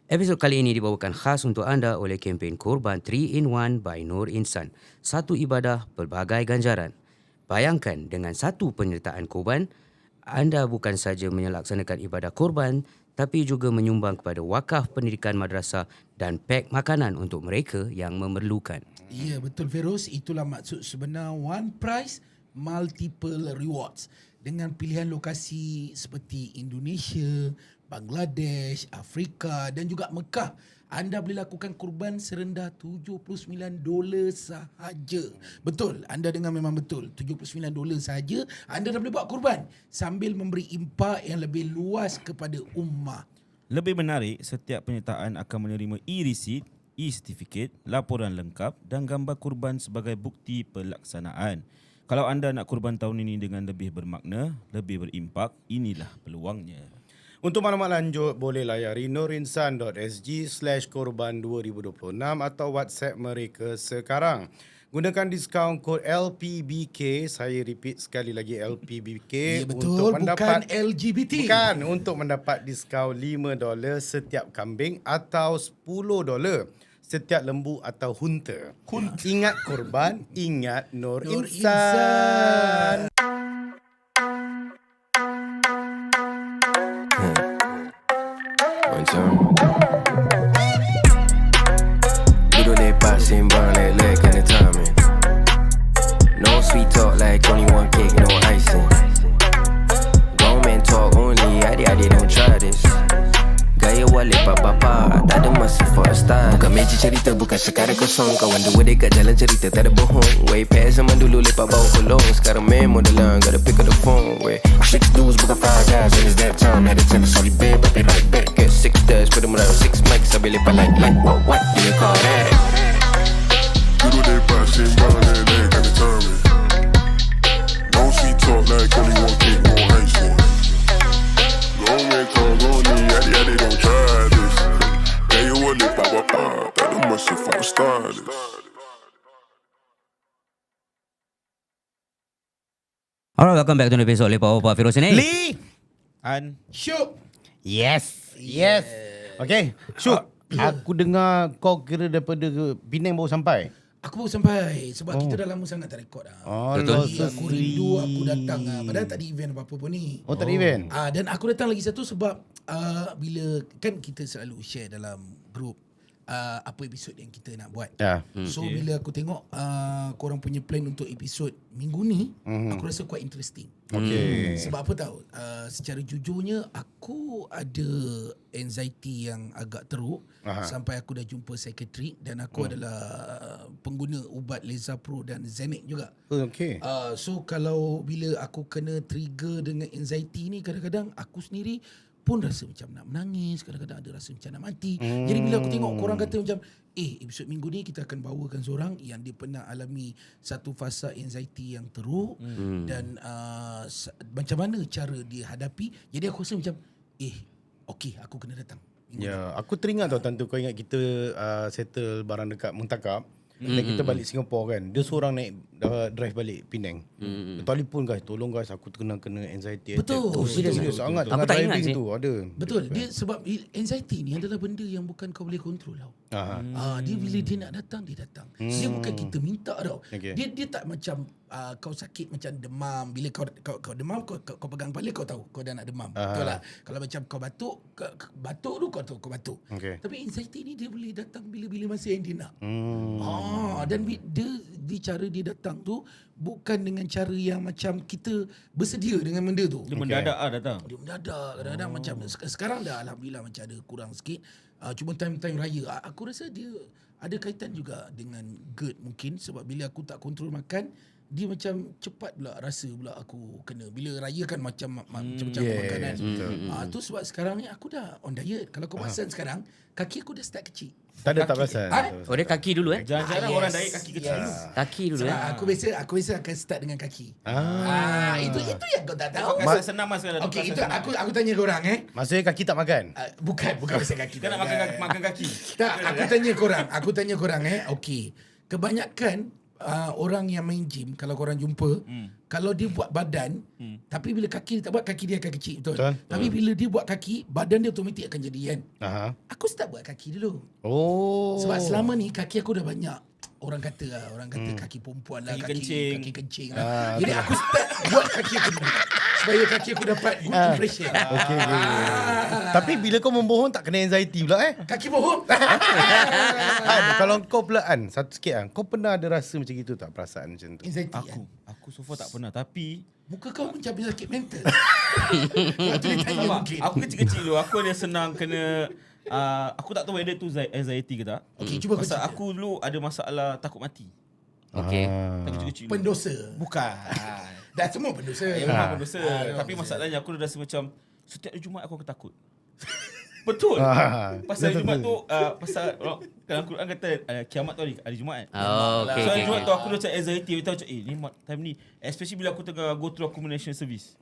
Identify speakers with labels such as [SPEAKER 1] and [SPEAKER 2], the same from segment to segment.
[SPEAKER 1] Episod kali ini dibawakan khas untuk anda oleh kempen Korban 3-in-1 by Nur Insan. Satu ibadah, pelbagai ganjaran. Bayangkan dengan satu penyertaan korban, anda bukan saja melaksanakan ibadah korban, tapi juga menyumbang kepada wakaf pendidikan madrasah dan pek makanan untuk mereka yang memerlukan.
[SPEAKER 2] Ya, betul Feroz. Itulah maksud sebenar One Prize Multiple Rewards. Dengan pilihan lokasi seperti Indonesia, Bangladesh, Afrika dan juga Mekah, anda boleh lakukan kurban serendah $79 sahaja. Betul, anda dengar memang betul. $79 sahaja, anda dah boleh buat kurban sambil memberi impak yang lebih luas kepada ummah.
[SPEAKER 3] Lebih menarik, setiap penyertaan akan menerima e-receipt, e-certificate, laporan lengkap dan gambar kurban sebagai bukti pelaksanaan. Kalau anda nak kurban tahun ini dengan lebih bermakna, lebih berimpak, inilah peluangnya.
[SPEAKER 4] Untuk maklumat lanjut, boleh layari nurinsan.sg/korban2026 atau WhatsApp mereka sekarang. Gunakan diskaun kod LPBK. Saya repeat sekali lagi LPBK.
[SPEAKER 2] Ya, betul,
[SPEAKER 4] untuk mendapat,
[SPEAKER 2] bukan LGBT.
[SPEAKER 4] Bukan, untuk mendapat diskaun $5 setiap kambing atau $10 setiap lembu atau hunter. Ingat korban, ingat Nur Insan.
[SPEAKER 5] Duduk lepak sembang lelek kena timing. No sweet talk like only one cake, no icing. Grown man talk only, adik-adik don't try this. Gaya walik papa, tak ada masa for a style. Bukan meja cerita, bukan sekarang kosong. Kawan dua dekat jalan cerita, tak ada bohong. Way past zaman dulu lepak bau kolong. Sekarang memo dalam, gotta pick up the phone. Way 6 dudes bukan 5 guys, and it's that time. Had to tell her sorry babe, I'll be right back. Get 6 dash, put them around 6 mics. Sambil lepak like, what do you call that?
[SPEAKER 6] Duduk lepak sembang lelek kena timing. No sweet talk like only one cake, no icing. Grown man talk only, adik-adik don't try this. Gaya walik papa, tak ada masa for stylist.
[SPEAKER 1] Alright, welcome back to the episode Lepak Opa Feroz ni.
[SPEAKER 3] Lee! An.
[SPEAKER 2] Syuk.
[SPEAKER 4] Yes. Okay, Syuk. Aku dengar kau kira daripada Penang baru sampai.
[SPEAKER 2] Aku baru sampai sebab kita dah lama sangat tak rekod dah.
[SPEAKER 1] Betul.
[SPEAKER 2] Aku rindu aku datang padahal tak ada event apa-apa pun ni.
[SPEAKER 4] Oh, tak ada event?
[SPEAKER 2] Dan aku datang lagi satu sebab bila kan kita selalu share dalam grup apa episod yang kita nak buat.
[SPEAKER 4] Ya.
[SPEAKER 2] So bila aku tengok korang punya plan untuk episod minggu ni, aku rasa quite interesting.
[SPEAKER 4] Okay.
[SPEAKER 2] Sebab apa tahu? Secara jujurnya aku ada anxiety yang agak teruk. Sampai aku dah jumpa psikiatrik dan aku adalah pengguna ubat Lezapro dan Xanax juga.
[SPEAKER 4] Okay.
[SPEAKER 2] So kalau bila aku kena trigger dengan anxiety ni, kadang-kadang aku sendiri pun rasa macam nak menangis, kadang-kadang ada rasa macam nak mati. Jadi bila aku tengok korang kata macam episod minggu ni kita akan bawakan seorang yang dia pernah alami satu fasa anxiety yang teruk dan macam mana cara dia hadapi. Jadi aku rasa macam okey, aku kena datang.
[SPEAKER 4] Ya, aku teringat tau tentu kau ingat kita settle barang dekat Muntakab. Dan kita balik Singapura kan. Dia seorang naik drive balik Penang. Telefon guys, tolong guys aku kena anxiety attack.
[SPEAKER 2] Betul.
[SPEAKER 4] Serius sangat.
[SPEAKER 1] Aku tak ingat
[SPEAKER 4] driving
[SPEAKER 1] sih.
[SPEAKER 4] tu ada.
[SPEAKER 2] Betul. Dia sebab anxiety ni adalah benda yang bukan kau boleh kontrol tau. Dia bila dia nak datang, dia datang. Dia bukan kita minta tau.
[SPEAKER 4] Okay.
[SPEAKER 2] Dia tak macam kau sakit macam demam. Bila kau demam, kau pegang kepala kau tahu kau dah nak demam. Betul lah. Kalau macam kau batuk tu kau tahu kau batuk.
[SPEAKER 4] Okay.
[SPEAKER 2] Tapi anxiety ni dia boleh datang bila-bila masa yang dia nak. Dan dia cara dia datang tu bukan dengan cara yang macam kita bersedia dengan benda tu.
[SPEAKER 3] Dia mendadak datang.
[SPEAKER 2] Dia mendadak. Kadang-kadang macam sekarang dah alhamdulillah macam ada kurang sikit. Cuma time raya aku rasa dia ada kaitan juga dengan GERD mungkin sebab bila aku tak kontrol makan, dia macam cepat pula rasa pula aku kena. Bila raya kan macam-macam makanan. Tu sebab sekarang ni aku dah on diet. Kalau kau perasan sekarang, kaki aku dah start kecil.
[SPEAKER 4] Tak ada tak perasan.
[SPEAKER 1] Oh, dia kaki dulu
[SPEAKER 3] Jarang-jarang orang diet kaki kecil.
[SPEAKER 1] Kaki dulu
[SPEAKER 2] Aku biasa akan start dengan kaki. Itu yang kau tak tahu.
[SPEAKER 3] Senang mas kan.
[SPEAKER 2] Okey, itu aku tanya korang
[SPEAKER 4] Maksudnya kaki tak makan?
[SPEAKER 2] Bukan pasal kaki.
[SPEAKER 3] Kita nak makan kaki.
[SPEAKER 2] Tak, aku tanya korang. Okey. Kebanyakan orang yang main gym, kalau korang jumpa, kalau dia buat badan, tapi bila kaki dia tak buat, kaki dia akan kecil, betul? Tapi bila dia buat kaki, badan dia automatik akan jadi kan. Aku start buat kaki dulu. Sebab selama ni kaki aku dah banyak. Orang kata kaki perempuan lah, kaki kencing lah. Jadi aku start buat kaki aku dulu, supaya kaki aku dapat good impression.
[SPEAKER 4] Okay. Tapi bila kau membohong tak kena anxiety pula
[SPEAKER 2] Kaki bohong.
[SPEAKER 4] Kalau kau pula satu sikit kau pernah ada rasa macam gitu tak, perasaan macam tu?
[SPEAKER 2] Anxiety
[SPEAKER 3] Aku so far tak pernah, tapi
[SPEAKER 2] muka kau macam sakit mental. Waktu dia tanya mungkin.
[SPEAKER 3] aku kecil-kecil dulu aku ada senang kena aku tak tahu whether tu anxiety ke tak.
[SPEAKER 2] Okey, cuba
[SPEAKER 3] Pasal
[SPEAKER 2] kau
[SPEAKER 3] aku dulu ada masalah takut mati.
[SPEAKER 1] Okey.
[SPEAKER 3] Tak kecil-kecil dulu.
[SPEAKER 2] pendosa.
[SPEAKER 3] Bukan.
[SPEAKER 2] Dah semua pendosa.
[SPEAKER 3] Memang pendosa. Tapi masalahnya aku dah rasa macam setiap hari Jumaat aku akan takut. Betul. Pasal hari Jumaat tu pasal dalam Quran kata kiamat tu hari Jumaat.
[SPEAKER 1] Okey.
[SPEAKER 3] So hari Jumaat tu aku dah macam anxiety, macam ni time ni, especially bila aku tengah go through aku national service.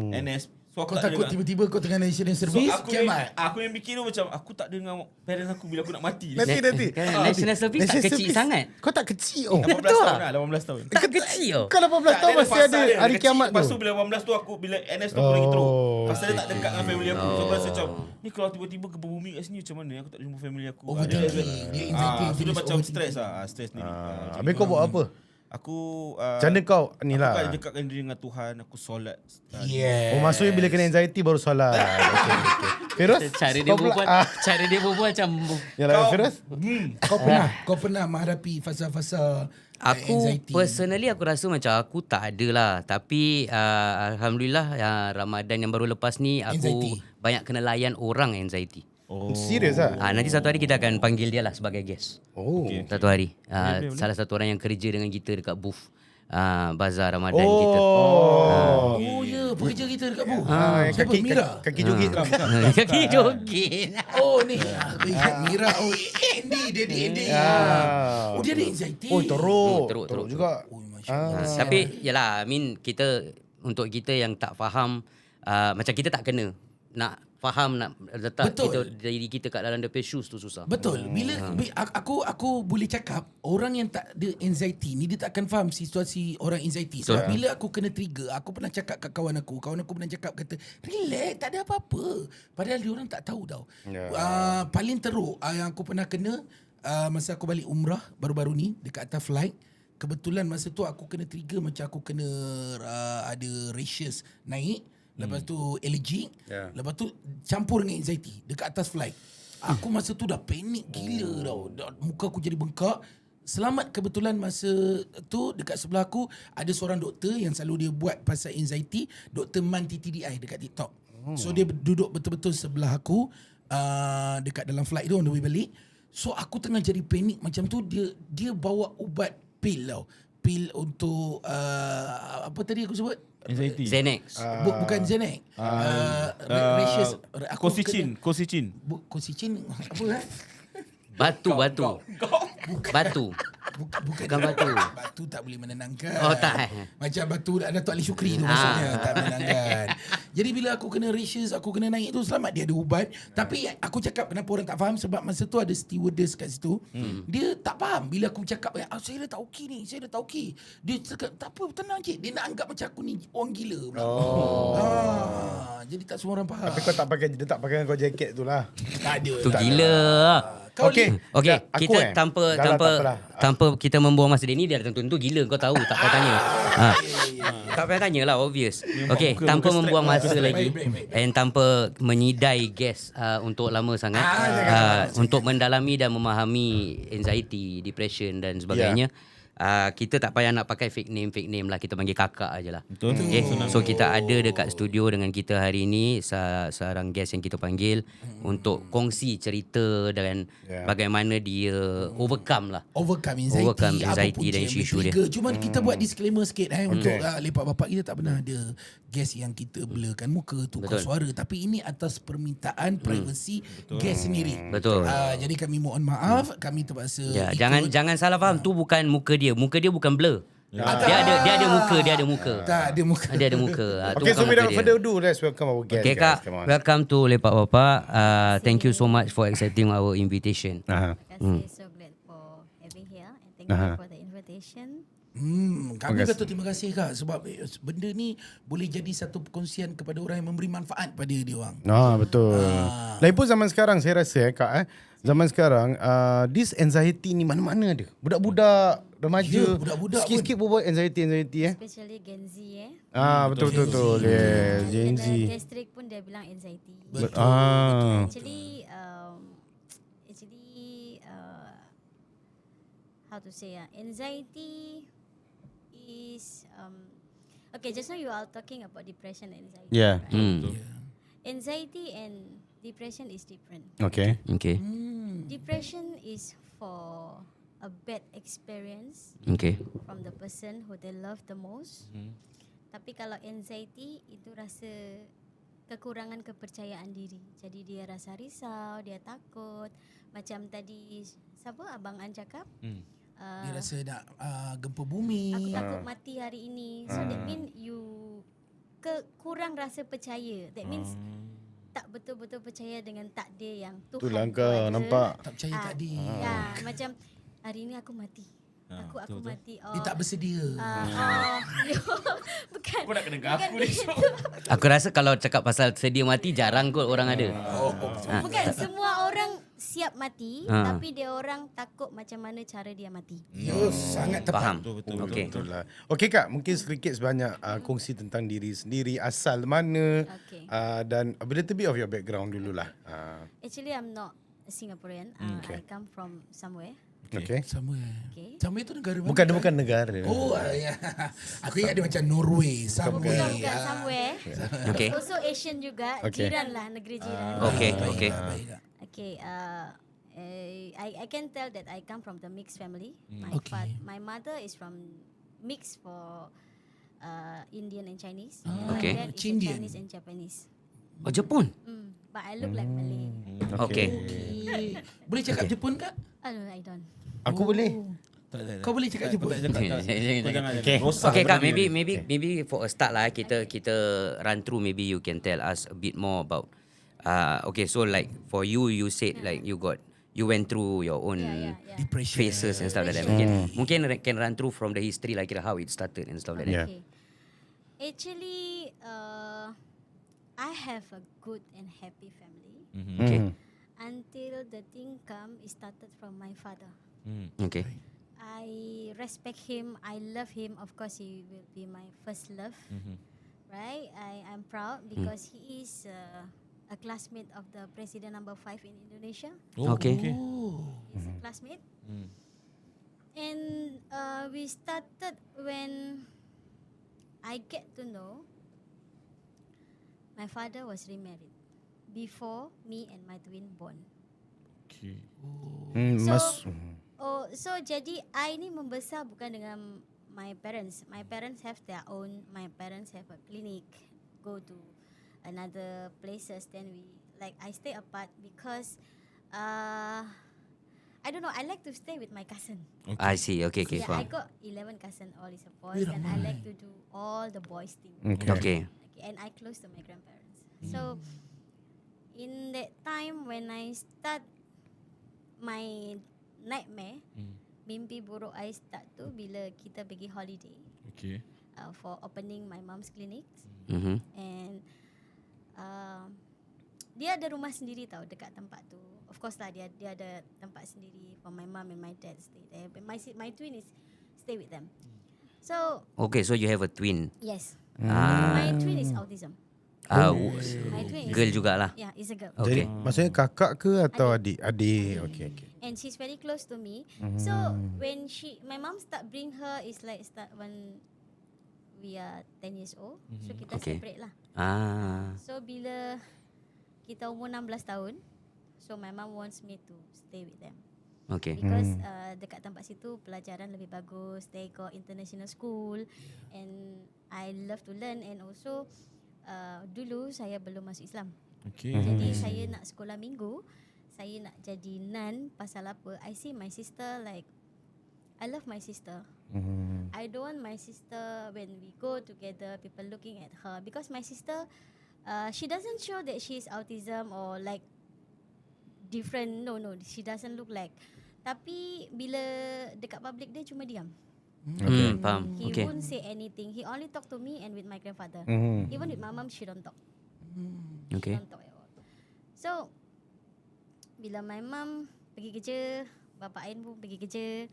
[SPEAKER 3] NS. So
[SPEAKER 2] Kau takut tiba-tiba kau tengah national service, kiamat.
[SPEAKER 3] Aku yang fikir tu macam aku tak dengar parents aku bila aku nak mati.
[SPEAKER 4] Nanti.
[SPEAKER 1] Kan national service tak kecil sangat.
[SPEAKER 4] Kau tak kecil
[SPEAKER 3] 18 tahun lah, 18 tahun.
[SPEAKER 1] Tak kecil.
[SPEAKER 4] Kau 18 tahun masih ada hari kiamat tu.
[SPEAKER 3] Lepas tu bila 18 tu aku bila NS tu aku lagi teruk. Pasal dia tak dekat dengan family aku. So aku rasa macam ni kalau tiba-tiba gempa bumi kat sini macam mana aku tak jumpa family aku.
[SPEAKER 2] Overthinking. Dia anxiety.
[SPEAKER 3] So dia macam stres stres ni.
[SPEAKER 4] Habis kau buat apa?
[SPEAKER 3] Aku
[SPEAKER 4] Macam mana kau ni
[SPEAKER 3] Aku kan
[SPEAKER 4] lah?
[SPEAKER 3] dekatkan diri dengan Tuhan, aku solat.
[SPEAKER 2] Yes.
[SPEAKER 4] Maksudnya bila kena anxiety baru solat. Okay. Feroz?
[SPEAKER 1] Cara dia berbual macam
[SPEAKER 4] Yalah, Feroz?
[SPEAKER 2] Kau pernah menghadapi fasa-fasa
[SPEAKER 1] aku
[SPEAKER 2] anxiety?
[SPEAKER 1] personally aku rasa macam aku tak ada lah. Tapi alhamdulillah Ramadan yang baru lepas ni aku
[SPEAKER 2] Anxiety.
[SPEAKER 1] banyak kena layan orang anxiety.
[SPEAKER 4] Serius lah?
[SPEAKER 1] Nanti satu hari kita akan panggil dia lah sebagai guest.
[SPEAKER 3] Okay.
[SPEAKER 1] Satu hari. Salah satu orang yang kerja dengan kita dekat booth Bazar Ramadan kita.
[SPEAKER 2] Oh ya, pekerja kita dekat Bu. Siapa? Mira.
[SPEAKER 4] Kaki joget.
[SPEAKER 1] Kaki joget.
[SPEAKER 2] Oh ni, aku ingat Mira. Oh Andy, Andy. Oh dia ada anxiety.
[SPEAKER 4] Oh teruk.
[SPEAKER 1] Teruk
[SPEAKER 4] juga.
[SPEAKER 2] Oh masya-Allah.
[SPEAKER 1] Tapi yalah, kita untuk kita yang tak faham, macam kita tak kena nak faham, nak letak diri kita kat dalam the shoes tu susah.
[SPEAKER 2] Betul. Bila aku boleh cakap orang yang tak ada anxiety ni dia tak akan faham situasi orang anxiety. Sebab bila aku kena trigger, aku pernah cakap kat kawan aku pernah cakap kata, "Relax, tak ada apa-apa." Padahal dia orang tak tahu tau. Paling teruk yang aku pernah kena masa aku balik umrah baru-baru ni dekat atas flight. Kebetulan masa tu aku kena trigger macam aku kena ada rashes naik. Lepas tu allergic. Lepas tu campur dengan anxiety dekat atas flight. Aku masa tu dah panik gila tau. Muka aku jadi bengkak. Selamat kebetulan masa tu dekat sebelah aku ada seorang doktor yang selalu dia buat pasal anxiety, Dr. Man TTDI dekat TikTok. So dia duduk betul-betul sebelah aku dekat dalam flight tu on the way balik. So aku tengah jadi panik macam tu, dia bawa ubat pil tau. Pil untuk apa tadi aku sebut?
[SPEAKER 3] Anxiety.
[SPEAKER 1] Xanax.
[SPEAKER 2] Bukan Xanax. Rashes.
[SPEAKER 3] Kosicin.
[SPEAKER 2] Kosicin apa
[SPEAKER 1] Batu.
[SPEAKER 2] Bukan
[SPEAKER 1] batu.
[SPEAKER 2] Batu tak boleh menenangkan.
[SPEAKER 1] Oh tak.
[SPEAKER 2] Macam batu Dato' Ali Syukri tu maksudnya tak menenangkan. Jadi bila aku kena rashes, aku kena naik tu, selamat dia ada ubat. Tapi aku cakap kenapa orang tak faham, sebab masa tu ada stewardess kat situ. Dia tak faham bila aku cakap saya dah tak okey ni, saya dah tak okey. Dia cakap tak apa, tenang je. Dia nak anggap macam aku ni orang gila pula. Jadi tak semua orang faham.
[SPEAKER 4] Tapi kau tak pakai, dia tak pakai kau jaket tu lah.
[SPEAKER 2] Tak ada.
[SPEAKER 1] Tu gila.
[SPEAKER 4] Okey.
[SPEAKER 1] Okey,
[SPEAKER 4] Aku,
[SPEAKER 1] kita tanpa kita membuang masa dia ni, dia tentu gila, kau tahu, tak payah tanya. Tak payah tanya lah, obvious. Okey, tanpa membuang masa lagi and tanpa menyidai guest untuk lama sangat, untuk mendalami dan memahami anxiety, depression dan sebagainya. Kita tak payah nak pakai fake name lah, kita panggil kakak aje lah.
[SPEAKER 3] Betul.
[SPEAKER 1] Okay? So kita ada dekat studio dengan kita hari ni seorang guest yang kita panggil untuk kongsi cerita dan bagaimana dia overcome anxiety dan isu-isu dia.
[SPEAKER 2] Cuma kita buat disclaimer sikit untuk lepak bapak kita tak pernah ada guest yang kita blurkan muka, tukar suara, tapi ini atas permintaan privacy guest sendiri.
[SPEAKER 1] Betul.
[SPEAKER 2] Jadi kami mohon maaf, kami terpaksa
[SPEAKER 1] jangan salah faham, tu bukan muka dia bukan blur. Dia ada muka.
[SPEAKER 2] Tak ada muka.
[SPEAKER 1] Dia ada muka.
[SPEAKER 4] Okay, so without further ado, let's welcome our guest.
[SPEAKER 1] Okay Kak, welcome to Lepak Bapak. Thank you so much for accepting our invitation.
[SPEAKER 7] Terima kasih, so glad for having here and thank you for the invitation.
[SPEAKER 2] Kami kata terima kasih Kak sebab benda ni boleh jadi satu perkongsian kepada orang yang memberi manfaat pada dia orang.
[SPEAKER 4] Betul. Lagipun zaman sekarang saya rasa Kak zaman sekarang this anxiety ni mana-mana ada. Budak-budak remaja
[SPEAKER 2] Ya, budak-budak
[SPEAKER 4] sikit-sikit pun buat anxiety
[SPEAKER 7] Especially Gen Z
[SPEAKER 4] betul. Yes, Gen Z.
[SPEAKER 7] The gastric pun dia bilang anxiety.
[SPEAKER 2] Betul.
[SPEAKER 7] Actually how to say anxiety is okay, just now you are talking about depression and anxiety.
[SPEAKER 4] Yeah.
[SPEAKER 7] Right? Anxiety and depression is different.
[SPEAKER 4] Okay.
[SPEAKER 1] Okay.
[SPEAKER 7] Depression is for a bad experience
[SPEAKER 1] Okay.
[SPEAKER 7] from the person who they love the most. Tapi kalau anxiety itu rasa kekurangan kepercayaan diri. Jadi dia rasa risau, dia takut. Macam tadi siapa Abang An cakap?
[SPEAKER 2] Dia rasa nak gempa bumi.
[SPEAKER 7] Aku takut mati hari ini. So that mean you kurang rasa percaya. That means tak betul-betul percaya dengan takdir yang Tuhan
[SPEAKER 4] Itulah
[SPEAKER 7] tu
[SPEAKER 4] kau
[SPEAKER 7] ada.
[SPEAKER 4] nampak.
[SPEAKER 2] Tak percaya takdir.
[SPEAKER 7] Ya, macam hari ini aku mati. Aku mati.
[SPEAKER 2] Dia tak bersedia.
[SPEAKER 7] Bukan.
[SPEAKER 3] Kau nak kena gaku ni.
[SPEAKER 1] Aku rasa kalau cakap pasal sedia mati jarang kot orang ada.
[SPEAKER 7] Bukan semua orang siap mati, tapi dia orang takut macam mana cara dia mati.
[SPEAKER 2] Sangat tepat.
[SPEAKER 1] Faham.
[SPEAKER 3] Betul.
[SPEAKER 1] Okey.
[SPEAKER 4] Betul lah. Okey Kak, mungkin sedikit sebanyak kongsi tentang diri sendiri, asal mana
[SPEAKER 7] Okay.
[SPEAKER 4] dan a little bit of your background dululah.
[SPEAKER 7] Actually, I'm not a Singaporean. I come from somewhere.
[SPEAKER 4] Okay.
[SPEAKER 2] Sama.
[SPEAKER 7] Okay.
[SPEAKER 2] Sama itu negara mana?
[SPEAKER 4] Bukan negara.
[SPEAKER 2] Oh, ya. Aku ingat dia macam Norway, somewhere.
[SPEAKER 7] Bukan somewhere.
[SPEAKER 1] Okay.
[SPEAKER 7] Also Asian juga.
[SPEAKER 4] Okay.
[SPEAKER 7] Jiran lah, negeri jiran.
[SPEAKER 1] Okay.
[SPEAKER 7] Okay. I can tell that I come from the mixed family.
[SPEAKER 2] Okay.
[SPEAKER 7] My mother is from mixed for Indian and Chinese.
[SPEAKER 1] Okay.
[SPEAKER 7] My dad is
[SPEAKER 2] Indian.
[SPEAKER 7] Chinese and Japanese.
[SPEAKER 1] Oh, Jepun.
[SPEAKER 7] But I look like Malay.
[SPEAKER 1] Okay.
[SPEAKER 2] Boleh cakap Jepun Kak?
[SPEAKER 7] I don't.
[SPEAKER 4] Aku boleh.
[SPEAKER 2] Kau boleh cakap Jepun?
[SPEAKER 1] Okay Kak, maybe for a start lah kita run through, maybe you can tell us a bit more about okay, so like for you said like you went through your own
[SPEAKER 7] Yeah.
[SPEAKER 2] Depression.
[SPEAKER 1] phases and stuff like that. Mungkin can run through from the history like how it started and stuff like that.
[SPEAKER 4] Yeah.
[SPEAKER 7] Okay. Actually, I have a good and happy family.
[SPEAKER 1] Okay.
[SPEAKER 7] Until the thing come, it started from my father.
[SPEAKER 1] Okay.
[SPEAKER 7] I respect him. I love him. Of course, he will be my first love. Right? I'm proud because he is a classmate of the President number 5 in Indonesia.
[SPEAKER 1] Okay.
[SPEAKER 7] He's a classmate. And we started when I get to know my father was remarried before me and my twin born. So jadi I ni membesar bukan dengan my parents. My parents have their own. My parents have a clinic, go to another places. Then I stay apart because I don't know. I like to stay with my cousin.
[SPEAKER 1] I see. Okay,
[SPEAKER 7] Yeah, I
[SPEAKER 1] faham.
[SPEAKER 7] got 11 cousins. All is a boys, and I like to do all the boys thing.
[SPEAKER 1] Okay.
[SPEAKER 7] And I close to my grandparents. So in that time when I start my nightmare, mimpi buruk I start tu bila kita pergi holiday
[SPEAKER 3] Okay.
[SPEAKER 7] for opening my mom's clinic. And dia ada rumah sendiri tau dekat tempat tu. Of course lah dia ada tempat sendiri for my mom and my dad stay there. But my twin is stay with them. So
[SPEAKER 1] Okay, so you have a twin.
[SPEAKER 7] yes, my twin is autism. My twin is
[SPEAKER 1] Girl jugalah.
[SPEAKER 7] Yeah, is a girl.
[SPEAKER 1] Okay.
[SPEAKER 4] Jadi maksudnya kakak ke atau adik? Adik. Okay.
[SPEAKER 7] And she's very close to me. So when my mom start bring her is like start when we are 10 years old. So kita
[SPEAKER 1] Okay.
[SPEAKER 7] separate lah. So bila kita umur 16 tahun, so my mom wants me to stay with them.
[SPEAKER 1] Okay.
[SPEAKER 7] Because dekat tempat situ pelajaran lebih bagus. They got international school and I love to learn. And also dulu saya belum masuk Islam.
[SPEAKER 3] Okay.
[SPEAKER 7] Jadi saya nak sekolah minggu. Saya nak jadi nun. Pasal apa? I see my sister like I love my sister. I don't want my sister when we go together people looking at her because my sister she doesn't show that she is autism or like different. No, she doesn't look like. Tapi bila dekat public dia cuma diam.
[SPEAKER 1] Faham.
[SPEAKER 7] He
[SPEAKER 1] Okay.
[SPEAKER 7] won't say anything. He only talk to me and with my grandfather. Even with my mom, she don't talk.
[SPEAKER 1] Okay.
[SPEAKER 7] She don't talk at all. So, bila my mom pergi kerja, bapa Ain pun pergi kerja,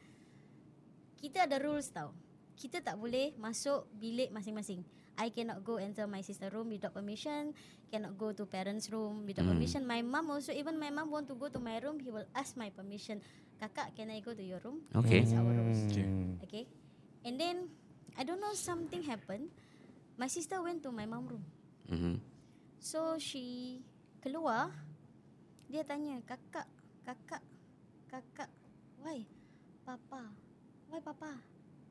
[SPEAKER 7] kita ada rules tau. Kita tak boleh masuk bilik masing-masing. I cannot go enter my sister room without permission. Cannot go to parents' room without permission. My mom also, even my mom want to go to my room, he will ask my permission. Kakak, can I go to your room?
[SPEAKER 1] Okay.
[SPEAKER 7] That's our rules. Okay. And then, I don't know, something happened. My sister went to my mom room. So, she keluar. Dia tanya, kakak, why? Papa?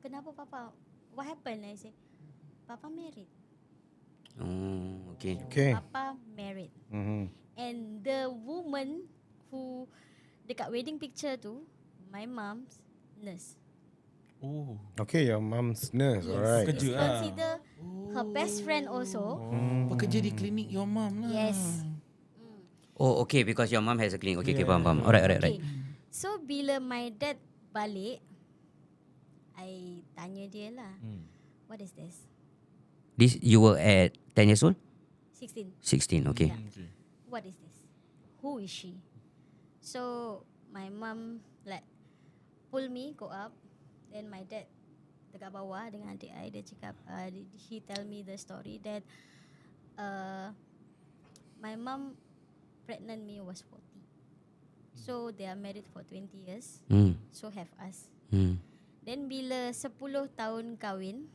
[SPEAKER 7] Kenapa papa? What happened? I say, papa married.
[SPEAKER 1] Oh, okay.
[SPEAKER 4] Okay.
[SPEAKER 7] Papa married. And the woman who dekat wedding picture tu, my mom's nurse.
[SPEAKER 3] Oh.
[SPEAKER 4] Okay, your mom's nurse, alright.
[SPEAKER 7] It's consider her best friend also.
[SPEAKER 2] Pekerja di klinik your mom lah.
[SPEAKER 7] Yes.
[SPEAKER 1] Oh, okay, because your mom has a clinic. Okay, faham. Alright.
[SPEAKER 7] Okay. So bila my dad balik, I tanya dia lah, what is this?
[SPEAKER 1] This, you were at 10 years old?
[SPEAKER 7] 16.
[SPEAKER 1] 16, okay.
[SPEAKER 7] Yeah. What is this? Who is she? So my mom like pull me go up. Then my dad dekat bawah dengan adik I, dia cakap, he tell me the story that my mom pregnant me was 40. So they are married for 20 years. So have us. Then bila 10 tahun kahwin,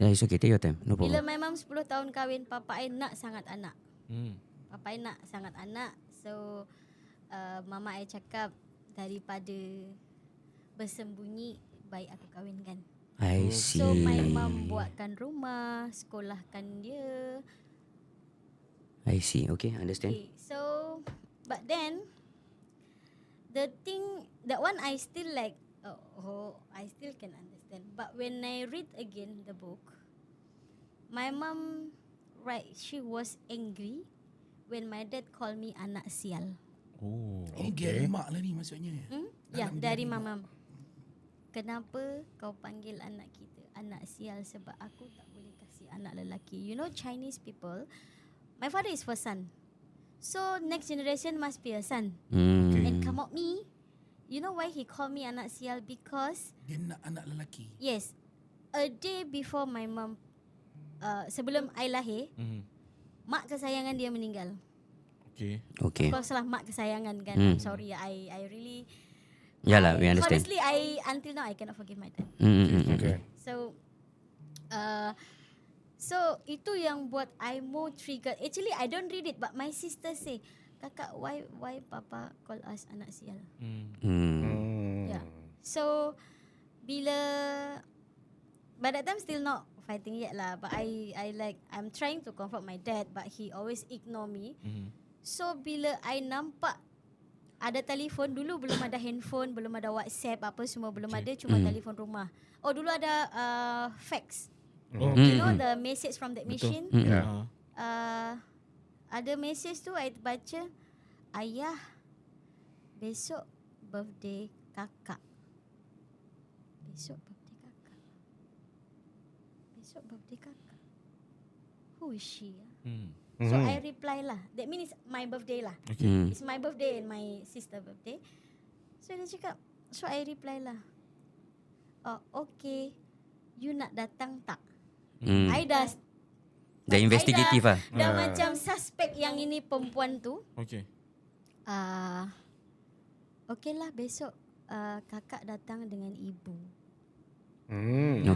[SPEAKER 1] Yeah, it's okay. Take your time. No
[SPEAKER 7] bila
[SPEAKER 1] problem.
[SPEAKER 7] my mom 10 tahun kahwin, papa I nak sangat anak. Papa I nak sangat anak. So mama I cakap, daripada bersembunyi, baik aku kahwinkan.
[SPEAKER 1] I see.
[SPEAKER 7] So my mom buatkan rumah, sekolahkan dia.
[SPEAKER 1] I see. Okay, understand.
[SPEAKER 7] Okay, so but then the thing, that one I still like, I still can understand. But when I read again the book, my mom, right, she was angry when my dad called me anak sial.
[SPEAKER 3] Oh.
[SPEAKER 2] Ini okay. Mak lah ni maksudnya.
[SPEAKER 7] Ya, dari mama. Kenapa kau panggil anak kita anak sial? Sebab aku tak boleh kasih anak lelaki. You know, Chinese people, my father is first son. So next generation must be a son. And come out me, you know why he call me anak sial? Because
[SPEAKER 2] Dia nak anak lelaki.
[SPEAKER 7] yes, a day before my mom, sebelum I lahir, mak kesayangan dia meninggal.
[SPEAKER 3] Okay.
[SPEAKER 1] Okay.
[SPEAKER 7] Kalau salah mak kesayangan kan, I'm sorry, I really,
[SPEAKER 1] Yalah, we understand.
[SPEAKER 7] honestly, until now I cannot forgive my dad.
[SPEAKER 4] Okay.
[SPEAKER 7] So itu yang buat I more triggered. Actually I don't read it, but my sister say, kakak, why papa call us anak sial? Yeah. So bila, by that time still not fighting yet lah, but I'm trying to comfort my dad, but he always ignore me. So bila I nampak ada telefon, dulu belum ada handphone, belum ada WhatsApp, apa semua belum ada, cuma telefon rumah. Oh, dulu ada fax. You know the message from that machine?
[SPEAKER 4] Yeah.
[SPEAKER 7] Ada message tu I baca, ayah, besok birthday kakak. Besok birthday kakak. Who is she? So I reply lah. That means it's my birthday lah. It's my birthday and my sister birthday. So dia cakap, so I reply lah. Oh, okay. You nak datang tak? I dah
[SPEAKER 1] investigative lah.
[SPEAKER 7] Dah macam suspek yang ini perempuan tu.
[SPEAKER 3] Okay.
[SPEAKER 7] Okay lah, besok kakak datang dengan ibu.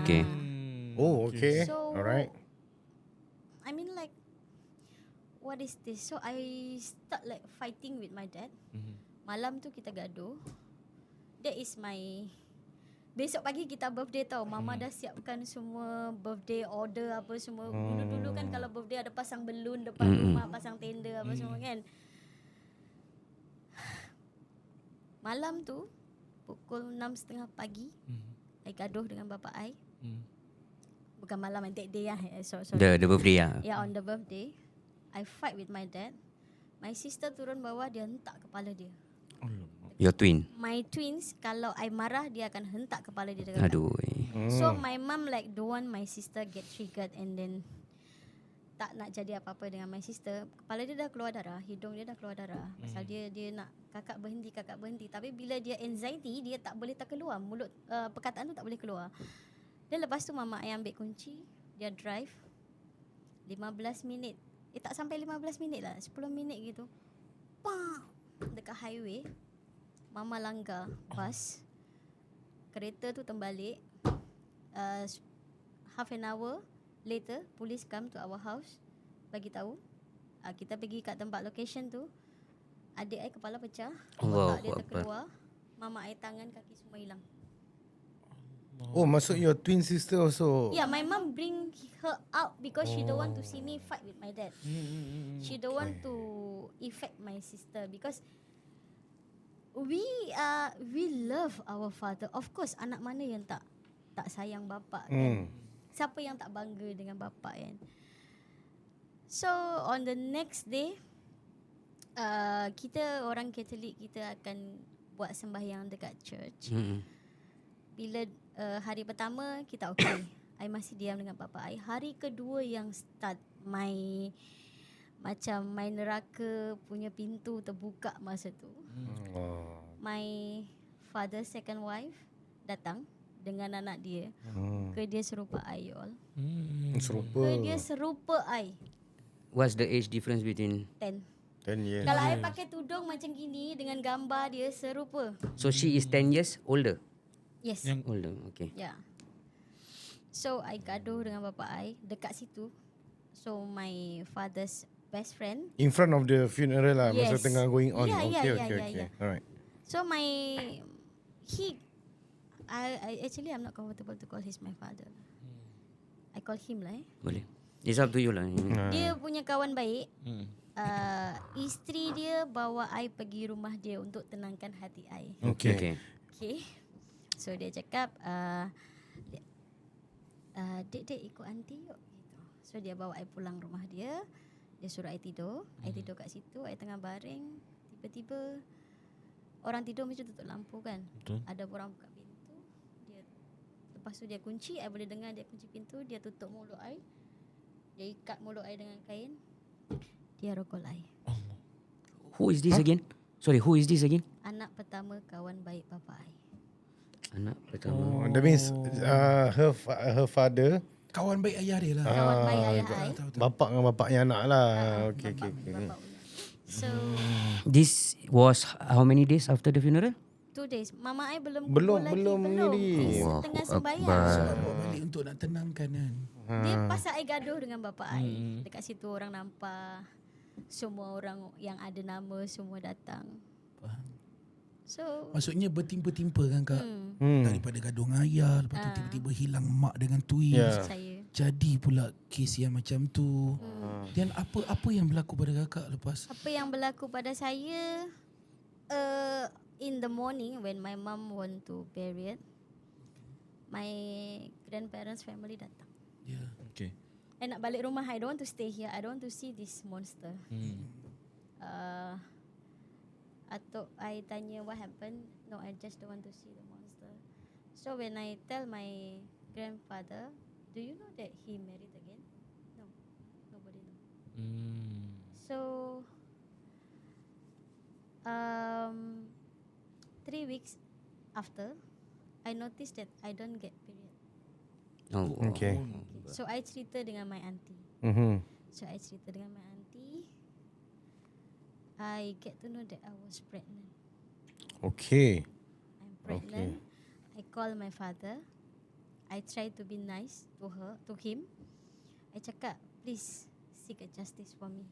[SPEAKER 1] Okay.
[SPEAKER 4] Oh, okay.
[SPEAKER 7] So,
[SPEAKER 4] Alright.
[SPEAKER 7] I mean like, what is this? So I start like fighting with my dad. Malam tu kita gaduh. That is my, besok pagi kita birthday tau. Mama dah siapkan semua birthday order apa semua. Dulu-dulu kan kalau birthday ada pasang balloon depan rumah, pasang tenda apa semua kan. Malam tu pukul 6:30 pagi, I gaduh dengan bapa I. Bukan malam, that day lah. Sorry.
[SPEAKER 1] The birthday lah.
[SPEAKER 7] Yeah, on the birthday, I fight with my dad My sister turun bawah, dia hentak kepala dia.
[SPEAKER 1] Your twin.
[SPEAKER 7] My twins, kalau I marah, dia akan hentak kepala dia dekat.
[SPEAKER 1] Aduh.
[SPEAKER 7] So my mum like don't want my sister get triggered and then tak nak jadi apa-apa dengan my sister. Kepala dia dah keluar darah, hidung dia dah keluar darah. Pasal dia nak kakak berhenti. Tapi bila dia anxiety, dia tak boleh terkeluar. Mulut perkataan tu tak boleh keluar. Dan lepas tu mama I ambil kunci, dia drive 15 minit. Tak sampai 15 minit lah, 10 minit gitu. Pam! Dekat highway, mama langgar bas. Kereta tu terbalik. Half an hour later, police come to our house, bagi tahu. Kita pergi kat tempat location tu. Adik I kepala pecah,
[SPEAKER 1] Allahu
[SPEAKER 7] otak dia
[SPEAKER 1] Akbar.
[SPEAKER 7] terkeluar. Mama I tangan kaki semua hilang.
[SPEAKER 4] Oh, masuk your twin sister also.
[SPEAKER 7] Yeah, my mom bring her out because she don't want to see me fight with my dad. She don't want to affect my sister because we love our father. Of course, anak mana yang tak sayang bapa kan? Siapa yang tak bangga dengan bapa kan? So on the next day, kita orang Katolik, kita akan buat sembahyang dekat church. Bila hari pertama kita okay, I masih diam dengan bapa I. Hari kedua yang start macam my neraka punya pintu terbuka masa tu. My father second wife datang dengan anak dia. Ke dia serupa I all.
[SPEAKER 4] Serupa.
[SPEAKER 7] Ke dia serupa I.
[SPEAKER 1] What's the age difference between?
[SPEAKER 7] 10.
[SPEAKER 4] 10 years.
[SPEAKER 7] Kalau I pakai tudung macam gini dengan gambar dia serupa.
[SPEAKER 1] So she is 10 years older.
[SPEAKER 7] Yes.
[SPEAKER 1] Older, okay.
[SPEAKER 7] Yeah. So I gaduh dengan bapa I dekat situ. So my father's best friend.
[SPEAKER 4] In front of the funeral lah, masa
[SPEAKER 7] Yes.
[SPEAKER 4] tengah going on.
[SPEAKER 7] Yeah,
[SPEAKER 4] okay.
[SPEAKER 7] yeah.
[SPEAKER 4] Alright.
[SPEAKER 7] So I actually I'm not comfortable to call he's my father. I call him lah.
[SPEAKER 1] Boleh. It's up to you lah.
[SPEAKER 7] Dia punya kawan baik. Isteri dia bawa I pergi rumah dia untuk tenangkan hati I.
[SPEAKER 4] Okay.
[SPEAKER 7] Okay. So dia cakap Dek ikut aunty yuk gitu. So dia bawa I pulang rumah dia. Dia suruh I tidur. I tidur kat situ. I tengah baring. Tiba-tiba orang tidur mesti tutup lampu kan.
[SPEAKER 3] Betul.
[SPEAKER 7] Ada orang buka pintu. Lepas tu dia kunci. I boleh dengar dia kunci pintu. Dia tutup mulut I. Dia ikat mulut I dengan kain. Dia rokok I.
[SPEAKER 1] Who is this again? Sorry, who is this again?
[SPEAKER 7] Anak pertama kawan baik bapa I.
[SPEAKER 1] Anak pertama.
[SPEAKER 4] That means her father,
[SPEAKER 2] Kawan baik ayah dia lah.
[SPEAKER 7] Kawan baik ayah I.
[SPEAKER 4] bapak dengan bapaknya anak lah. Okay.
[SPEAKER 7] Bapa ulang. So
[SPEAKER 1] This was how many days after the funeral?
[SPEAKER 7] 2 days. Mama I belum
[SPEAKER 4] Belum
[SPEAKER 7] lagi.
[SPEAKER 4] ni.
[SPEAKER 7] Tengah sembahyang.
[SPEAKER 2] Bawa balik untuk nak tenangkan kan.
[SPEAKER 7] Dia pasal I gaduh dengan bapa I. Dekat situ orang nampak. Semua orang yang ada nama semua datang.
[SPEAKER 2] Faham.
[SPEAKER 7] So
[SPEAKER 2] Maksudnya bertimpa-timpa kan kak.
[SPEAKER 4] Hmm.
[SPEAKER 2] Daripada gaduh dengan ayah, lepas tu tiba-tiba hilang mak dengan twins.
[SPEAKER 4] Yeah.
[SPEAKER 7] saya
[SPEAKER 2] Jadi pula kes yang macam tu. Dan apa yang berlaku pada kakak lepas?
[SPEAKER 7] apa yang berlaku pada saya in the morning when my mum want to bury it, my grandparents family datang.
[SPEAKER 2] Ya.
[SPEAKER 3] Okay.
[SPEAKER 7] I nak balik rumah. I don't want to stay here. I don't want to see this monster. Atau I tanya what happened. No, I just don't want to see the monster. So when I tell my grandfather, do you know that he married again? No, nobody know. So 3 weeks after, I noticed that I don't get period.
[SPEAKER 1] Oh,
[SPEAKER 4] Okay.
[SPEAKER 7] So I cerita dengan my auntie. So I cerita dengan my auntie. I get to know that I was pregnant.
[SPEAKER 4] Okay.
[SPEAKER 7] I'm pregnant. I call my father. I try to be nice to him. I cakap, please seek a justice for me.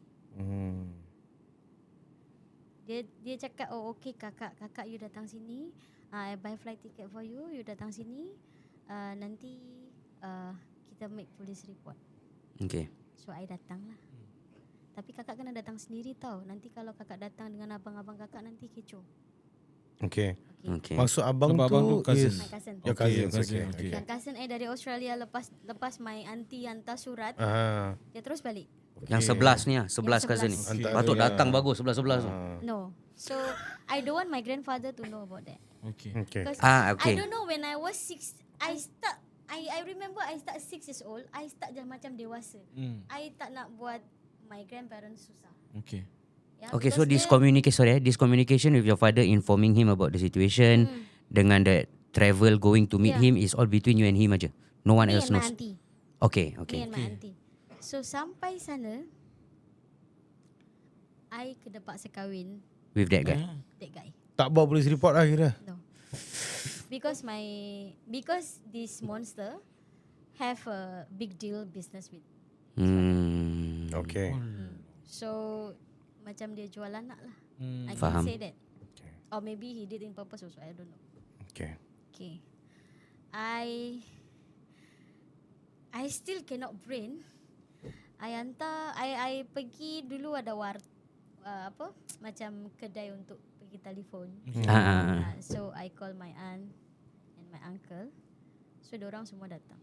[SPEAKER 7] Dia cakap, oh okay kakak you datang sini. I buy flight ticket for you. You datang sini. Nanti kita make police report.
[SPEAKER 1] okay.
[SPEAKER 7] So I datang lah. Tapi kakak kena datang sendiri tau. Nanti kalau kakak datang dengan abang-abang kakak nanti kecoh.
[SPEAKER 4] Okay.
[SPEAKER 1] Okay.
[SPEAKER 4] Maksud abang
[SPEAKER 3] Sebab
[SPEAKER 4] tu
[SPEAKER 3] abang tu cousin.
[SPEAKER 4] is
[SPEAKER 7] My cousin.
[SPEAKER 4] your
[SPEAKER 3] Okay,
[SPEAKER 4] cousin.
[SPEAKER 3] your cousin,
[SPEAKER 4] Okay.
[SPEAKER 3] okay.
[SPEAKER 7] Yang cousin dari Australia lepas my auntie hantar surat, dia terus balik.
[SPEAKER 1] Yang 11 ni lah, 11
[SPEAKER 7] Yang
[SPEAKER 1] cousin ni.
[SPEAKER 7] 11.
[SPEAKER 4] Antara
[SPEAKER 1] Patut
[SPEAKER 4] lah.
[SPEAKER 1] datang bagus 11-11 tu.
[SPEAKER 7] No. So I don't want my grandfather to know about that.
[SPEAKER 3] Okay.
[SPEAKER 4] Okay.
[SPEAKER 7] Because
[SPEAKER 1] Okay.
[SPEAKER 7] I don't know when I was 6, I remember I start 6 years old, I start dah macam dewasa. I tak nak buat my grandparents susah.
[SPEAKER 3] Okay.
[SPEAKER 7] Yeah,
[SPEAKER 1] Okay, so
[SPEAKER 7] because
[SPEAKER 1] this communication with your father informing him about the situation dengan that travel going to meet
[SPEAKER 7] Yeah.
[SPEAKER 1] him is all between you and him aja. No one
[SPEAKER 7] me
[SPEAKER 1] else
[SPEAKER 7] and my
[SPEAKER 1] knows.
[SPEAKER 7] auntie.
[SPEAKER 1] Okay,
[SPEAKER 7] Me
[SPEAKER 1] okay.
[SPEAKER 7] and my auntie. So sampai sana, I kena paksa kahwin
[SPEAKER 1] With that guy.
[SPEAKER 7] that guy.
[SPEAKER 4] Tak bawa polis report lah kira.
[SPEAKER 7] No. Because this monster have a big deal business with.
[SPEAKER 4] Okay.
[SPEAKER 7] So macam dia jual anak lah. I
[SPEAKER 1] Faham.
[SPEAKER 7] can say that. Or maybe he did in purpose also. I don't know.
[SPEAKER 4] Okay.
[SPEAKER 7] Okay. I still cannot brain. I pergi dulu ada macam kedai untuk pergi telefon. So I call my aunt and my uncle. So diorang semua datang.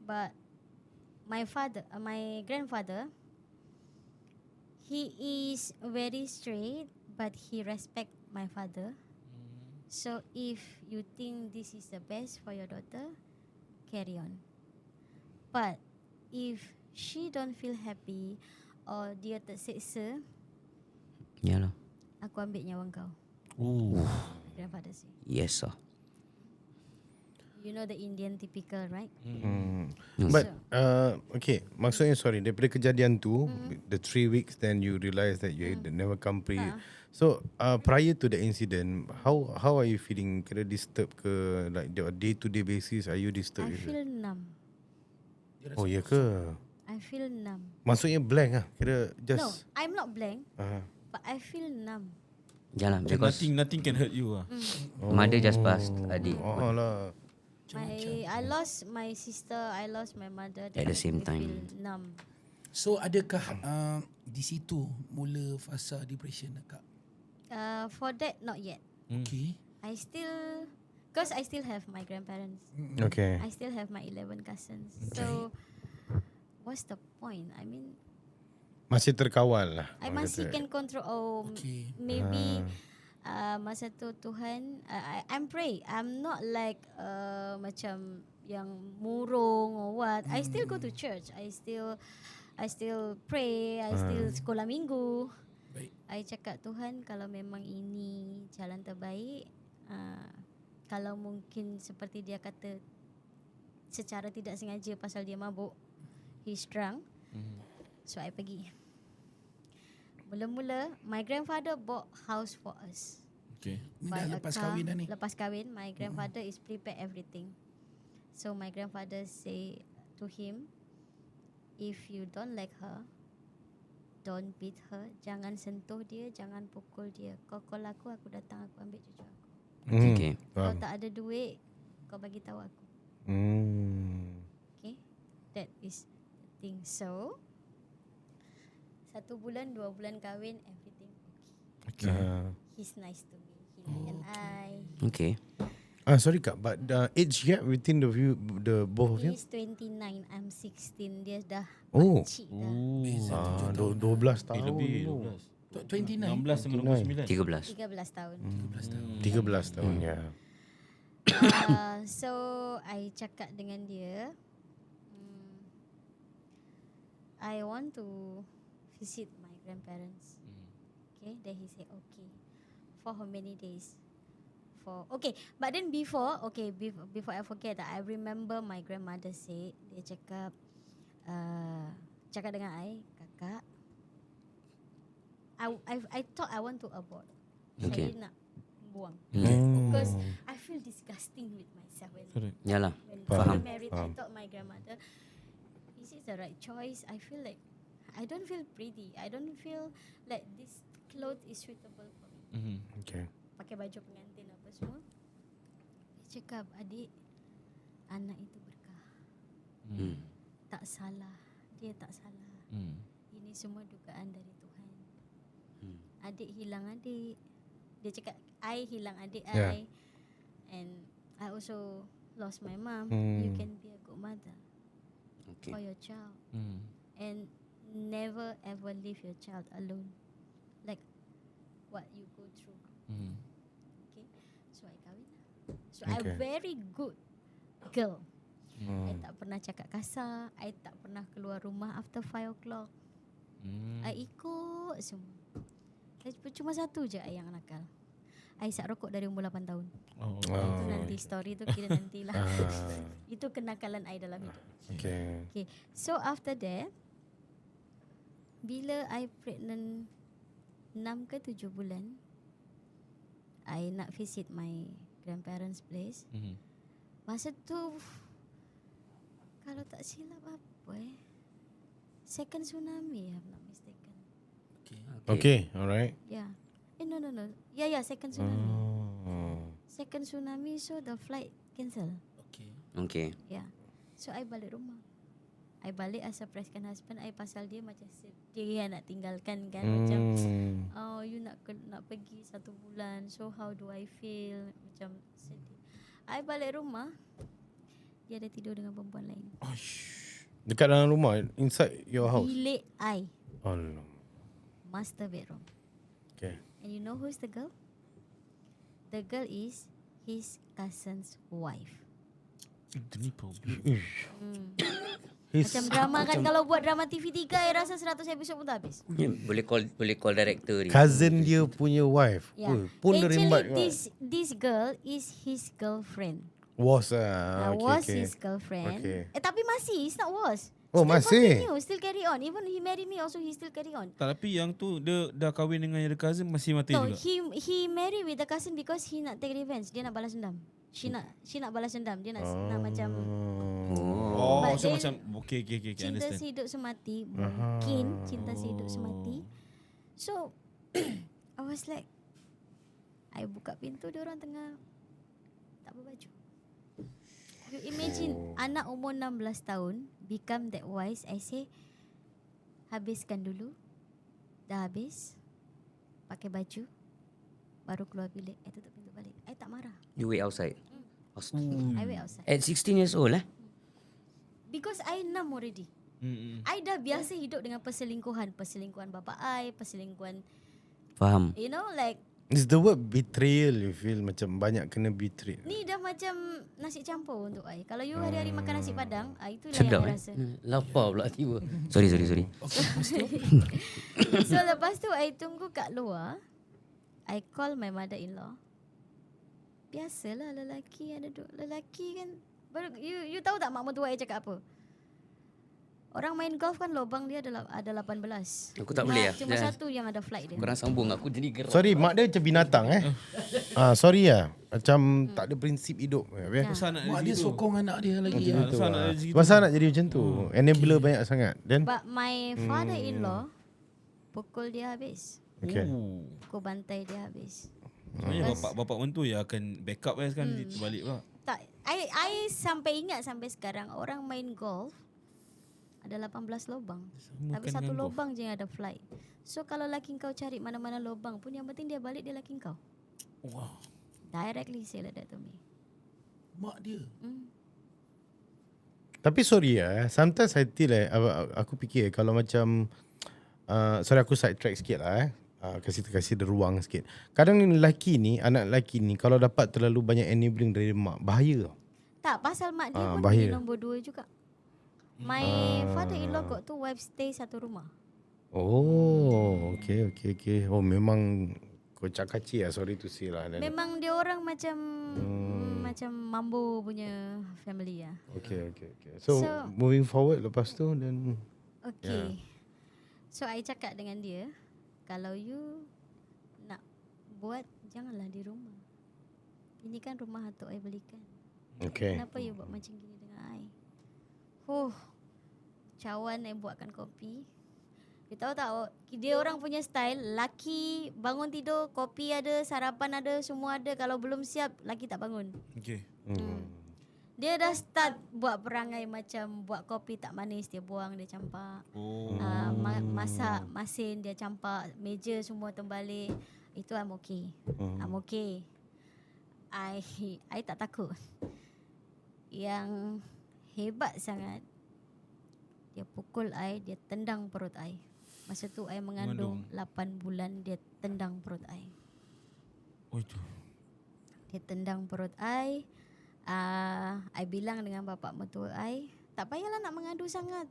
[SPEAKER 7] But my grandfather, he is very straight, but he respect my father. So if you think this is the best for your daughter, carry on. But if she don't feel happy or dia terseksa,
[SPEAKER 1] Yalah.
[SPEAKER 7] aku ambil nyawa kau. Grandfather say.
[SPEAKER 1] Yes sir.
[SPEAKER 7] You know the Indian typical, right?
[SPEAKER 4] But okay, maksudnya sorry, daripada kejadian tu, the 3 weeks then you realise that you never come pre. So prior to the incident, how are you feeling? Kira disturbed ke, like the day to day basis, are you disturbed?
[SPEAKER 7] I feel numb.
[SPEAKER 4] Oh ya ke?
[SPEAKER 7] I feel numb.
[SPEAKER 4] Maksudnya blank lah, kira
[SPEAKER 7] No,
[SPEAKER 4] just.
[SPEAKER 7] I'm not blank, but I feel numb.
[SPEAKER 1] Yalah, because
[SPEAKER 3] Nothing can hurt you lah.
[SPEAKER 1] mother just passed, adik.
[SPEAKER 4] Oh lah.
[SPEAKER 7] I lost my sister, I lost my mother.
[SPEAKER 1] At the same
[SPEAKER 7] I
[SPEAKER 1] time.
[SPEAKER 7] feel numb.
[SPEAKER 2] So adakah di situ mula fasa depression Kak?
[SPEAKER 7] For that, not yet.
[SPEAKER 2] Okay.
[SPEAKER 7] Because I still have my grandparents.
[SPEAKER 4] Okay.
[SPEAKER 7] I still have my 11 cousins. So, what's the point? I mean,
[SPEAKER 4] Masih terkawal lah.
[SPEAKER 7] I masih can control.
[SPEAKER 2] Okay.
[SPEAKER 7] Maybe masa tu Tuhan, I'm pray. I'm not like macam yang murung or what. I still go to church. I still pray. I still sekolah minggu.
[SPEAKER 2] Baik.
[SPEAKER 7] I cakap Tuhan, kalau memang ini jalan terbaik, kalau mungkin seperti dia kata secara tidak sengaja pasal dia mabuk, he's drunk. So I pergi. Mula-mula my grandfather bought house for us.
[SPEAKER 3] Okay.
[SPEAKER 2] Ni
[SPEAKER 7] Buy
[SPEAKER 2] dah
[SPEAKER 7] a
[SPEAKER 2] lepas
[SPEAKER 7] car.
[SPEAKER 2] kahwin dah ni.
[SPEAKER 7] Lepas kahwin, my grandfather is prepare everything. So my grandfather say to him, if you don't like her, don't beat her, jangan sentuh dia, jangan pukul dia. Kau call aku datang, aku ambil cucu aku.
[SPEAKER 1] Okay.
[SPEAKER 7] Kalau tak ada duit, kau bagi tahu aku. Okay, that is the thing. So 1 bulan, 2 bulan kahwin, everything okay. He's nice to me. He and I.
[SPEAKER 1] Okay.
[SPEAKER 4] Sorry Kak, but the age gap between the both of you?
[SPEAKER 7] He's 29, I'm 16. Dia dah
[SPEAKER 4] Oh.
[SPEAKER 7] pakcik dah.
[SPEAKER 4] 12 tahun.
[SPEAKER 3] Lebih
[SPEAKER 4] dulu.
[SPEAKER 2] 29.
[SPEAKER 3] 16 dengan 29.
[SPEAKER 1] 13.
[SPEAKER 7] 13 tahun.
[SPEAKER 4] 13 tahun ya.
[SPEAKER 7] So I cakap dengan dia, I want to visit my grandparents. Okay, then he said okay. For how many days? But then before I forget that, I remember my grandmother said, dia cakap dengan kakak, I thought I want to abort.
[SPEAKER 1] Okay.
[SPEAKER 7] Saya nak buang.
[SPEAKER 1] Hmm.
[SPEAKER 7] Because I feel disgusting with myself when
[SPEAKER 1] Yalah.
[SPEAKER 7] when
[SPEAKER 1] Faham.
[SPEAKER 7] I married. I thought my grandmother, is it the right choice? I feel like I don't feel pretty. I don't feel like this clothes is suitable for me.
[SPEAKER 4] Okay.
[SPEAKER 7] Pakai baju pengantin apa semua. Dia cakap, adik, anak itu berkah. Tak salah. Dia tak salah. Ini semua dugaan dari Tuhan. Adik hilang adik. dia cakap I hilang adik
[SPEAKER 4] Yeah.
[SPEAKER 7] I, and I also lost my mom.
[SPEAKER 4] Hmm.
[SPEAKER 7] You can be a good mother
[SPEAKER 1] Okay.
[SPEAKER 7] for your child,
[SPEAKER 3] Hmm.
[SPEAKER 7] and never ever leave your child alone, like what you go through.
[SPEAKER 3] Hmm.
[SPEAKER 7] Okay, so I kahwin lah. So I
[SPEAKER 4] Okay.
[SPEAKER 7] very good girl. I
[SPEAKER 4] Hmm.
[SPEAKER 7] tak pernah cakap kasar. I tak pernah keluar rumah after 5 o'clock.
[SPEAKER 3] Hmm.
[SPEAKER 7] I ikut semua. Cuma satu je I yang nakal. I isap rokok dari umur 8 tahun.
[SPEAKER 3] Oh.
[SPEAKER 7] Itu nanti story tu kira nantilah.
[SPEAKER 4] Ah,
[SPEAKER 7] Itu kenakalan I dalam hidup.
[SPEAKER 4] okay.
[SPEAKER 7] Okay, so after that, bila I pregnant 6 ke 7 bulan, I nak visit my grandparents' place.
[SPEAKER 3] Hmm.
[SPEAKER 7] Masa tu, kalau tak silap apa second tsunami, if I'm not mistaken.
[SPEAKER 4] Okay, alright.
[SPEAKER 7] Yeah. No. Yeah, second tsunami.
[SPEAKER 4] Oh.
[SPEAKER 7] Second tsunami, so the flight cancel.
[SPEAKER 2] Okay.
[SPEAKER 1] Okay.
[SPEAKER 7] Yeah. So I balik rumah. I balik as surprisekan husband I pasal dia macam sedih nak tinggalkan kan, macam oh you nak pergi 1 bulan, so how do I feel, macam sedih. I balik rumah, dia ada tidur dengan perempuan lain.
[SPEAKER 4] Dekat dalam rumah, inside your house.
[SPEAKER 7] Bilik I,
[SPEAKER 4] Allah.
[SPEAKER 7] master bedroom.
[SPEAKER 4] Okay.
[SPEAKER 7] And you know who's the girl? The girl is his cousin's wife.
[SPEAKER 3] Itu ni problem.
[SPEAKER 7] Macam drama kan, kalau buat drama TV3 I rasa 100 episod pun tak habis.
[SPEAKER 1] Boleh call director ni.
[SPEAKER 4] Cousin dia punya wife.
[SPEAKER 7] Yeah.
[SPEAKER 4] Pun
[SPEAKER 7] Actually
[SPEAKER 4] rimbat.
[SPEAKER 7] this girl is his girlfriend.
[SPEAKER 4] Was
[SPEAKER 7] Was
[SPEAKER 4] okay.
[SPEAKER 7] his girlfriend.
[SPEAKER 4] Okay.
[SPEAKER 7] Tapi masih, it's not was.
[SPEAKER 4] Oh, masih?
[SPEAKER 7] Continue, still carry on. Even he marry me also, he still carry on.
[SPEAKER 3] Tak, tapi yang tu dia dah kahwin dengan yang the cousin masih mati
[SPEAKER 7] No,
[SPEAKER 3] juga.
[SPEAKER 7] he marry with the cousin because he nak take revenge. Dia nak balas dendam. She nak balas dendam. Dia nak macam
[SPEAKER 3] Oh,
[SPEAKER 7] But
[SPEAKER 3] so
[SPEAKER 7] then,
[SPEAKER 3] macam okay,
[SPEAKER 7] cinta
[SPEAKER 3] understand.
[SPEAKER 7] sehidup semati. Mungkin cinta sehidup semati. So I was like, I buka pintu, dia orang tengah tak berbaju. You imagine anak umur 16 tahun become that wise. I say, habiskan dulu. Dah habis, pakai baju, baru keluar bilik. I tutup pintu balik. I tak marah.
[SPEAKER 1] You wait outside.
[SPEAKER 7] I wait outside.
[SPEAKER 1] At 16 years old
[SPEAKER 7] Because I numb already. I dah biasa hidup dengan perselingkuhan. Perselingkuhan bapa I, perselingkuhan,
[SPEAKER 1] Faham.
[SPEAKER 7] you know, like
[SPEAKER 4] Is the word betrayal, you feel macam banyak kena betray.
[SPEAKER 7] ni dah macam nasi campur untuk I. Kalau you hari-hari makan nasi padang, itulah
[SPEAKER 1] Sedap
[SPEAKER 7] yang I rasa.
[SPEAKER 1] Lapar pula tiba. Sorry.
[SPEAKER 7] So lepas tu I tunggu kat luar. I call my mother-in-law. Biasalah lelaki ada lelaki kan. Baru, you tahu tak mak mertua I cakap apa? Orang main golf kan lubang dia ada 18.
[SPEAKER 1] Aku tak boleh lah.
[SPEAKER 7] Cuma satu yang ada flight dia.
[SPEAKER 1] Korang sambung aku jadi gerak.
[SPEAKER 4] Sorry, mak dia macam binatang sorry macam tak ada prinsip hidup.
[SPEAKER 3] Pasal nak
[SPEAKER 2] Mak dia sokong anak dia lagi.
[SPEAKER 3] Pasal nak ada gitu.
[SPEAKER 4] Pasal nak jadi macam tu. Enabler banyak sangat. Then
[SPEAKER 7] But my father-in-law pukul dia habis.
[SPEAKER 4] okay.
[SPEAKER 7] Pukul bantai dia habis.
[SPEAKER 3] Sebenarnya bapak mentua yang akan backup kan terbalik pula.
[SPEAKER 7] Tak, I sampai ingat sampai sekarang orang main golf ada 18 lubang. Tapi
[SPEAKER 3] kan
[SPEAKER 7] satu
[SPEAKER 3] dengan golf.
[SPEAKER 7] lubang je yang ada flight. So kalau laki kau cari mana-mana lubang pun, yang penting dia balik dia laki kau.
[SPEAKER 3] Wow.
[SPEAKER 7] Directly say like that to me.
[SPEAKER 2] Mak dia.
[SPEAKER 4] Tapi sorry sometimes I feel aku fikir kalau macam sorry aku side track sikit lah kasih dia ruang sikit. Kadang ni lelaki ni, anak lelaki ni kalau dapat terlalu banyak enabling dari mak, bahaya tau.
[SPEAKER 7] Tak, pasal mak dia pun
[SPEAKER 4] bahaya.
[SPEAKER 7] dia nombor 2 juga. My father-in-law got 2 wives stay satu rumah.
[SPEAKER 4] Oh, okay. Oh, memang kocak-kacir sorry to say lah.
[SPEAKER 7] Memang dia orang macam macam mambo punya family lah.
[SPEAKER 4] Okay. So moving forward lepas tu then
[SPEAKER 7] Okay. So I cakap dengan dia, kalau you nak buat, janganlah di rumah. Ini kan rumah atuk I belikan.
[SPEAKER 4] okay.
[SPEAKER 7] Kenapa you buat macam gini dengan I? Cawan I buatkan kopi. You tahu tak, dia orang punya style, laki bangun tidur, kopi ada, sarapan ada, semua ada. Kalau belum siap, laki tak bangun.
[SPEAKER 3] Okay.
[SPEAKER 7] Dia dah start buat perangai macam buat kopi tak manis, dia buang, dia campak.
[SPEAKER 3] Oh.
[SPEAKER 7] Masak, masin, dia campak. Meja semua terbalik. Itu I'm okay. I'm okay. I tak takut. Yang hebat sangat, dia pukul I, dia tendang perut I. Masa tu I mengandung 8 bulan, dia tendang perut I.
[SPEAKER 3] Oh itu.
[SPEAKER 7] Dia tendang perut I. I bilang dengan bapa mertua I, tak payahlah nak mengadu sangat.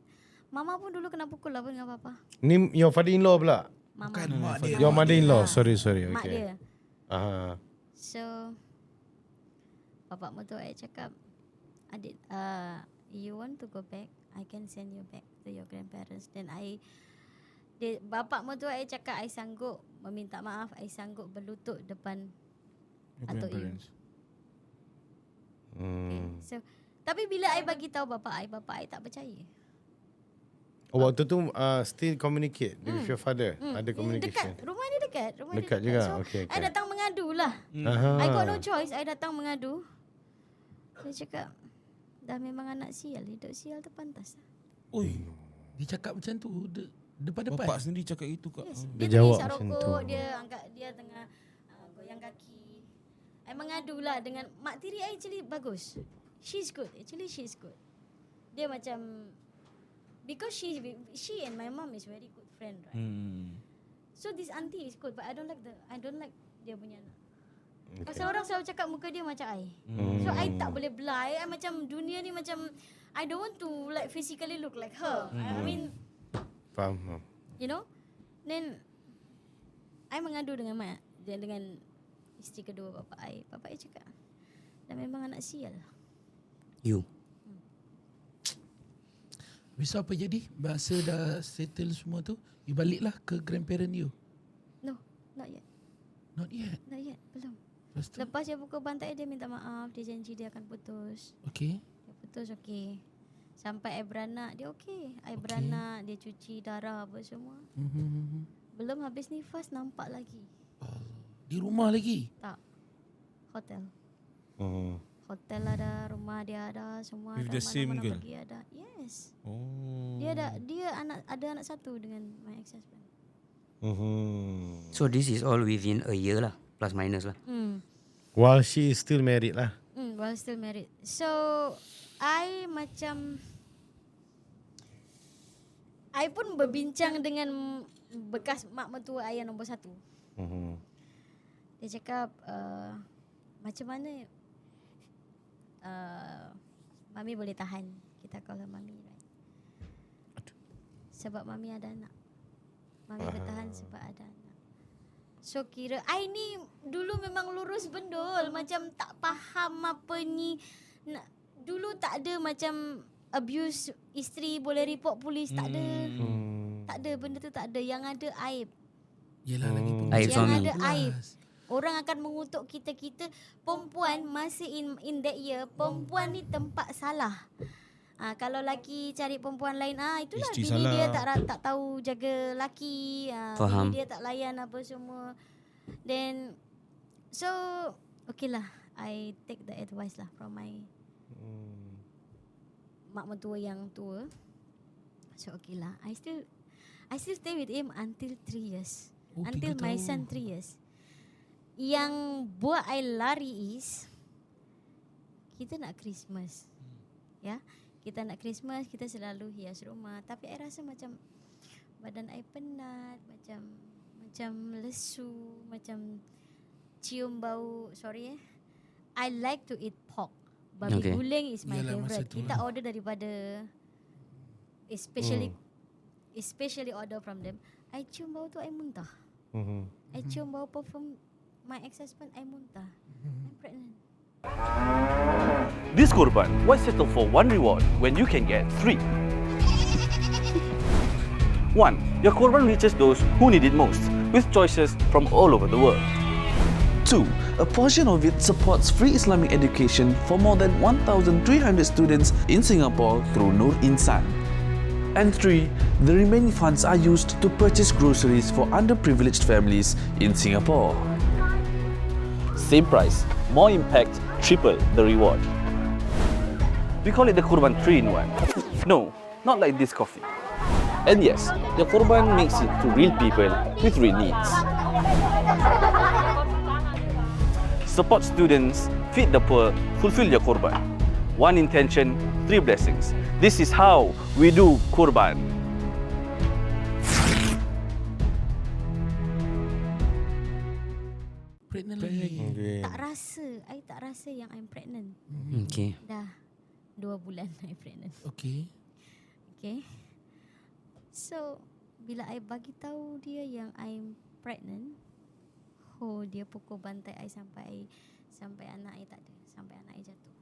[SPEAKER 7] Mama pun dulu kena pukul lah pun dengan papa.
[SPEAKER 4] Ni your father-in-law pula?
[SPEAKER 7] Mama.
[SPEAKER 2] Bukan mak dia.
[SPEAKER 4] Your mother-in-law.
[SPEAKER 7] Ah.
[SPEAKER 4] Sorry.
[SPEAKER 7] Mak
[SPEAKER 4] Okay.
[SPEAKER 7] dia. So bapa mertua I cakap, adik, you want to go back, I can send you back to your grandparents. Then bapa mertua I cakap I sanggup meminta maaf, I sanggup berlutut depan atuk you. Okay. So tapi bila I bagi tahu bapa I tak percaya.
[SPEAKER 4] Waktu tu still communicate with your father? Ada communication?
[SPEAKER 7] Dekat, rumah dia dekat.
[SPEAKER 4] Dekat juga?
[SPEAKER 7] So,
[SPEAKER 4] Okay.
[SPEAKER 7] I datang mengadu lah. I got no choice, I datang mengadu. Dia cakap, dah memang anak sial, hidup sial tu pantas.
[SPEAKER 3] Oi,
[SPEAKER 2] Dia cakap macam tu depan-depan.
[SPEAKER 3] bapak sendiri cakap itu kak.
[SPEAKER 7] Yes.
[SPEAKER 4] Dia
[SPEAKER 7] Dia
[SPEAKER 4] jawab
[SPEAKER 7] isap
[SPEAKER 4] macam
[SPEAKER 7] rokok,
[SPEAKER 4] tu.
[SPEAKER 7] dia angkat, dia tengah goyang kaki. I mengadu lah dengan mak tiri I, actually bagus. She's good, actually she's good. Dia macam, because she and my mom is very good friend, right? So this auntie is good, but I don't like dia punya anak. Pasal orang selalu cakap muka dia macam I. So I tak boleh belah. I macam dunia ni macam, I don't want to like physically look like her. I mean,
[SPEAKER 4] Faham.
[SPEAKER 7] you know. Then I mengadu dengan mak, dengan isteri kedua bapa I. Bapa I cakap, dah memang anak sial.
[SPEAKER 1] You.
[SPEAKER 2] Besok apa jadi? Masa dah settle semua tu, you baliklah ke grandparent you?
[SPEAKER 7] No, not yet.
[SPEAKER 2] Not yet.
[SPEAKER 7] Not yet, belum.
[SPEAKER 2] Lepas tu?
[SPEAKER 7] Lepas dia pukul bantai, dia minta maaf, dia janji dia akan putus.
[SPEAKER 2] Okay.
[SPEAKER 7] Dia putus, okey. Sampai I beranak, dia okey. I beranak, dia cuci darah apa semua. Belum habis nifas, nampak lagi.
[SPEAKER 2] Di rumah lagi?
[SPEAKER 7] Tak. Hotel. Hotel ada, rumah dia ada, semua
[SPEAKER 3] With
[SPEAKER 7] ada.
[SPEAKER 3] the same
[SPEAKER 7] mana-mana
[SPEAKER 3] girl?
[SPEAKER 7] pergi ada. Yes.
[SPEAKER 3] Oh.
[SPEAKER 7] Dia ada anak satu dengan my ex-husband.
[SPEAKER 1] So this is all within a year lah, plus minus lah.
[SPEAKER 4] While she is still married lah.
[SPEAKER 7] While still married. So I pun berbincang dengan bekas mak mertua I yang nombor 1. Dia cakap, macam mana Mami boleh tahan, kita call her Mami, right? Sebab Mami ada anak. Mami bertahan sebab ada anak. So kira I ni dulu memang lurus bendul, macam tak faham apa ni. Dulu tak ada macam abuse isteri boleh report polis, tak ada. Tak ada, benda tu tak ada. Yang ada aib.
[SPEAKER 2] Yelah lagi pun.
[SPEAKER 1] Aib
[SPEAKER 7] Yang
[SPEAKER 1] suami.
[SPEAKER 7] ada aib. Orang akan mengutuk kita perempuan masa in that year, perempuan ni tempat salah. Kalau lelaki cari perempuan lain, itulah
[SPEAKER 3] Isteri
[SPEAKER 7] bini
[SPEAKER 3] salah.
[SPEAKER 7] dia tak tahu jaga lelaki,
[SPEAKER 1] Faham.
[SPEAKER 7] bini dia tak layan apa semua. Then so okay lah, I take the advice lah from my mak mertua yang tua. So okay lah, I still stay with him until 3 years.
[SPEAKER 2] Oh,
[SPEAKER 7] Until
[SPEAKER 2] 3
[SPEAKER 7] my
[SPEAKER 2] tahun.
[SPEAKER 7] son 3 years. Yang buat I lari is, kita nak Christmas. Ya, kita nak Christmas, kita selalu hias rumah. Tapi I rasa macam badan I penat, macam lesu, macam cium bau, I like to eat pork. Babi
[SPEAKER 1] Okay.
[SPEAKER 7] guling is my
[SPEAKER 2] Yalah, masa
[SPEAKER 7] favorite.
[SPEAKER 2] tu
[SPEAKER 7] Kita
[SPEAKER 2] lah.
[SPEAKER 7] order daripada, especially order from them. I cium bau tu, I muntah. I cium bau perfume my ex-husband, I muntah. I'm pregnant.
[SPEAKER 8] This Kurban, why settle for one reward when you can get 3? 1. Your Kurban reaches those who need it most, with choices from all over the world.
[SPEAKER 9] 2. A portion of it supports free Islamic education for more than 1,300 students in Singapore through Nur Insan. And 3. The remaining funds are used to purchase groceries for underprivileged families in Singapore.
[SPEAKER 8] Same price, more impact, triple the reward. We call it the Kurban 3-in-1. No, not like this coffee. And yes, the Kurban makes it to real people with real needs. Support students, feed the poor, fulfill your kurban. One intention, 3 blessings. This is how we do kurban.
[SPEAKER 2] Pregnant lagi.
[SPEAKER 4] Okay.
[SPEAKER 7] I tak rasa yang I'm pregnant.
[SPEAKER 1] Okay.
[SPEAKER 7] Dah 2 bulan I pregnant.
[SPEAKER 2] Okay.
[SPEAKER 7] Okay. So, bila I bagi tahu dia yang I'm pregnant, dia pukul bantai I sampai anak I tak ada, sampai anak I jatuh.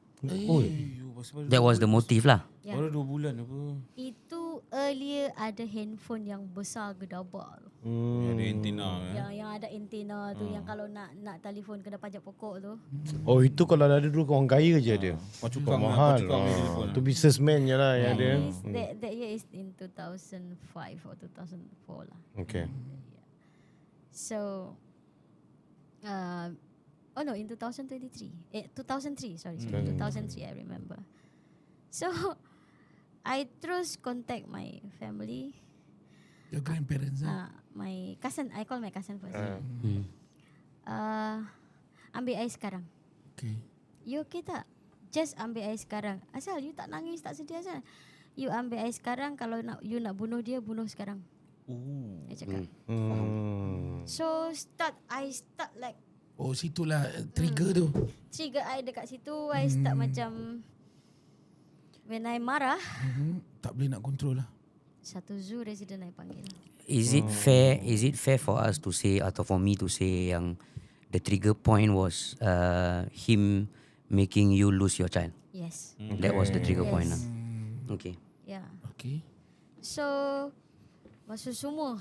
[SPEAKER 1] That was the motive lah.
[SPEAKER 7] Ya.
[SPEAKER 3] Baru 2 bulan apa?
[SPEAKER 7] Itu earlier ada handphone yang besar gedabak tu.
[SPEAKER 3] Ada antenna
[SPEAKER 7] Yang ada antena tu, yang kalau nak telefon kena pajak pokok tu.
[SPEAKER 4] Oh, itu kalau ada dulu orang kaya je ada.
[SPEAKER 3] Pacukang
[SPEAKER 4] Mahal.
[SPEAKER 3] telefon.
[SPEAKER 4] Tu businessman je lah yang ada.
[SPEAKER 7] That year is in 2005 or 2004 lah.
[SPEAKER 4] Okay.
[SPEAKER 7] So in 2003. 2003, sorry. 2003 I remember. So I terus contact my family.
[SPEAKER 2] Your grandparents.
[SPEAKER 7] My cousin, I call my cousin first. Ambil air sekarang.
[SPEAKER 2] Okay.
[SPEAKER 7] You okay tak? Just ambil air sekarang. Asal you tak nangis, tak sedih asal. You ambil air sekarang, kalau you nak bunuh dia, bunuh sekarang. I cakap. So I start like
[SPEAKER 2] Oh, situlah trigger tu.
[SPEAKER 7] trigger I dekat situ. I start macam when I marah,
[SPEAKER 2] Tak boleh nak control lah.
[SPEAKER 7] satu zoo resident I panggil.
[SPEAKER 1] Is it fair for us to say atau for me to say yang the trigger point was him making you lose your child?
[SPEAKER 7] Yes.
[SPEAKER 1] That was the trigger
[SPEAKER 7] Yes.
[SPEAKER 1] point lah. Okay.
[SPEAKER 7] Yeah.
[SPEAKER 2] Okay.
[SPEAKER 7] So masa semua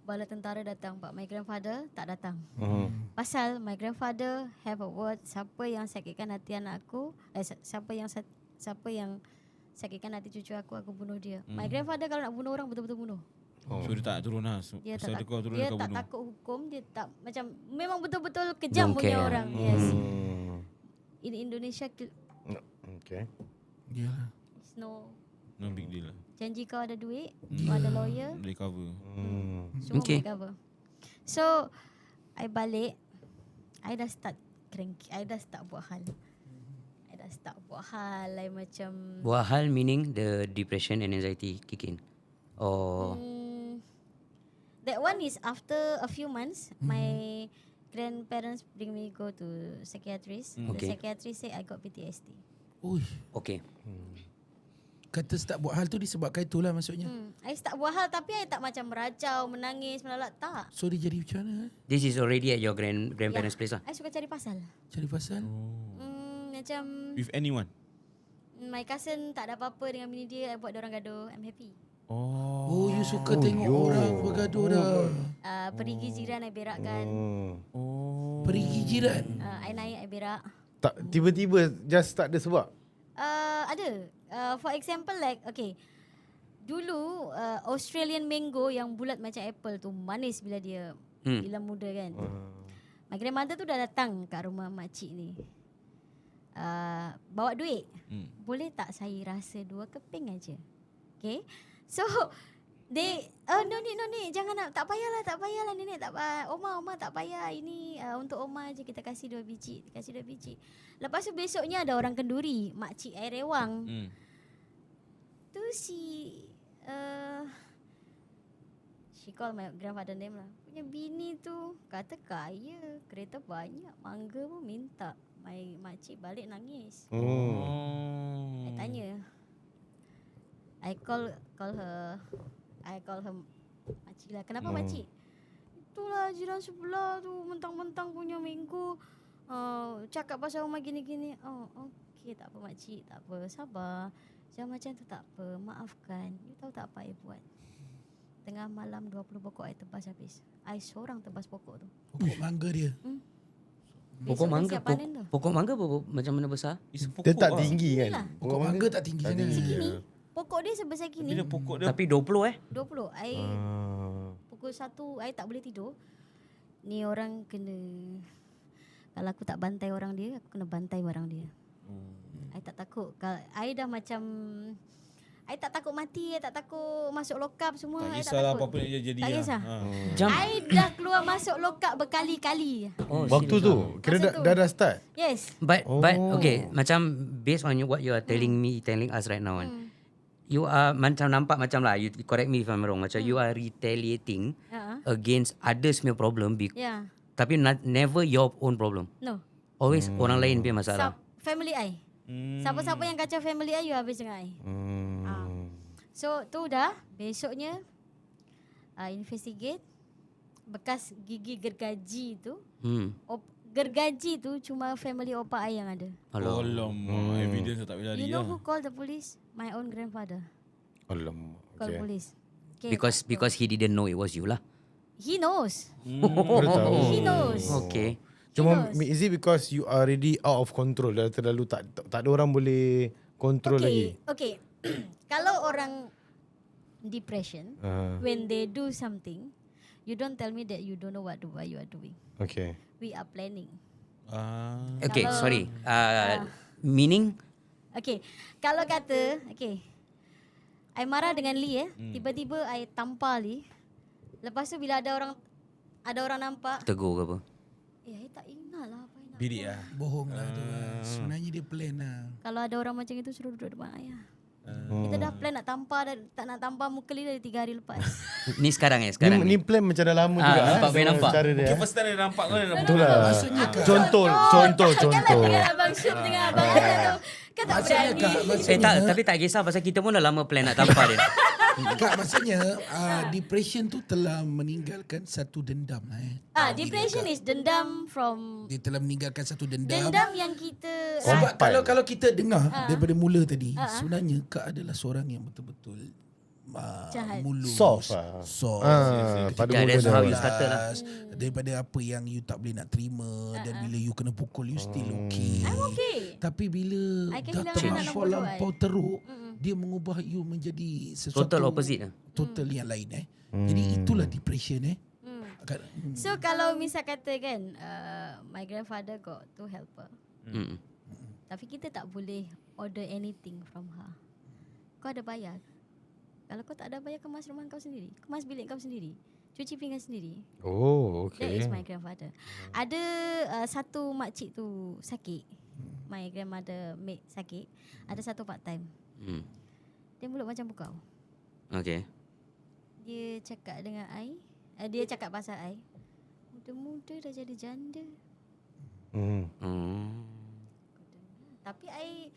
[SPEAKER 7] bala tentara datang, but my grandfather tak datang. Pasal my grandfather have a word, siapa yang sakitkan hati anak aku, siapa yang sakitkan hati cucu aku bunuh dia. My grandfather kalau nak bunuh orang betul-betul bunuh.
[SPEAKER 3] So dia tak turun lah.
[SPEAKER 7] Dia
[SPEAKER 3] Pasal
[SPEAKER 7] tak,
[SPEAKER 3] kau turun
[SPEAKER 7] dia
[SPEAKER 3] kau
[SPEAKER 7] tak
[SPEAKER 3] bunuh.
[SPEAKER 7] takut hukum, dia tak macam memang betul-betul kejam
[SPEAKER 1] Don't
[SPEAKER 7] punya
[SPEAKER 1] care.
[SPEAKER 7] orang. Yes. In Indonesia
[SPEAKER 4] Okay.
[SPEAKER 2] Yeah.
[SPEAKER 7] it's no
[SPEAKER 3] No big deal lah.
[SPEAKER 7] janji kau ada duit, kau ada lawyer,
[SPEAKER 3] Boleh cover.
[SPEAKER 7] semua
[SPEAKER 1] Okay.
[SPEAKER 7] boleh cover. So I balik, I dah start cranky, I dah start buat hal. I macam
[SPEAKER 1] Buat hal meaning the depression and anxiety kick in. Or
[SPEAKER 7] that one is after a few months, my grandparents bring me go to psychiatrist. The
[SPEAKER 1] Okay.
[SPEAKER 7] psychiatrist say I got PTSD.
[SPEAKER 2] Ui,
[SPEAKER 1] okay.
[SPEAKER 2] kata start buat hal tu disebabkan itulah maksudnya.
[SPEAKER 7] I start buat hal tapi I tak macam meracau, menangis, melalak, tak.
[SPEAKER 2] So dia jadi macam mana?
[SPEAKER 1] This is already at your grandparents' place lah.
[SPEAKER 7] I suka cari pasal.
[SPEAKER 2] Cari pasal?
[SPEAKER 7] Macam
[SPEAKER 3] With anyone?
[SPEAKER 7] my cousin tak ada apa-apa dengan bini dia, I buat diorang gaduh, I'm happy.
[SPEAKER 2] Oh, you suka tengok orang bergaduh dah.
[SPEAKER 7] Perigi jiran I berakkan.
[SPEAKER 2] Perigi jiran.
[SPEAKER 7] I naik, I berak.
[SPEAKER 4] Tak tiba-tiba just tak ada sebab.
[SPEAKER 7] Ada. For example like, okay, dulu Australian mango yang bulat macam apple tu manis bila dia bila muda kan. My grandmother tu dah datang kat rumah makcik ni. Bawa duit. Boleh tak saya rasa 2 keping aja? Okay. So they no need, jangan nak, tak payahlah nenek, tak payah. Oma tak payah, ini untuk Oma aja, kita kasih 2 biji. Lepas tu besoknya ada orang kenduri, makcik air rewang. Tu she call my grandfather name lah. Punya bini tu kata kaya, kereta banyak, mangga pun minta. My makcik balik nangis. I tanya. I call her makcik lah. Kenapa makcik? Itulah jiran sebelah tu mentang-mentang punya minggu cakap pasal rumah gini-gini. Oh, okey, tak apa makcik, tak apa, sabar. Jangan macam tu, tak apa, maafkan. You tahu tak apa I buat? Tengah malam 20 pokok I tebas habis. I seorang tebas pokok tu.
[SPEAKER 2] Pokok mangga dia.
[SPEAKER 1] Pokok mangga,
[SPEAKER 7] siap panen tu.
[SPEAKER 1] pokok mangga macam mana besar?
[SPEAKER 4] Dia tak tinggi kan?
[SPEAKER 7] Inilah.
[SPEAKER 2] Pokok mangga tak tinggi sangat.
[SPEAKER 7] Segini. Pokok dia sebesar gini.
[SPEAKER 3] Bila pokok dia
[SPEAKER 1] Tapi 20
[SPEAKER 7] 20. I pukul 1 I tak boleh tidur. Ni orang kena, kalau aku tak bantai orang dia, aku kena bantai barang dia. I tak takut. I dah macam I tak takut mati, I tak takut masuk lokap semua.
[SPEAKER 3] Tak
[SPEAKER 7] I
[SPEAKER 3] kisahlah
[SPEAKER 7] takut.
[SPEAKER 3] apa-apa yang jadi.
[SPEAKER 7] Tak kisah.
[SPEAKER 1] Jam.
[SPEAKER 7] I dah keluar masuk lokap berkali-kali.
[SPEAKER 1] Oh,
[SPEAKER 4] Waktu
[SPEAKER 1] serious
[SPEAKER 4] tu
[SPEAKER 1] ah?
[SPEAKER 4] kira
[SPEAKER 7] Masa tu.
[SPEAKER 4] dah start.
[SPEAKER 7] Yes.
[SPEAKER 1] But okay, macam based on what you are telling us right now kan. You are macam nampak macam lah, you correct me if I'm wrong, macam you are retaliating against others punya problem
[SPEAKER 7] Yeah.
[SPEAKER 1] tapi never your own problem.
[SPEAKER 7] No.
[SPEAKER 1] Always orang lain punya masalah.
[SPEAKER 7] Family I. Siapa-siapa yang kacau family I, you habis dengan I. So tu dah. Besoknya investigate. Bekas gigi gergaji tu. Gergaji tu cuma family opa I yang ada.
[SPEAKER 3] Alamak, evidence tak boleh lari
[SPEAKER 7] You know
[SPEAKER 3] lah.
[SPEAKER 7] who call the police? My own grandfather.
[SPEAKER 4] Alamak.
[SPEAKER 7] Call
[SPEAKER 4] Okay.
[SPEAKER 7] police. Okay,
[SPEAKER 1] Because he didn't know it was you lah.
[SPEAKER 7] he knows.
[SPEAKER 4] Baru tahu.
[SPEAKER 7] He knows.
[SPEAKER 1] Okay.
[SPEAKER 4] Cuma
[SPEAKER 7] knows.
[SPEAKER 4] is it because you are already out of control, dah terlalu tak ada orang boleh control lagi.
[SPEAKER 7] Okay. Kalau orang depression, when they do something, you don't tell me that you don't know what you are doing.
[SPEAKER 4] Okay.
[SPEAKER 7] We are planning.
[SPEAKER 1] Okay,
[SPEAKER 7] Kalau-
[SPEAKER 1] sorry. Meaning?
[SPEAKER 7] Okay. Kalau kata, okay, I marah dengan Lee tiba-tiba I tampar Lee. Lepas tu bila ada orang nampak,
[SPEAKER 1] Tegur ke apa?
[SPEAKER 7] I tak ingat lah apa I nak.
[SPEAKER 3] Bidik lah.
[SPEAKER 2] Bohong lah tu. Sebenarnya dia plan lah.
[SPEAKER 7] Kalau ada orang macam itu suruh duduk depan ayah. Kita dah plan nak tampar, tak nak tampar muka Lee dari 3 hari lepas.
[SPEAKER 1] Ni sekarang sekarang
[SPEAKER 4] Ni plan macam dah lama juga.
[SPEAKER 1] nampak, boleh nampak.
[SPEAKER 4] Cara dia.
[SPEAKER 3] Okay, first time dia nampak kau dia nampak.
[SPEAKER 4] Betul lah. Contoh.
[SPEAKER 7] Dengan Abang Syuk dengan Abang Azhar tu. Kan tak
[SPEAKER 2] Maksudnya
[SPEAKER 7] berani.
[SPEAKER 2] Kak, maksudnya,
[SPEAKER 1] tapi tak kisah pasal kita pun dah lama plan nak tampar dia.
[SPEAKER 2] Kak, maksudnya depression tu telah meninggalkan satu dendam lah
[SPEAKER 7] Depression is dendam from
[SPEAKER 2] Dia telah meninggalkan satu dendam.
[SPEAKER 7] dendam yang kita
[SPEAKER 2] Sebab kalau kita dengar daripada mula tadi, sebenarnya Kak adalah seorang yang betul-betul
[SPEAKER 7] Jahat.
[SPEAKER 2] mulus.
[SPEAKER 4] Soft lah.
[SPEAKER 2] Soft.
[SPEAKER 4] Pada
[SPEAKER 1] Yeah,
[SPEAKER 4] mula
[SPEAKER 1] that's
[SPEAKER 4] dah.
[SPEAKER 1] how you started lah.
[SPEAKER 2] Daripada apa yang you tak boleh nak terima dan bila you kena pukul you still okay.
[SPEAKER 7] I'm okay.
[SPEAKER 2] Tapi bila
[SPEAKER 7] I can
[SPEAKER 2] dah
[SPEAKER 7] hilang anak
[SPEAKER 2] terlampau
[SPEAKER 7] nombor
[SPEAKER 2] lampau teruk, dia mengubah you menjadi sesuatu
[SPEAKER 1] Total opposite lah.
[SPEAKER 2] total yang lain Jadi itulah depression
[SPEAKER 7] So kalau misal kata kan my grandfather got 2 helper. Tapi kita tak boleh order anything from her. Kau ada bayar. Kalau kau tak ada bayar, kemas rumah kau sendiri, kemas bilik kau sendiri, cuci pinggan sendiri.
[SPEAKER 4] Oh,
[SPEAKER 7] That
[SPEAKER 4] okay.
[SPEAKER 7] is my grandfather. Ada satu makcik tu sakit. My grandmother maid sakit. Ada satu part time. Dia mulut macam bukau.
[SPEAKER 1] Okay.
[SPEAKER 7] Dia cakap dengan I, dia cakap pasal I, muda-muda dah jadi janda. Tapi I,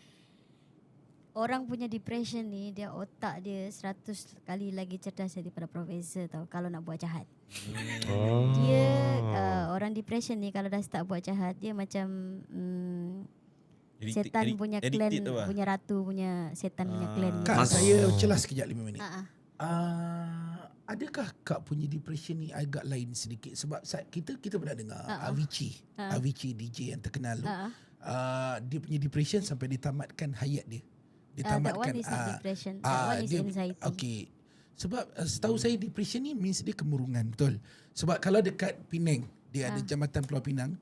[SPEAKER 7] orang punya depression ni, dia otak dia 100 kali lagi cerdas daripada profesor tau kalau nak buat jahat. Dia orang depression ni kalau dah start buat jahat, dia macam setan punya clan, punya ratu punya setan punya clan.
[SPEAKER 2] Kak, saya celah sekejap 5 minit. Adakah Kak punya depression ni agak lain sedikit? Sebab kita pernah dengar Avicii DJ yang terkenal tu. Dia punya depression sampai dia tamatkan hayat dia. Dia
[SPEAKER 7] That one is not depression. That one is anxiety.
[SPEAKER 2] Okay. Sebab setahu saya depression ni means dia kemurungan, betul? Sebab kalau dekat Penang, dia ada Jambatan Pulau Pinang,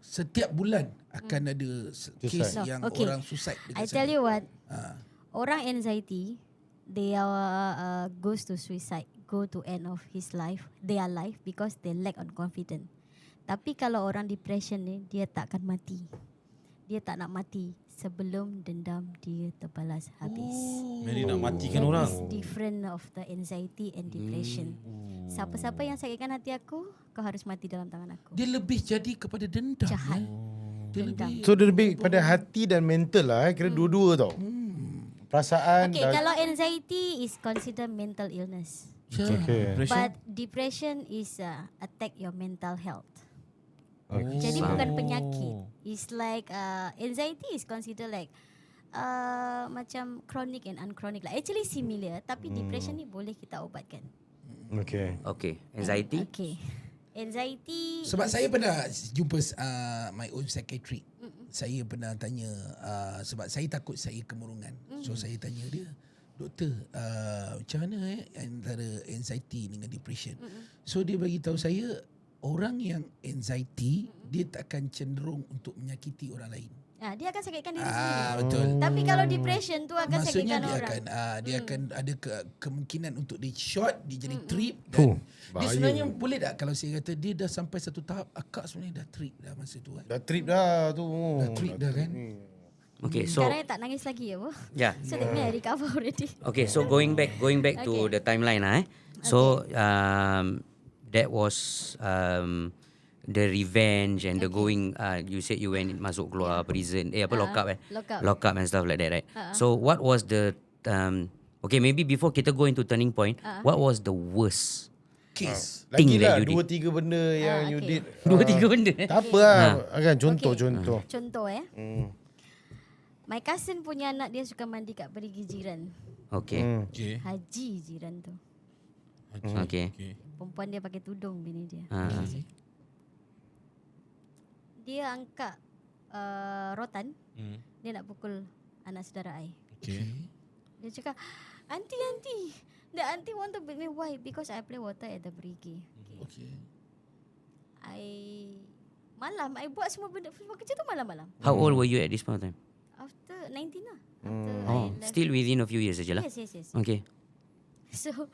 [SPEAKER 2] setiap bulan akan ada kes yang orang suicide dekat
[SPEAKER 7] I tell you what, orang anxiety, they are goes to suicide, go to end of their life because they lack on confidence. Tapi kalau orang depression ni, dia tak akan mati. Dia tak nak mati sebelum dendam dia terbalas habis.
[SPEAKER 3] Mary nak matikan orang.
[SPEAKER 7] It's different of the anxiety and depression. Siapa-siapa yang sakitkan hati aku, kau harus mati dalam tangan aku.
[SPEAKER 2] Dia lebih jadi kepada dendam.
[SPEAKER 7] Jahat.
[SPEAKER 2] Dia
[SPEAKER 7] Dendam.
[SPEAKER 2] lebih
[SPEAKER 4] So dia lebih pada hati dan mental lah. Kira dua-dua tau. Perasaan.
[SPEAKER 7] Okay, kalau anxiety is considered mental illness.
[SPEAKER 4] Okay.
[SPEAKER 7] But depression is attack your mental health. Jadi bukan penyakit. It's like anxiety is considered like macam chronic and unchronic lah. Actually similar, tapi depression ni boleh kita ubatkan.
[SPEAKER 4] Okay.
[SPEAKER 1] Okay. Anxiety?
[SPEAKER 7] Okay. Anxiety.
[SPEAKER 2] Sebab saya pernah jumpa my own psychiatric. Saya pernah tanya sebab saya takut saya kemurungan. So saya tanya dia, doktor, macam mana antara anxiety dengan depression? So dia bagi tahu saya, orang yang anxiety dia takkan cenderung untuk menyakiti orang lain.
[SPEAKER 7] Dia akan sakitkan diri sendiri.
[SPEAKER 2] Betul.
[SPEAKER 7] Tapi kalau depression tu akan
[SPEAKER 2] Maksudnya
[SPEAKER 7] sakitkan
[SPEAKER 2] dia
[SPEAKER 7] orang.
[SPEAKER 2] dia akan ada kemungkinan untuk dia short, dia jadi trip dan dia
[SPEAKER 4] bahaya.
[SPEAKER 2] sebenarnya boleh tak kalau saya kata dia dah sampai satu tahap akak sebenarnya dah trip dah masa tu kan.
[SPEAKER 4] Dah trip dah tu.
[SPEAKER 2] Dah trip dah kan.
[SPEAKER 1] Okay, so
[SPEAKER 7] Sekarang tak nangis lagi ya, boh.
[SPEAKER 1] yeah.
[SPEAKER 7] So that means I recover already.
[SPEAKER 1] Okay, so going back to the timeline So that was the revenge and the going you said you went masuk keluar prison lock up and stuff like that, right? So what was the okay, maybe before kita go into turning point, what was the worst
[SPEAKER 2] Case.
[SPEAKER 1] thing
[SPEAKER 4] Lagilah
[SPEAKER 1] that you did?
[SPEAKER 4] 2-3 benda yang you
[SPEAKER 7] okay.
[SPEAKER 4] did.
[SPEAKER 1] 2-3 benda.
[SPEAKER 4] Tak apa lah. Kan contoh.
[SPEAKER 7] Contoh My cousin punya anak dia suka mandi kat perigi jiran.
[SPEAKER 1] Okay.
[SPEAKER 2] Okay.
[SPEAKER 7] Haji jiran tu.
[SPEAKER 1] Okay.
[SPEAKER 7] Perempuan dia pakai tudung bini dia. Dia angkat rotan. Dia nak pukul anak saudara I.
[SPEAKER 3] Okay.
[SPEAKER 7] Dia cakap, Auntie, the auntie want to beat me. Why? Because I play water at the perigi.
[SPEAKER 2] Okay.
[SPEAKER 7] Malam, I buat semua benda, semua kerja tu malam-malam.
[SPEAKER 1] How old were you at this point of time?
[SPEAKER 7] After 19 lah. After I left.
[SPEAKER 1] Still within a few years saja lah.
[SPEAKER 7] Yes.
[SPEAKER 1] Okay.
[SPEAKER 7] So,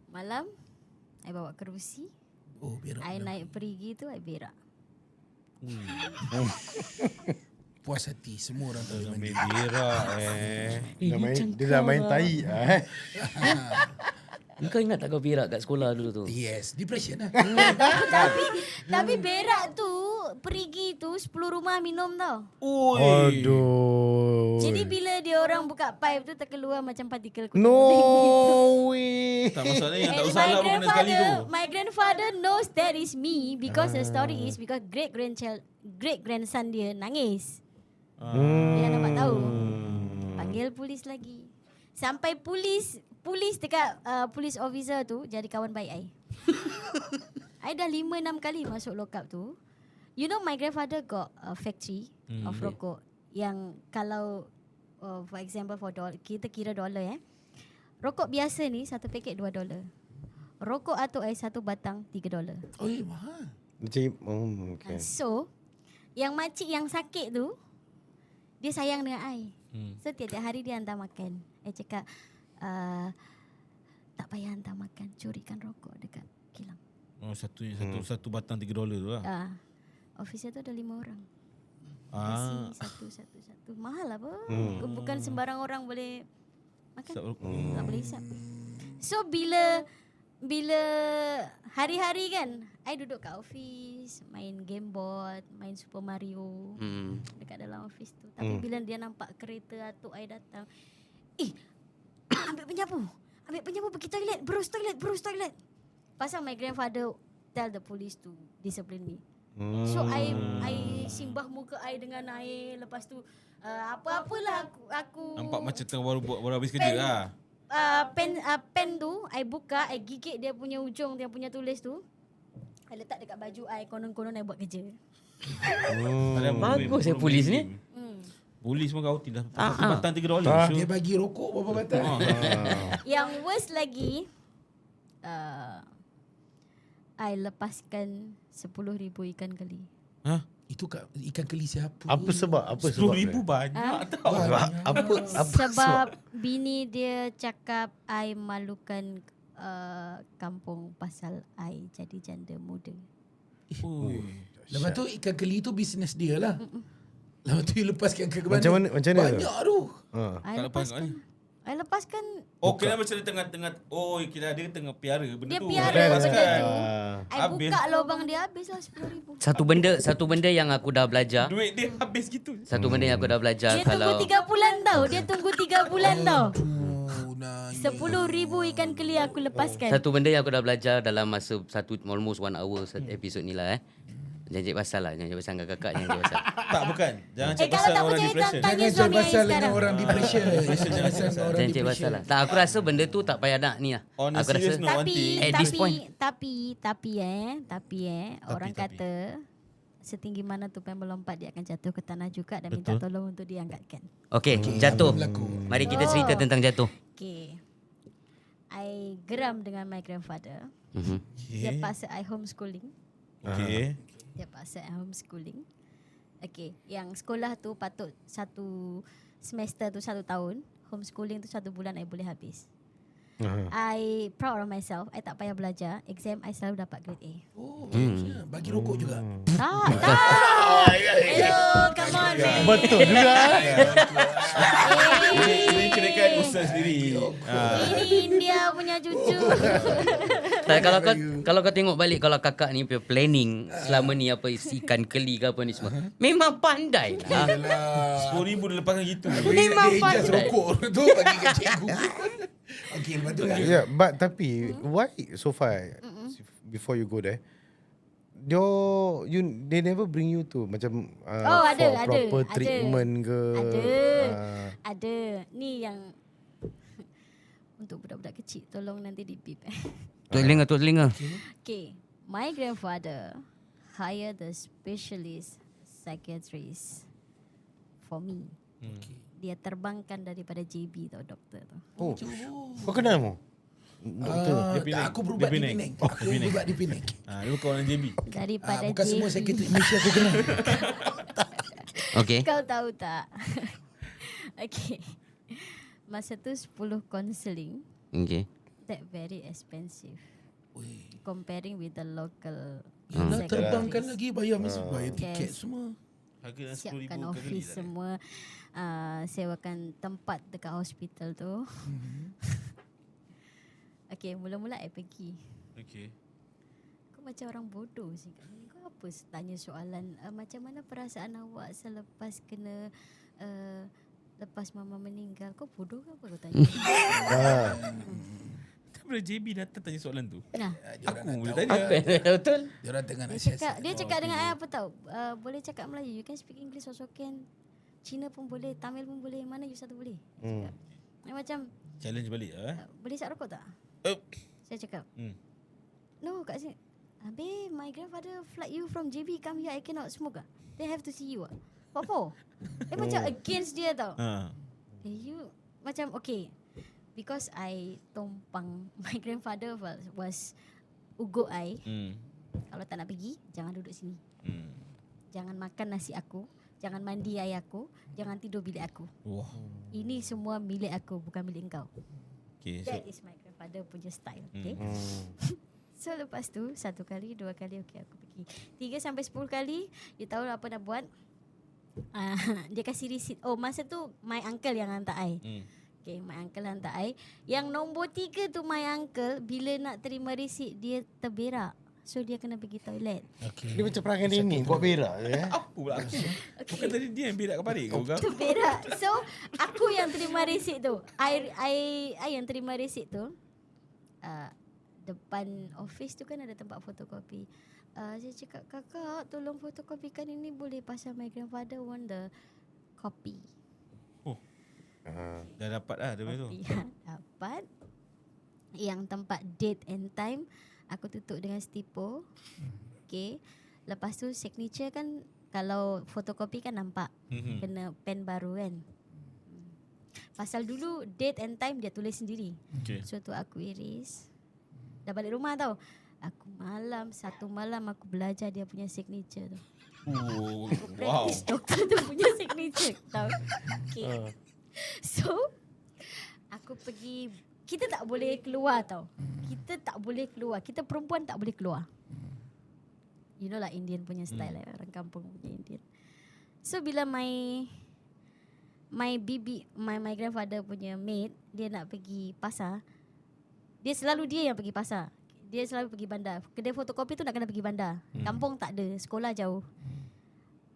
[SPEAKER 7] malam, I bawa kerusi.
[SPEAKER 2] Berak.
[SPEAKER 7] I naik perigi tu, I berak.
[SPEAKER 2] Puas hati semua orang tak boleh mandi.
[SPEAKER 3] Berak
[SPEAKER 4] Dia dah main tai.
[SPEAKER 1] Kau ingat tak kau berak kat sekolah dulu tu?
[SPEAKER 2] Yes, depression lah.
[SPEAKER 7] Tapi berak tu, perigi tu 10 rumah minum tau.
[SPEAKER 4] Aduh.
[SPEAKER 7] Jadi bila dia orang buka pipe tu terkeluar macam partikel kuning.
[SPEAKER 4] No way.
[SPEAKER 3] Tak masalah yang tak
[SPEAKER 7] And
[SPEAKER 3] usah lah pun kena sekali tu.
[SPEAKER 7] my grandfather knows that is me because the story is because great grandson dia nangis. Dia nak tahu. Panggil polis lagi. Sampai polis dekat police officer tu jadi kawan baik I. I dah 5-6 kali masuk lock up tu. You know my grandfather got a factory of rokok yang kalau for example for kita kira dollar Rokok biasa ni satu paket $2. Rokok atuk I satu batang $3.
[SPEAKER 2] Oh, mahal.
[SPEAKER 4] Macam okay.
[SPEAKER 7] So yang makcik yang sakit tu dia sayang dengan I. So tiap-tiap hari dia hantar makan. I cakap tak payah hantar makan, curikan rokok dekat kilang.
[SPEAKER 3] Satu batang $3 tu lah.
[SPEAKER 7] Officer tu ada 5 orang. Kasih satu. Mahal apa? Bukan sembarang orang boleh makan. Tak boleh hisap. So bila hari-hari kan, I duduk kat office, main game board, main Super Mario dekat dalam office tu. Tapi bila dia nampak kereta atuk I datang, ambil penyapu pergi toilet, browse toilet. Pasal my grandfather tell the police to discipline me. So I simbah muka I dengan air. Lepas tu apa-apalah aku
[SPEAKER 3] Nampak macam tengah baru habis kerja lah.
[SPEAKER 7] Pen tu I buka, I gigit dia punya ujung, dia punya tulis tu. I letak dekat baju I, konon-konon I buat kerja.
[SPEAKER 1] Bagus polis ni.
[SPEAKER 3] Polis pun kau tidak. Satu batang $3.
[SPEAKER 2] Dia bagi rokok berapa batang?
[SPEAKER 7] Yang worst lagi, I lepaskan 10,000 ikan keli.
[SPEAKER 2] Itu ikan keli siapa?
[SPEAKER 4] Apa sebab?
[SPEAKER 3] 10,000 banyak tau.
[SPEAKER 4] Apa
[SPEAKER 7] Sebab bini dia cakap I malukan kampung pasal I jadi janda muda.
[SPEAKER 2] Lepas tu ikan keli tu bisnes dia lah. Lepas tu you lepaskan ke mana?
[SPEAKER 4] Macam mana?
[SPEAKER 2] Banyak tu.
[SPEAKER 7] I lepaskan.
[SPEAKER 3] Oh, kira macam dia tengah kira dia tengah piara benda
[SPEAKER 7] Dia
[SPEAKER 3] tu.
[SPEAKER 7] piara benda tu. I
[SPEAKER 3] Habis.
[SPEAKER 7] buka lubang dia, habislah 10,000.
[SPEAKER 1] Satu benda yang aku dah belajar.
[SPEAKER 3] Duit dia habis gitu.
[SPEAKER 1] Satu benda yang aku dah belajar
[SPEAKER 7] Dia tunggu 3 bulan tau. 10,000 ikan keli aku lepaskan.
[SPEAKER 1] Satu benda yang aku dah belajar dalam masa almost 1 hour episod ni lah Janji pasal kakak janji pasal.
[SPEAKER 3] Tak, bukan. Jangan cakap
[SPEAKER 7] kalau
[SPEAKER 3] pasal
[SPEAKER 7] tak
[SPEAKER 3] orang
[SPEAKER 7] percaya,
[SPEAKER 3] depression.
[SPEAKER 7] tanya
[SPEAKER 2] Jangan
[SPEAKER 7] suami
[SPEAKER 2] pasal
[SPEAKER 7] I
[SPEAKER 2] dengan
[SPEAKER 7] sekarang.
[SPEAKER 2] orang depression.
[SPEAKER 1] Janji pasal lah. Tak, aku rasa benda tu tak payah nak ni lah.
[SPEAKER 3] On a
[SPEAKER 1] Aku rasa
[SPEAKER 3] serious note, Aunty.
[SPEAKER 1] At this point.
[SPEAKER 7] Tapi orang kata setinggi mana tupai melompat dia akan jatuh ke tanah juga dan minta tolong untuk diangkatkan.
[SPEAKER 1] Okay, jatuh. Mari kita cerita tentang jatuh.
[SPEAKER 7] Okay. I geram dengan my grandfather. Dia paksa I homeschooling.
[SPEAKER 3] Okay.
[SPEAKER 7] Dia paksa I homeschooling. Okay, yang sekolah tu patut satu semester tu 1 tahun, homeschooling tu 1 bulan I boleh habis. I proud of myself. I tak payah belajar. Exam I selalu dapat grade A.
[SPEAKER 2] Oh, bagi rokok juga.
[SPEAKER 7] Tak. Hello, come on man.
[SPEAKER 4] Betul juga.
[SPEAKER 3] Ini kena kan usaha sendiri.
[SPEAKER 7] Ini India punya cucu.
[SPEAKER 1] Tak, kalau kau tengok balik kalau kakak ni punya planning selama ni apa ikan keli ke apa ni semua. Memang pandai lah.
[SPEAKER 3] 10,000 dia lepaskan gitu.
[SPEAKER 1] Memang
[SPEAKER 2] Dia just
[SPEAKER 1] pandai.
[SPEAKER 2] rokok tu bagi ke cikgu. Okay, lepas tu kan.
[SPEAKER 4] Yeah, but tapi why so far before you go there, they never bring you to macam
[SPEAKER 7] Ada,
[SPEAKER 4] for proper
[SPEAKER 7] ada.
[SPEAKER 4] treatment ke?
[SPEAKER 7] Ada. Ni yang untuk budak-budak kecil, tolong nanti di beep.
[SPEAKER 1] Tuk telinga.
[SPEAKER 7] Okay, my grandfather hired the specialist psychiatrist for me. Dia terbangkan daripada JB tau doktor tu.
[SPEAKER 4] Oh, kau kenal mu?
[SPEAKER 2] Aku berubat di Penang. Aku berubat di Penang.
[SPEAKER 3] Lu kawan JB.
[SPEAKER 7] Daripada
[SPEAKER 2] Bukan
[SPEAKER 7] JB.
[SPEAKER 2] semua sekretari Malaysia aku kenal.
[SPEAKER 1] Okay.
[SPEAKER 7] Kau tahu tak? Okay. Masa tu 10 counselling,
[SPEAKER 1] Okay.
[SPEAKER 7] that very expensive. Comparing with the local
[SPEAKER 2] Nak terbangkan
[SPEAKER 7] psychiatrist.
[SPEAKER 2] lagi bayar mesti bayar tiket
[SPEAKER 7] Yes.
[SPEAKER 2] semua.
[SPEAKER 3] Harga dah 10,000
[SPEAKER 7] Siapkan
[SPEAKER 3] kali
[SPEAKER 7] office
[SPEAKER 3] dah.
[SPEAKER 7] semua, sewakan tempat dekat hospital tu. Okay, mula-mula I pergi.
[SPEAKER 3] Okay.
[SPEAKER 7] Kau macam orang bodoh sih kat sini. Kau apa tanya soalan macam mana perasaan awak selepas kena lepas mama meninggal? Kau bodoh ke apa kau tanya?
[SPEAKER 3] Daripada JB datang tanya soalan tu.
[SPEAKER 7] Nah,
[SPEAKER 3] Aku boleh tanya.
[SPEAKER 1] Betul.
[SPEAKER 2] Dia orang tengah nak
[SPEAKER 7] dia cakap dengan I apa tahu? Boleh cakap Melayu, you can speak English also can. Cina pun boleh, Tamil pun boleh, mana you satu boleh. Cakap. Macam
[SPEAKER 3] Challenge balik
[SPEAKER 7] boleh isap rokok tak? Saya cakap. No, kat sini. Habis my grandfather flight you from JB come here, I cannot smoke ah. They have to see you ah. What for? Macam against dia tau. You macam okay. Because I tumpang my grandfather was ugut I. Kalau tak nak pergi, jangan duduk sini. Jangan makan nasi aku, jangan mandi air aku, jangan tidur bilik aku.
[SPEAKER 3] Wah.
[SPEAKER 7] Ini semua milik aku, bukan milik engkau.
[SPEAKER 3] Okay, so
[SPEAKER 7] That is my grandfather punya style. Okay. So lepas tu 1 kali, 2 kali okay aku pergi. 3 sampai 10 kali, you tahu apa nak buat? Dia kasih receipt. Oh, masa tu my uncle yang hantar I. Okay, my uncle hantar I. Yang nombor 3 tu my uncle, bila nak terima receipt dia terberak. So dia kena pergi toilet.
[SPEAKER 4] Dia macam perangai ni buat berak je.
[SPEAKER 3] apa pula aku? Bukan tadi dia yang berak kepala kau kan?
[SPEAKER 7] Terberak. So aku yang terima receipt tu. I yang terima receipt tu. Depan office tu kan ada tempat fotokopi. Saya cakap, kakak tolong fotokopikan ini, boleh pasal my grandfather want the copy.
[SPEAKER 3] Dah dapat dah dia tu.
[SPEAKER 7] Dapat. Yang tempat date and time aku tutup dengan stipo. Okay. Lepas tu signature kan, kalau fotokopi kan nampak. Kena pen baru kan. Pasal dulu date and time dia tulis sendiri.
[SPEAKER 3] Okay.
[SPEAKER 7] So tu aku iris. Dah balik rumah tau. Aku satu malam aku belajar dia punya signature tu.
[SPEAKER 3] Wow.
[SPEAKER 7] Practice doktor tu punya signature. Tahu? Okay. So aku pergi. Kita tak boleh keluar tau. Kita tak boleh keluar. Kita perempuan tak boleh keluar. You know lah Indian punya style lah. Orang kampung punya Indian. So bila my grandfather punya maid, dia nak pergi pasar. Dia selalu dia yang pergi pasar. Dia selalu pergi bandar. Kedai fotokopi tu nak kena pergi bandar. Kampung tak ada. Sekolah jauh.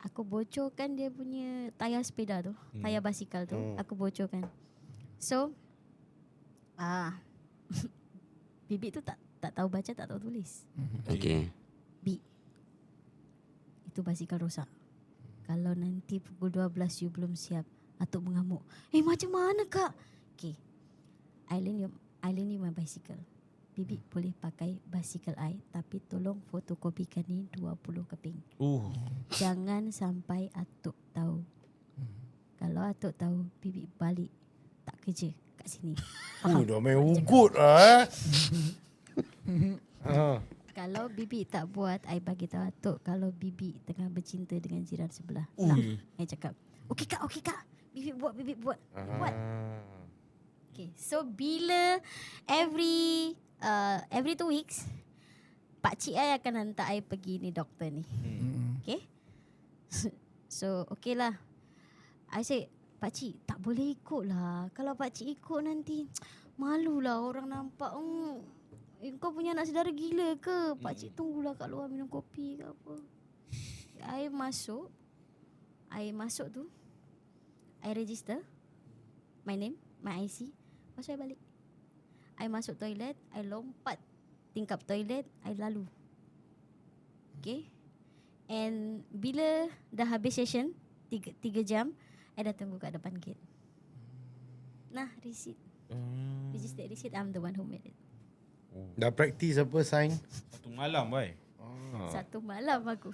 [SPEAKER 7] Aku bocorkan dia punya tayar sepeda tu. Tayar basikal tu. Aku bocorkan. So Bibik tu tak tahu baca, tak tahu tulis.
[SPEAKER 1] Okay.
[SPEAKER 7] Bi, itu basikal rosak. Kalau nanti pukul 12 you belum siap, Atuk mengamuk. Macam mana kak? Okay, I lend you my bicycle. Bibi boleh pakai basikal I, tapi tolong fotokopikan ni 20 keping. Jangan sampai Atuk tahu. Kalau Atuk tahu, Bibi balik tak kerja kat sini.
[SPEAKER 4] Dah main ugut lah.
[SPEAKER 7] Kalau bibi tak buat, I bagi tahu atuk kalau bibi tengah bercinta dengan jiran sebelah. I cakap, okey kak, bibi buat. Buat. Okay, so bila every 2 weeks, pakcik I akan hantar I pergi ni doktor ni. Okay. So okay lah. I say, pakcik tak boleh ikut lah. Kalau pakcik ikut nanti malulah orang nampak. Kau punya anak saudara gila ke? Pakcik tunggulah kat luar minum kopi ke apa. I masuk tu, I register my name, my IC. Lepas tu I balik. I masuk toilet, I lompat tingkap toilet, I lalu. Okay. And bila dah habis session 3 jam, I dah tunggu kat depan gate. Nah, receipt. Registered receipt, I'm the one who made it.
[SPEAKER 4] Dah praktis apa sign?
[SPEAKER 3] Satu malam, boy.
[SPEAKER 7] Satu malam aku.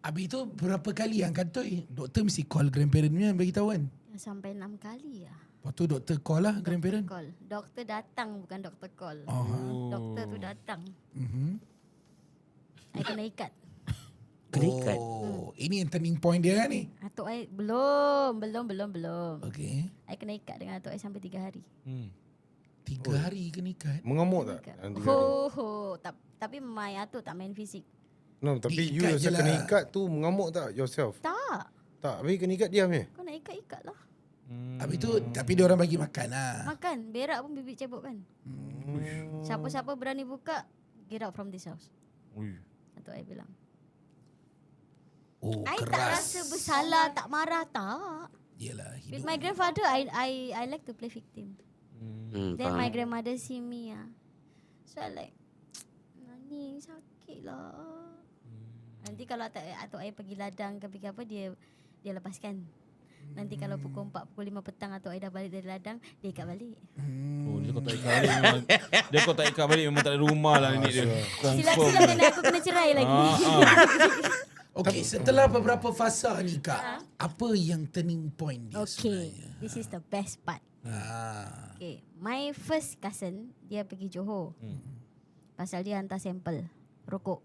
[SPEAKER 2] Habis tu berapa kali yang kantoi? Doktor mesti call grandparent ni bagi tahu kan.
[SPEAKER 7] Sampai 6 kali lah.
[SPEAKER 2] Lepas tu doktor call lah grandparent.
[SPEAKER 7] Call. Doktor datang, bukan doktor call. Doktor tu datang. I kena ikat.
[SPEAKER 1] Kena ikat.
[SPEAKER 2] Ini yang turning point dia kan ni.
[SPEAKER 7] Atuk I belum.
[SPEAKER 2] Okay.
[SPEAKER 7] I kena ikat dengan atuk I sampai 3 hari.
[SPEAKER 2] 3 hari kena ikat.
[SPEAKER 4] Mengamuk tak?
[SPEAKER 7] Ikat. Tapi my atuk tak main fisik.
[SPEAKER 4] No, tapi you
[SPEAKER 2] Diikat je
[SPEAKER 4] yourself kena
[SPEAKER 2] lah.
[SPEAKER 4] ikat tu mengamuk tak yourself?
[SPEAKER 7] Tak.
[SPEAKER 4] Tak, habis kena ikat diam je.
[SPEAKER 7] Kau nak ikat lah.
[SPEAKER 2] Habis tu tapi dia orang bagi makan lah.
[SPEAKER 7] Makan. Berak pun bibik cebok kan. Siapa-siapa berani buka, get out from this house. Atuk I bilang. I tak
[SPEAKER 2] Keras.
[SPEAKER 7] rasa bersalah, tak marah, tak.
[SPEAKER 2] Yelah,
[SPEAKER 7] With
[SPEAKER 2] hidup.
[SPEAKER 7] my grandfather, I like to play victim. Then
[SPEAKER 1] faham.
[SPEAKER 7] my grandmother see me so I like, Nani sakit lah. Nanti kalau atuk I pergi ladang ke pergi apa, dia lepaskan. Nanti kalau pukul 4, pukul 5 petang atuk I dah balik dari ladang, dia ikat balik.
[SPEAKER 3] Dia kau tak ikat balik memang. Dia kau tak ikat balik memang tak ada rumah lah nenek dia. Confirm.
[SPEAKER 7] Silap-silap nenek aku kena cerai lagi.
[SPEAKER 2] Okay, setelah beberapa fasa ni Kak, apa yang turning point dia
[SPEAKER 7] Okay,
[SPEAKER 2] sebenarnya?
[SPEAKER 7] this is the best part. Okay, my first cousin, dia pergi Johor. Pasal dia hantar sampel rokok.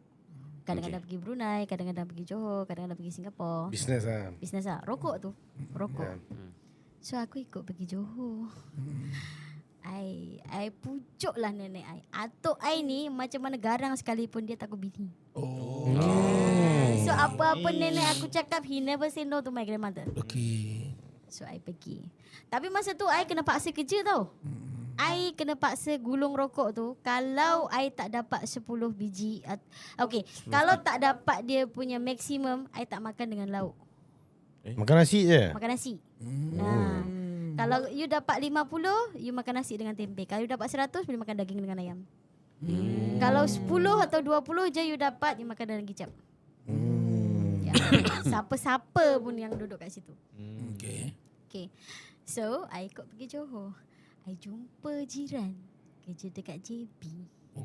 [SPEAKER 7] Kadang-kadang pergi Brunei, kadang-kadang pergi Johor, kadang-kadang pergi Singapore.
[SPEAKER 4] Business lah.
[SPEAKER 7] Bisnes lah, rokok tu. Rokok. So aku ikut pergi Johor. I pujuk lah nenek I. Atuk I ni macam mana garang sekalipun dia takut bini. So apa-apa nenek aku cakap, he never say no to my grandmother.
[SPEAKER 2] Okay.
[SPEAKER 7] So I pergi. Tapi masa tu I kena paksa kerja tau. I kena paksa gulung rokok tu. Kalau I tak dapat 10 biji, okay, kalau tak dapat dia punya maksimum, I tak makan dengan lauk.
[SPEAKER 4] Makan nasi je?
[SPEAKER 7] Makan nasi. Kalau you dapat 50, you makan nasi dengan tempe. Kalau you dapat 100, boleh makan daging dengan ayam. Kalau 10 atau 20 je you dapat, you makan dengan kicap. Ya. Siapa-siapa pun yang duduk kat situ. Okay. So, I ikut pergi Johor. I jumpa jiran kerja dekat JB.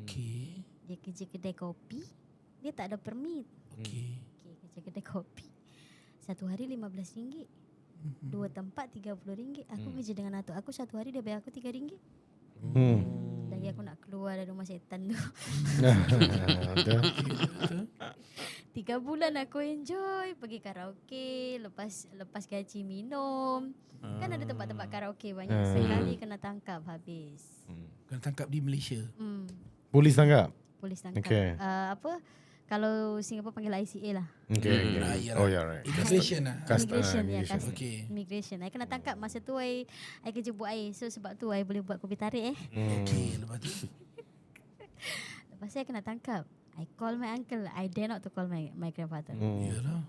[SPEAKER 2] Okay.
[SPEAKER 7] Dia kerja kedai kopi. Dia tak ada permit.
[SPEAKER 2] Okay.
[SPEAKER 7] Kerja kedai kopi. Satu hari RM15. 2 tempat RM30. Aku kerja dengan atuk aku, satu hari dia bayar aku RM3. Lagi aku nak keluar dari rumah syaitan tu. 3 bulan aku enjoy pergi karaoke, lepas gaji minum. Kan ada tempat-tempat karaoke banyak. Sekali kena tangkap habis.
[SPEAKER 2] Kena tangkap di Malaysia.
[SPEAKER 4] Polis tangkap?
[SPEAKER 7] Polis tangkap.
[SPEAKER 4] Okay.
[SPEAKER 7] Apa? Kalau Singapore panggil ICA lah.
[SPEAKER 4] Okay. Oh yeah, right.
[SPEAKER 2] Immigration lah.
[SPEAKER 7] Immigration, ya,
[SPEAKER 4] immigration.
[SPEAKER 2] Okay.
[SPEAKER 7] Immigration. I kena tangkap masa tu I kerja buat air. So sebab tu I boleh buat kopi tarik
[SPEAKER 2] Okay, lepas tu.
[SPEAKER 7] Lepas tu I kena tangkap. I call my uncle. I dare not to call my grandfather.
[SPEAKER 2] Yalah.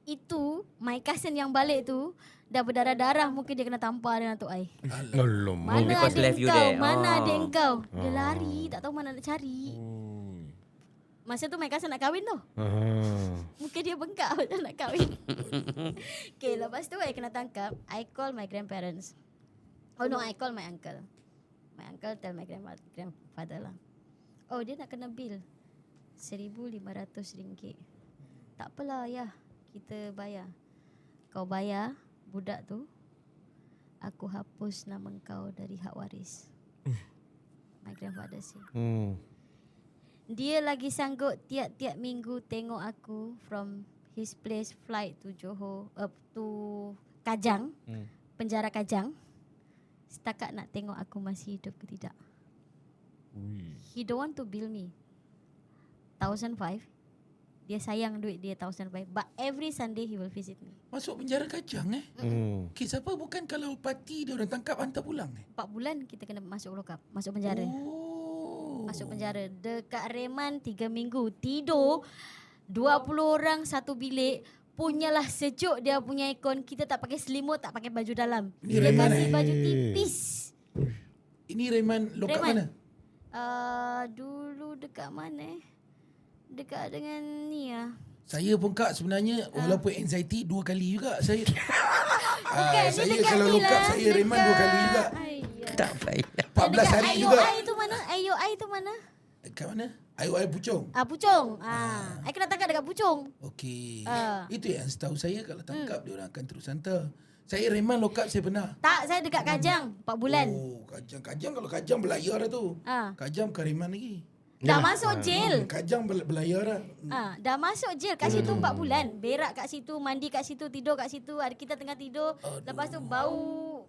[SPEAKER 7] Itu my cousin yang balik tu dah berdarah-darah, mungkin dia kena tampar dengan atuk I.
[SPEAKER 4] Alamak.
[SPEAKER 7] Mana
[SPEAKER 1] because
[SPEAKER 7] ada
[SPEAKER 1] left you
[SPEAKER 7] engkau?
[SPEAKER 1] there.
[SPEAKER 7] Mana ada engkau? Dia lari, tak tahu mana nak cari. Masa tu my cousin nak kahwin tu. Mungkin dia bengkak macam nak kahwin. Okay, lepas tu I kena tangkap. I call my grandparents. Oh no, I call my uncle. My uncle tell my grandfather lah. Oh, dia nak kena bill RM1,500. Tak apalah ayah, kita bayar. Kau bayar budak tu, aku hapus nama kau dari hak waris. My grandfather say. Dia lagi sanggup tiap-tiap minggu tengok aku from his place flight to Johor, to Kajang, penjara Kajang. Setakat nak tengok aku masih hidup ke tidak. He don't want to bill me 1,500. Dia sayang duit dia 1,500. But every Sunday he will visit me.
[SPEAKER 2] Masuk penjara Kajang Kes apa bukan kalau parti dia orang tangkap hantar pulang
[SPEAKER 7] 4 bulan kita kena masuk lock up, masuk penjara. Masuk penjara. Dekat Reman 3 minggu. Tidur 20 orang satu bilik. Punyalah sejuk dia punya aircon. Kita tak pakai selimut, tak pakai baju dalam.
[SPEAKER 2] Ini
[SPEAKER 7] Dia
[SPEAKER 2] Reman,
[SPEAKER 7] kasih baju tipis.
[SPEAKER 2] Ini Reman lokap
[SPEAKER 7] Reman.
[SPEAKER 2] mana?
[SPEAKER 7] Dulu dekat mana Dekat dengan ni
[SPEAKER 2] Saya pun Kak sebenarnya walaupun anxiety 2 kali juga saya.
[SPEAKER 7] Bukan, dia
[SPEAKER 2] Saya
[SPEAKER 7] dekat
[SPEAKER 2] kalau
[SPEAKER 7] ni
[SPEAKER 2] lokap
[SPEAKER 7] lah,
[SPEAKER 2] saya Reman 2 kali juga.
[SPEAKER 1] Tak payah.
[SPEAKER 2] 14 hari
[SPEAKER 7] IOI
[SPEAKER 2] juga.
[SPEAKER 7] tu mana? IOI tu mana?
[SPEAKER 2] Kat mana? Air Puchong.
[SPEAKER 7] Puchong. I kena tangkap dekat Puchong.
[SPEAKER 2] Okey. Itu yang setahu saya kalau tangkap dia orang akan terus hantar. Saya Reman lokap saya pernah.
[SPEAKER 7] Tak, saya dekat Kajang 4 bulan.
[SPEAKER 2] Oh, Kajang kalau Kajang belayar dah tu. Kajang bukan Reman lagi.
[SPEAKER 7] Dah masuk jail.
[SPEAKER 2] Kajang belayar dah.
[SPEAKER 7] Dah masuk jail kat situ 4 bulan. Berak kat situ, mandi kat situ, tidur kat situ. Ada kita tengah tidur, lepas tu bau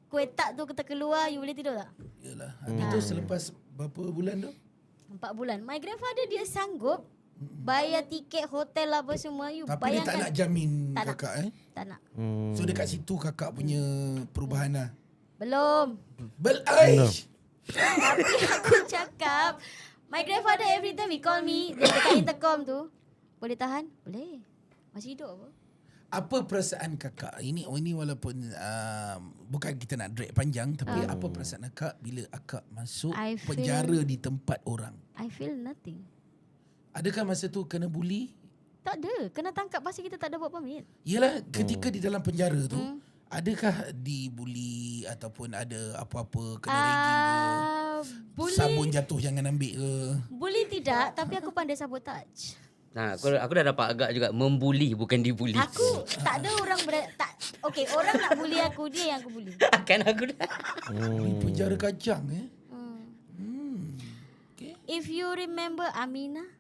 [SPEAKER 7] kuih tak tu kita keluar, you boleh tidur tak?
[SPEAKER 2] Yalah. Itu selepas berapa bulan tu?
[SPEAKER 7] 4 bulan. My grandfather dia sanggup bayar tiket hotel apa semua. You
[SPEAKER 2] Tapi dia
[SPEAKER 7] bayangkan.
[SPEAKER 2] tak nak jamin
[SPEAKER 7] Tak nak.
[SPEAKER 2] kakak
[SPEAKER 7] Tak nak.
[SPEAKER 2] So dekat situ kakak punya perubahan lah.
[SPEAKER 7] Belum.
[SPEAKER 2] Aish.
[SPEAKER 7] Tapi aku cakap, my grandfather every time he call me, dia dekat intercom tu, boleh tahan? Boleh. Masih hidup apa?
[SPEAKER 2] Apa perasaan kakak? Ini walaupun bukan kita nak drag panjang, tapi apa perasaan kakak bila akak masuk
[SPEAKER 7] I feel-
[SPEAKER 2] penjara di tempat orang?
[SPEAKER 7] I feel nothing.
[SPEAKER 2] Adakah masa tu kena bully?
[SPEAKER 7] Tak ada. Kena tangkap pasal kita tak ada buat pamit.
[SPEAKER 2] Yelah, ketika di dalam penjara tu, adakah dibuli ataupun ada apa-apa kena ragging ke? Sabun jatuh jangan ambil ke?
[SPEAKER 7] Bully tidak, tapi aku pandai sabotage.
[SPEAKER 1] Aku dah dapat agak juga membuli bukan dibuli.
[SPEAKER 7] Aku tak ada orang tak. Okay, orang nak bully aku, dia yang aku bully.
[SPEAKER 1] Kan aku dah.
[SPEAKER 2] Di penjara Kajang Okay.
[SPEAKER 7] If you remember Aminah.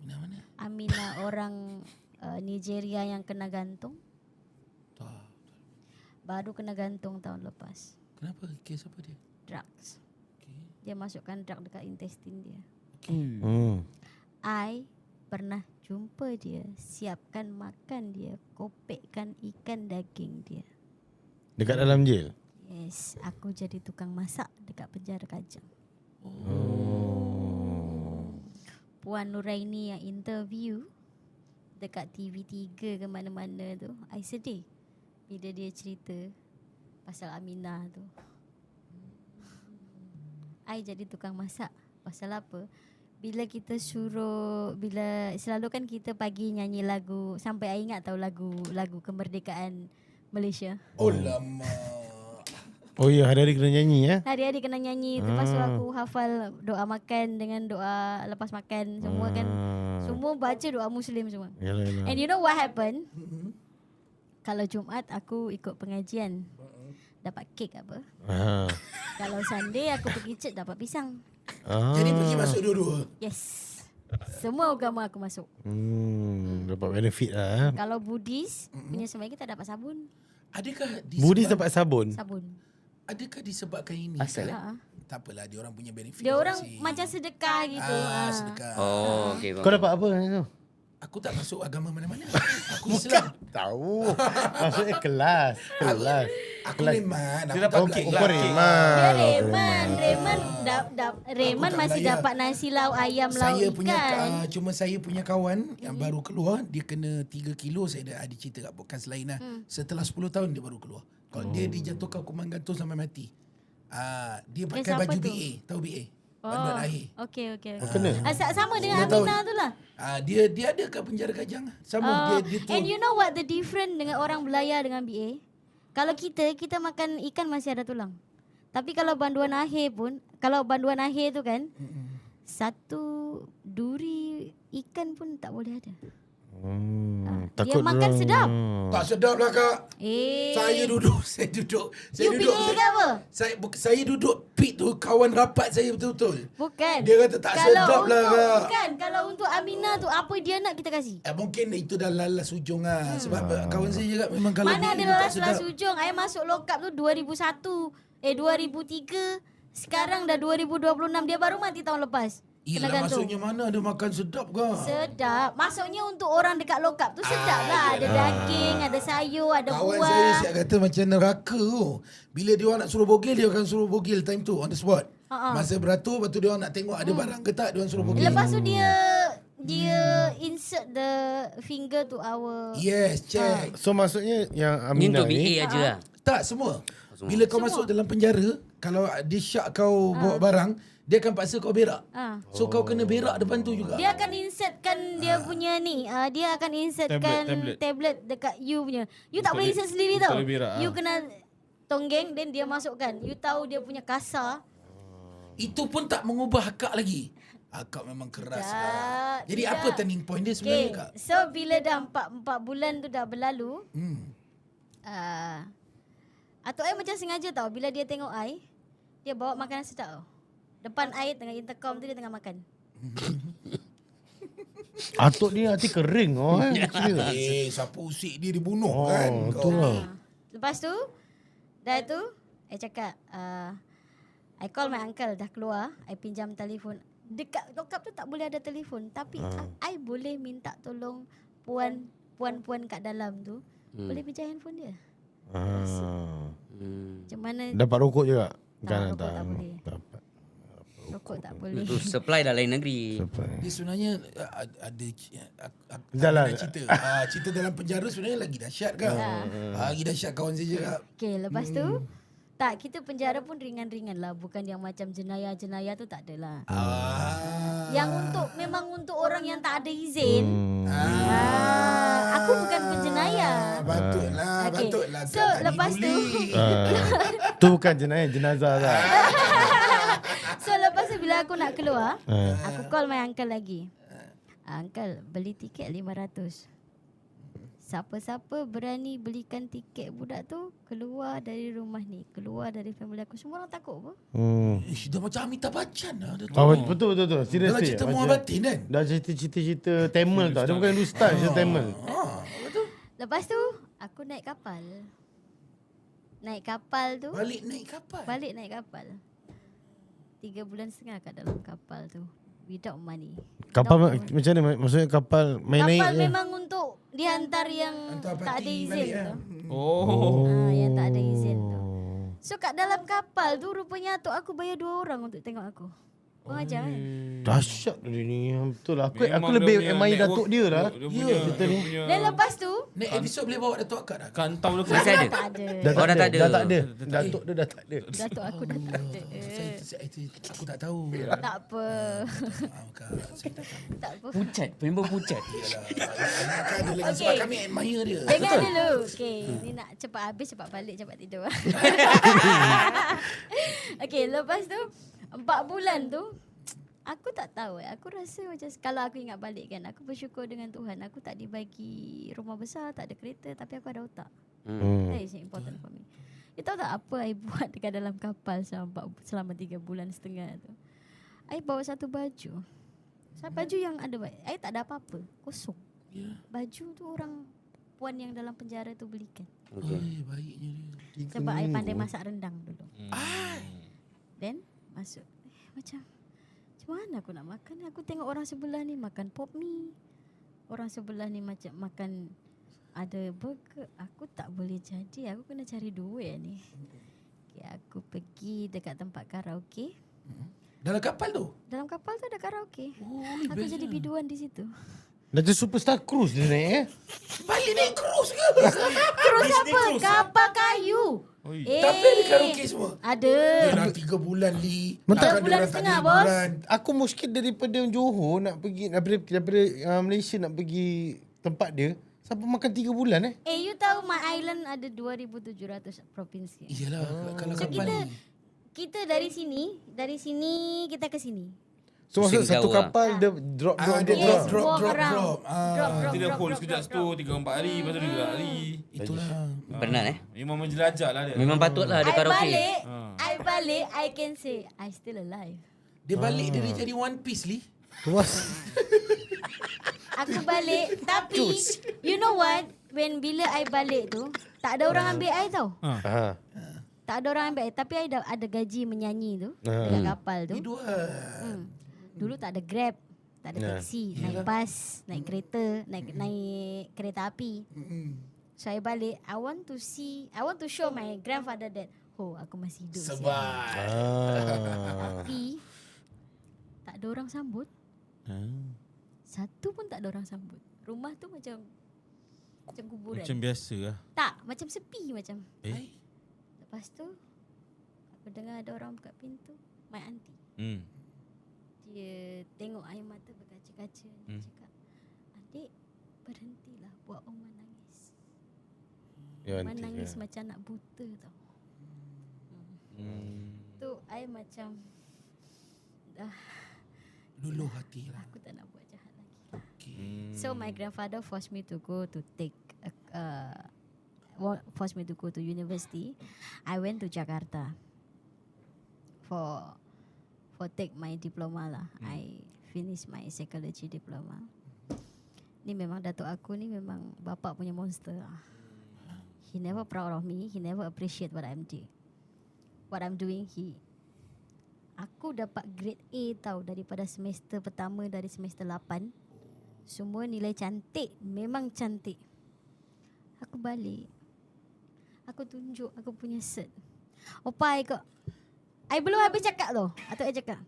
[SPEAKER 2] Mana?
[SPEAKER 7] Aminah orang Nigeria yang kena gantung.
[SPEAKER 2] Tak.
[SPEAKER 7] Baru kena gantung tahun lepas.
[SPEAKER 2] Kenapa? Kes apa dia?
[SPEAKER 7] Drugs.
[SPEAKER 2] Okay.
[SPEAKER 7] Dia masukkan drug dekat intestine dia. I pernah jumpa dia, siapkan makan dia, kopekkan ikan daging dia.
[SPEAKER 10] Dekat dalam jail?
[SPEAKER 7] Yes, aku jadi tukang masak dekat penjara Kajang. Puan Nuraini yang interview dekat TV3 ke mana-mana tu, I sedih bila dia cerita pasal Aminah tu. I jadi tukang masak. Pasal apa? Bila kita selalu kan kita pagi nyanyi lagu, sampai I ingat tahu lagu kemerdekaan Malaysia.
[SPEAKER 2] Oh lama.
[SPEAKER 10] Oh ya, hari-hari kena nyanyi ya?
[SPEAKER 7] Hari-hari kena nyanyi. Lepas tu aku hafal doa makan dengan doa lepas makan. Semua kan. Semua baca doa Muslim semua.
[SPEAKER 10] Yalah.
[SPEAKER 7] And you know what happened? Kalau Jumaat aku ikut pengajian, dapat kek apa. Kalau Sunday aku pergi church, dapat pisang.
[SPEAKER 2] Jadi pergi masuk dua-dua.
[SPEAKER 7] Yes. Semua agama aku masuk.
[SPEAKER 10] Dapat benefit lah.
[SPEAKER 7] Kalau Buddhis punya sembahyang kita dapat sabun.
[SPEAKER 2] Adakah
[SPEAKER 10] Buddhis dapat sabun?
[SPEAKER 7] Sabun.
[SPEAKER 2] Adakah disebabkan ini?
[SPEAKER 1] Asal
[SPEAKER 2] Tak apalah, dia orang punya benefit.
[SPEAKER 7] Dia orang
[SPEAKER 2] masing-masing.
[SPEAKER 7] macam sedekah gitu.
[SPEAKER 2] Sedekah.
[SPEAKER 1] Oh, okey.
[SPEAKER 10] Kau dapat apa tu?
[SPEAKER 2] Aku tak masuk agama mana-mana. Aku Islam.
[SPEAKER 10] Tahu. Maksudnya kelas.
[SPEAKER 2] Aku Reman. Aku tak
[SPEAKER 10] Okey,
[SPEAKER 2] belajar.
[SPEAKER 10] kau Reman.
[SPEAKER 7] Dia Reman
[SPEAKER 2] tak
[SPEAKER 7] masih
[SPEAKER 2] belajar.
[SPEAKER 7] dapat nasi lauk ayam lauk
[SPEAKER 2] Saya punya
[SPEAKER 7] ikan.
[SPEAKER 2] cuma saya punya kawan yang baru keluar, dia kena 3 kilo. Saya dah ada cerita kat podcast lain lah. Setelah 10 tahun dia baru keluar. Kalau dia dijatuhkan hukuman gantung sampai mati. Dia pakai
[SPEAKER 7] siapa
[SPEAKER 2] baju
[SPEAKER 7] tu?
[SPEAKER 2] BA. Tahu BA? Bantuan akhir.
[SPEAKER 7] Okey.
[SPEAKER 10] Kena?
[SPEAKER 7] Sama dengan
[SPEAKER 2] 10 tahun.
[SPEAKER 7] Aminah tu lah.
[SPEAKER 2] Dia ada kat penjara Kajang. Sama dia tu.
[SPEAKER 7] And you know what the difference dengan orang belayar dengan BA? Kalau kita makan ikan masih ada tulang. Tapi kalau banduan akhir pun, kalau banduan akhir tu kan, satu duri ikan pun tak boleh ada. Dia makan sedap.
[SPEAKER 2] Tak sedap lah kak. Saya duduk.
[SPEAKER 7] You pilih ke apa?
[SPEAKER 2] Saya duduk pit tu, kawan rapat saya betul-betul.
[SPEAKER 7] Bukan.
[SPEAKER 2] Dia kata tak sedap lah kak.
[SPEAKER 7] Bukan. Kalau untuk Aminah tu, apa dia nak kita kasih.
[SPEAKER 2] Mungkin itu dah lalas ujung lah. Sebab kawan saya cakap memang kalau
[SPEAKER 7] Mana ada
[SPEAKER 2] dia tak
[SPEAKER 7] lalas
[SPEAKER 2] sedap.
[SPEAKER 7] ujung. I masuk lokap tu 2001. 2003. Sekarang dah 2026. Dia baru mati tahun lepas. Kena
[SPEAKER 2] Yelah,
[SPEAKER 7] gantung.
[SPEAKER 2] maksudnya mana ada makan sedap kak?
[SPEAKER 7] Sedap. Maksudnya untuk orang dekat lokap tu sedap lah. Ada daging, ada sayur, ada
[SPEAKER 2] Kawan
[SPEAKER 7] buah.
[SPEAKER 2] saya siap kata macam neraka tu. Bila dia orang nak suruh bogel, dia akan suruh bogel time tu on the spot. Masa beratur, lepas tu dia orang nak tengok ada barang ke tak, dia orang suruh bogel.
[SPEAKER 7] Lepas tu dia insert the finger to our...
[SPEAKER 2] Yes, check.
[SPEAKER 10] So maksudnya yang
[SPEAKER 1] Ni
[SPEAKER 10] Aminah
[SPEAKER 1] untuk
[SPEAKER 10] ni
[SPEAKER 1] BA aje lah.
[SPEAKER 2] Tak, semua. Bila kau masuk dalam penjara, kalau dia syak kau bawa barang, dia akan paksa kau berak. So kau kena berak depan tu juga.
[SPEAKER 7] Dia akan insertkan dia punya ni. Dia akan insertkan tablet dekat you punya. You tak boleh insert sendiri tau. You kena tonggeng then dia masukkan. You tahu dia punya kasar.
[SPEAKER 2] Itu pun tak mengubah akak lagi. Akak memang keras lah. Jadi
[SPEAKER 7] tidak.
[SPEAKER 2] apa turning point dia sebenarnya kak?
[SPEAKER 7] So bila dah 4 bulan tu dah berlalu, Atuk I macam sengaja tau. Bila dia tengok I, dia bawa makanan sedap tau. Depan I tengah intercom tu dia tengah makan.
[SPEAKER 10] Atuk ni hati kering
[SPEAKER 2] Siapa usik dia dibunuh kan?
[SPEAKER 10] Betul lah.
[SPEAKER 7] Lepas tu, dah tu, I cakap, I call my uncle dah keluar, I pinjam telefon. Dekat lokap tu tak boleh ada telefon, tapi I boleh minta tolong puan-puan kat dalam tu, boleh pinjam handphone dia. Macam mana?
[SPEAKER 10] Dapat rokok juga?
[SPEAKER 7] Tak, rokok tak boleh.
[SPEAKER 10] Dapat.
[SPEAKER 7] Rokok tak boleh.
[SPEAKER 1] Itu supply dah lain negeri.
[SPEAKER 2] Dia sebenarnya ada
[SPEAKER 10] Jalan.
[SPEAKER 2] cerita. Cerita dalam penjara sebenarnya lagi dahsyat kan? Lagi dahsyat kawan saya cakap.
[SPEAKER 7] Okay, lepas tu, tak, kita penjara pun ringan-ringan lah. Bukan yang macam jenayah-jenayah tu tak adalah. Yang memang untuk orang yang tak ada izin. Aku bukan penjenayah.
[SPEAKER 2] Patutlah.
[SPEAKER 7] So, lepas tu,
[SPEAKER 10] Tu bukan jenazah lah.
[SPEAKER 7] so lepas tu bila aku nak keluar, aku call my uncle lagi. Uncle, beli tiket 500. Siapa-siapa berani belikan tiket budak tu, keluar dari rumah ni, keluar dari family aku. Semua orang takut apa?
[SPEAKER 2] Dah macam Amitabh Bachchan lah.
[SPEAKER 10] Betul. Seriously.
[SPEAKER 2] Dalam cerita Muhabatin kan?
[SPEAKER 10] Dah cerita Tamil tau. Dia bukan Hindustan, cerita Tamil.
[SPEAKER 7] Lepas tu, aku naik kapal. Naik kapal tu.
[SPEAKER 2] Balik naik kapal.
[SPEAKER 7] 3 bulan setengah kat dalam kapal tu. Without money.
[SPEAKER 10] Kapal macam mana? Maksudnya kapal main naik
[SPEAKER 7] Kapal
[SPEAKER 10] je?
[SPEAKER 7] memang untuk dihantar yang tak ada izin tu. Yang tak ada izin tu. So kat dalam kapal tu rupanya atuk aku bayar 2 orang untuk tengok aku. Kau ajar kan?
[SPEAKER 10] Dahsyat dia ni. Betul lah. Aku lebih admire datuk dia lah.
[SPEAKER 7] Betul ni. Dan lepas tu,
[SPEAKER 2] next episode boleh bawa datuk akak dah.
[SPEAKER 3] Kantau dia
[SPEAKER 1] Masih ada?
[SPEAKER 7] tak ada.
[SPEAKER 10] Dah
[SPEAKER 1] Dah tak ada.
[SPEAKER 10] Datuk dia dah tak ada.
[SPEAKER 7] Datuk aku dah tak ada.
[SPEAKER 2] Aku tak tahu.
[SPEAKER 7] Tak apa.
[SPEAKER 2] Saya tak tahu.
[SPEAKER 7] Tak apa.
[SPEAKER 1] Pucat, member pucat.
[SPEAKER 2] Akak ada lagi sebab kami admire dia.
[SPEAKER 7] Dengar dulu. Okay, ni nak cepat habis, cepat balik, cepat tidur. Okay, lepas tu 4 bulan tu aku tak tahu. Aku rasa macam kalau aku ingat balik kan, aku bersyukur dengan Tuhan. Aku tak dibagi rumah besar, tak ada kereta, tapi aku ada otak. That is important for me. You tahu tak apa I buat dekat dalam kapal selama 3 bulan setengah tu? I bawa satu baju. Baju yang ada I tak ada apa-apa, kosong. Baju tu orang puan yang dalam penjara tu belikan.
[SPEAKER 2] Baiknya dia.
[SPEAKER 7] Sebab I pandai masak rendang dulu. Then masuk. Macam mana aku nak makan? Aku tengok orang sebelah ni makan pop mie. Orang sebelah ni macam makan ada burger. Aku tak boleh jadi. Aku kena cari duit ni. Okay, aku pergi dekat tempat karaoke.
[SPEAKER 2] Dalam kapal tu?
[SPEAKER 7] Dalam kapal tu ada karaoke. Aku jadi biduan di situ.
[SPEAKER 10] Dah tu superstar cruise dia naik
[SPEAKER 2] Balik naik cruise ke?
[SPEAKER 7] Cruise apa? Kapal kayu.
[SPEAKER 2] Tapi ada karaoke semua?
[SPEAKER 7] Ada.
[SPEAKER 2] Dia dah 3 bulan li.
[SPEAKER 7] 3 bulan setengah bos.
[SPEAKER 10] Aku mungkin daripada Johor nak pergi daripada Malaysia nak pergi tempat dia. Sampai makan 3 bulan
[SPEAKER 7] You tahu my island ada 2,700 provinsi.
[SPEAKER 2] Iyalah kalau
[SPEAKER 7] So
[SPEAKER 2] kapal ni.
[SPEAKER 7] kita dari sini kita ke sini.
[SPEAKER 10] So maksud satu
[SPEAKER 1] Jauh lah.
[SPEAKER 10] kapal dia drop.
[SPEAKER 7] Yes,
[SPEAKER 2] drop.
[SPEAKER 7] walk around.
[SPEAKER 2] Drop.
[SPEAKER 7] Drop,
[SPEAKER 3] Dia
[SPEAKER 7] drop,
[SPEAKER 3] hold
[SPEAKER 7] drop,
[SPEAKER 3] sekejap
[SPEAKER 7] drop,
[SPEAKER 3] situ 3-4 hari, lepas tu dia gerak lari.
[SPEAKER 2] Itulah.
[SPEAKER 1] Penat
[SPEAKER 3] Memang menjelajah lah dia.
[SPEAKER 1] Memang patutlah ada
[SPEAKER 7] I
[SPEAKER 1] karaoke.
[SPEAKER 7] balik, I can say I still alive.
[SPEAKER 2] Dia balik dia jadi One Piece Lee.
[SPEAKER 7] Aku balik tapi you know what? Bila I balik tu tak ada orang ambil I tau. Tak ada orang ambil I, tapi I ada gaji menyanyi tu dekat kapal tu. Dulu tak ada Grab, tak ada taksi, naik bas, naik kereta, naik kereta api. So I balik, I want to show my grandfather that aku masih hidup.
[SPEAKER 2] Sebab
[SPEAKER 7] Tapi tak ada orang sambut. Satu pun tak ada orang sambut. Rumah tu macam kuburan.
[SPEAKER 3] Macam biasa lah.
[SPEAKER 7] Tak, macam sepi macam. Lepas tu aku dengar ada orang buka pintu, my auntie. Dia tengok air mata berkaca-kaca. Dia cakap, "Adik, berhentilah buat Oma nangis." Oma nangis macam nak buta tau. Tu I macam dah
[SPEAKER 2] luluh hati lah.
[SPEAKER 7] aku tak nak buat jahat lagi. So my grandfather forced me to go to university. I went to Jakarta for take my diploma lah. I finish my psychology diploma. Ni memang datuk aku ni memang bapak punya monster lah. He never proud of me. He never appreciate what I'm doing. Aku dapat grade A tau daripada semester pertama dari semester 8. Semua nilai cantik, memang cantik. Aku balik. Aku tunjuk aku punya cert. Opa, I belum habis cakap tu. Atuk I cakap,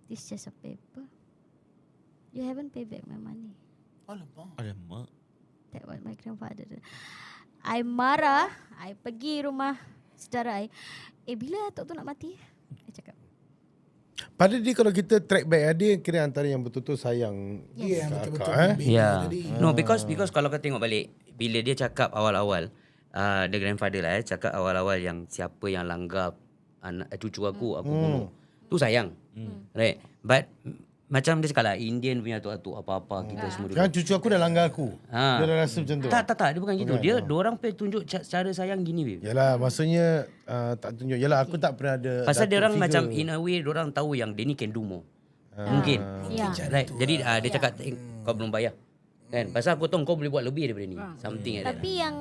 [SPEAKER 7] "This just a paper. You haven't pay back my money."
[SPEAKER 3] Alamak.
[SPEAKER 7] That what my grandfather did. I marah. I pergi rumah saudara I. Bila atuk tu nak mati? I cakap.
[SPEAKER 10] Pada dia kalau kita track back, dia kira antara yang betul-betul sayang
[SPEAKER 2] Ya, betul-betul.
[SPEAKER 1] Ya. No, because kalau kau tengok balik, bila dia cakap awal-awal, the grandfather lah cakap awal-awal yang siapa yang langgar cucu aku bunuh. Tu sayang. Right. But macam dia cakap lah, Indian punya atuk-atuk apa-apa kita semua dulu.
[SPEAKER 10] Kan cucu aku dah langgar aku. Dia dah rasa macam tu.
[SPEAKER 1] Tak, dia bukan gitu. Diorang pergi tunjuk cara sayang gini, babe.
[SPEAKER 10] Yalah, maksudnya tak tunjuk. Yalah, aku tak pernah ada.
[SPEAKER 1] Pasal dia orang
[SPEAKER 10] figure.
[SPEAKER 1] macam in a way diorang tahu yang dia ni can do more. Mungkin.
[SPEAKER 7] Ya.
[SPEAKER 1] Right. Jadi dia cakap kau belum bayar. Kan? Pasal aku tahu kau boleh buat lebih daripada ni. Something like that.
[SPEAKER 7] Tapi yang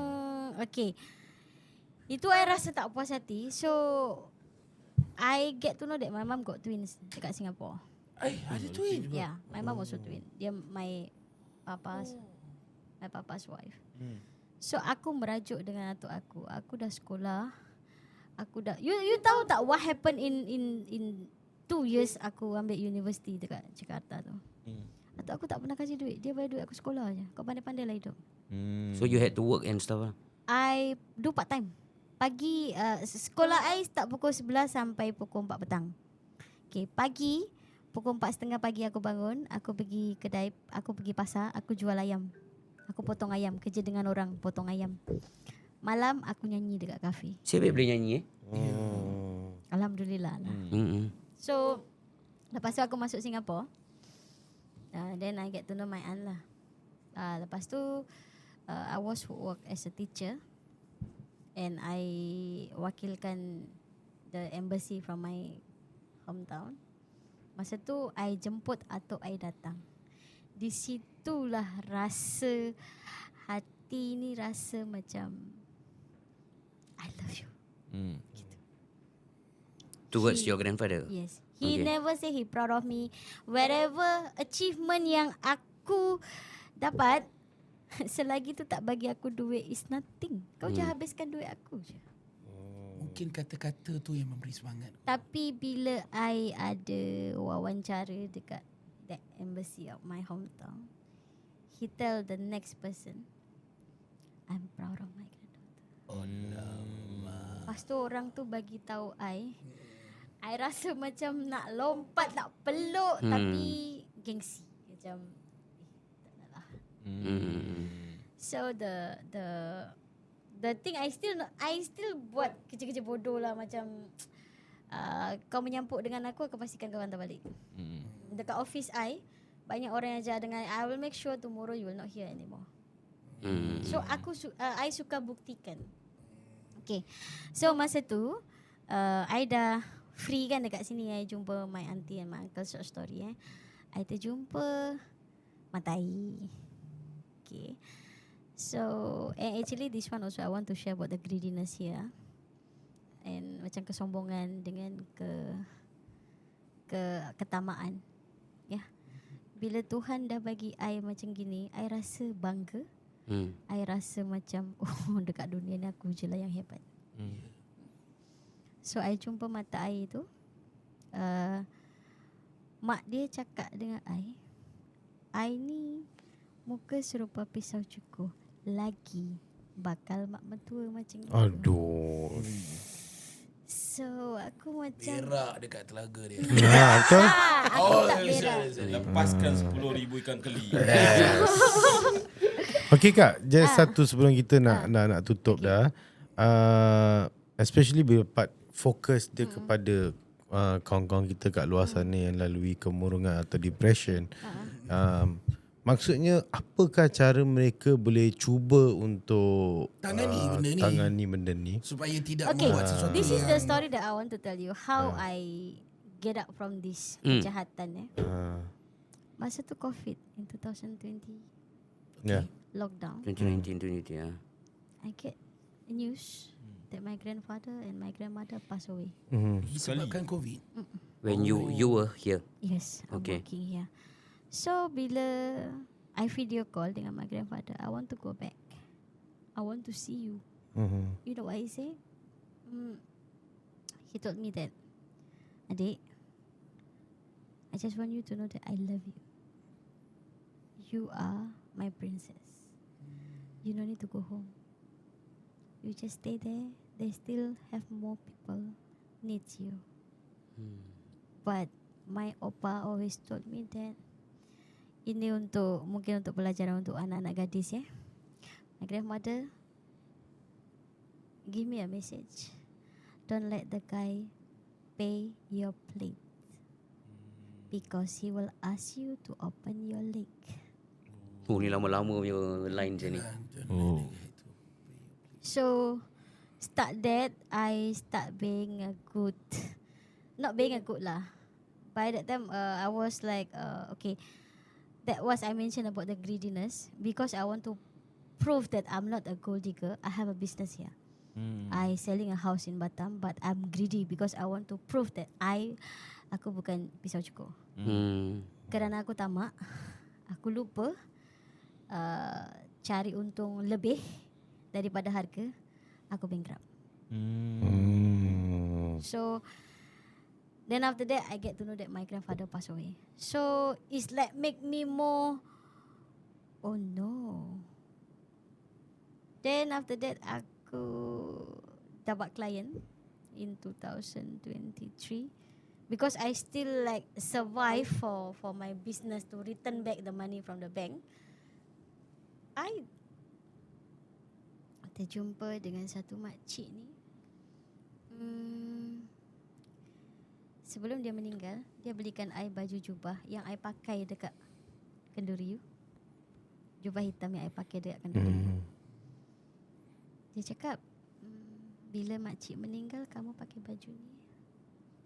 [SPEAKER 7] itu I rasa tak puas hati. So I get to know that my mom got twins dekat Singapore.
[SPEAKER 2] Ada twin.
[SPEAKER 7] Yeah, my mom also twin. Dia my papa's wife. So aku merajuk dengan atuk aku. Aku dah sekolah. Aku dah you tahu tak what happened in 2 years aku ambil university dekat Jakarta tu. Atuk aku tak pernah kasih duit. Dia bayar duit aku sekolah je. Kau pandai-pandai lah hidup.
[SPEAKER 1] So you had to work and stuff lah.
[SPEAKER 7] I do part time. Pagi sekolah I start pukul 11 sampai pukul 4 petang. Okay, pagi pukul 4:30 pagi aku bangun, aku pergi kedai, aku pergi pasar, aku jual ayam. Aku potong ayam, kerja dengan orang potong ayam. Malam aku nyanyi dekat kafe.
[SPEAKER 1] Siapa boleh nyanyi
[SPEAKER 7] Alhamdulillah lah. So lepas tu aku masuk Singapore. Then I get to know my aunt lah. Lepas tu I was work as a teacher. And I wakilkan the embassy from my hometown. Masa tu I jemput atuk I datang. Di situlah rasa hati ni rasa macam I love you. Gitu.
[SPEAKER 1] Towards your grandfather.
[SPEAKER 7] Yes. He never say he proud of me. Wherever achievement yang aku dapat, selagi tu tak bagi aku duit is nothing. Kau je habiskan duit aku je.
[SPEAKER 2] Mungkin kata-kata tu yang memberi semangat.
[SPEAKER 7] Tapi bila I ada wawancara dekat that embassy of my hometown, he tell the next person, I'm proud of my granddaughter. Lepas tu orang tu bagi tahu I rasa macam nak lompat, nak peluk, tapi gengsi. Macam tak nak lah. So the thing I still buat kerja-kerja bodoh lah, macam kau menyampuk dengan aku pastikan kau hantar balik. Dekat office I, banyak orang yang jahat dengan I will make sure tomorrow you will not hear anymore. So I suka buktikan. Okay. So masa tu I dah free kan dekat sini. I jumpa my auntie and my uncle short story. I terjumpa Matai. Okay. So actually this one also I want to share about the greediness here. And macam kesombongan dengan ketamaan. Ya. Bila Tuhan dah bagi I macam gini, I rasa bangga. I rasa macam dekat dunia ni aku je lah yang hebat. So I jumpa mata I tu, mak dia cakap dengan I ni muka serupa pisau cukur, lagi bakal mak mentua macam itu.
[SPEAKER 10] Aduh.
[SPEAKER 7] So aku macam
[SPEAKER 2] berak dekat telaga dia.
[SPEAKER 10] Betul?
[SPEAKER 7] aku tak berak.
[SPEAKER 3] Lepaskan 10,000 ikan keli.
[SPEAKER 10] Okey Kak, just satu sebelum kita nak tutup dah. Especially bila part fokus dia kepada kawan-kawan kita kat luar sana yang lalui kemurungan atau depression. Maksudnya apakah cara mereka boleh cuba untuk tangani benda ni
[SPEAKER 2] supaya tidak membuat sesuatu.
[SPEAKER 7] This is the story that I want to tell you how I get out from this kejahatan. Masa tu COVID in 2020.
[SPEAKER 10] Yeah.
[SPEAKER 7] Lockdown.
[SPEAKER 1] 2019-2020
[SPEAKER 7] I get news that my grandfather and my grandmother passed away.
[SPEAKER 2] Disebabkan COVID.
[SPEAKER 1] When you were here.
[SPEAKER 7] Yes, I'm working here. So bila I video call dengan my grandfather, I want to go back. I want to see you. You know what he said? He told me that, adik, I just want you to know that I love you. You are my princess. You don't need to go home. You just stay there. They still have more people needs you. But my opa always told me that ini mungkin untuk pelajaran untuk anak-anak gadis ya. My grandmother give me a message. Don't let the guy pay your plate because he will ask you to open your leg.
[SPEAKER 1] Ni lama-lama punya line je ni.
[SPEAKER 7] So start that I start being a good, not being a good lah. By that time I was like okay. That was I mentioned about the greediness because I want to prove that I'm not a gold digger. I have a business here. I selling a house in Batam, but I'm greedy because I want to prove that aku bukan pisau cukur. Kerana aku tamak, aku lupa cari untung lebih daripada harga, aku bankrupt. So then after that, I get to know that my grandfather passed away. So it's like make me more, oh no. Then after that, aku dapat client in 2023 because I still like survive for my business to return back the money from the bank. I terjumpa dengan satu makcik ni. Sebelum dia meninggal, dia belikan I baju jubah yang I pakai dekat Kenduri. Jubah hitam yang I pakai dekat Kenduri. Dia cakap, bila makcik meninggal, kamu pakai baju ni.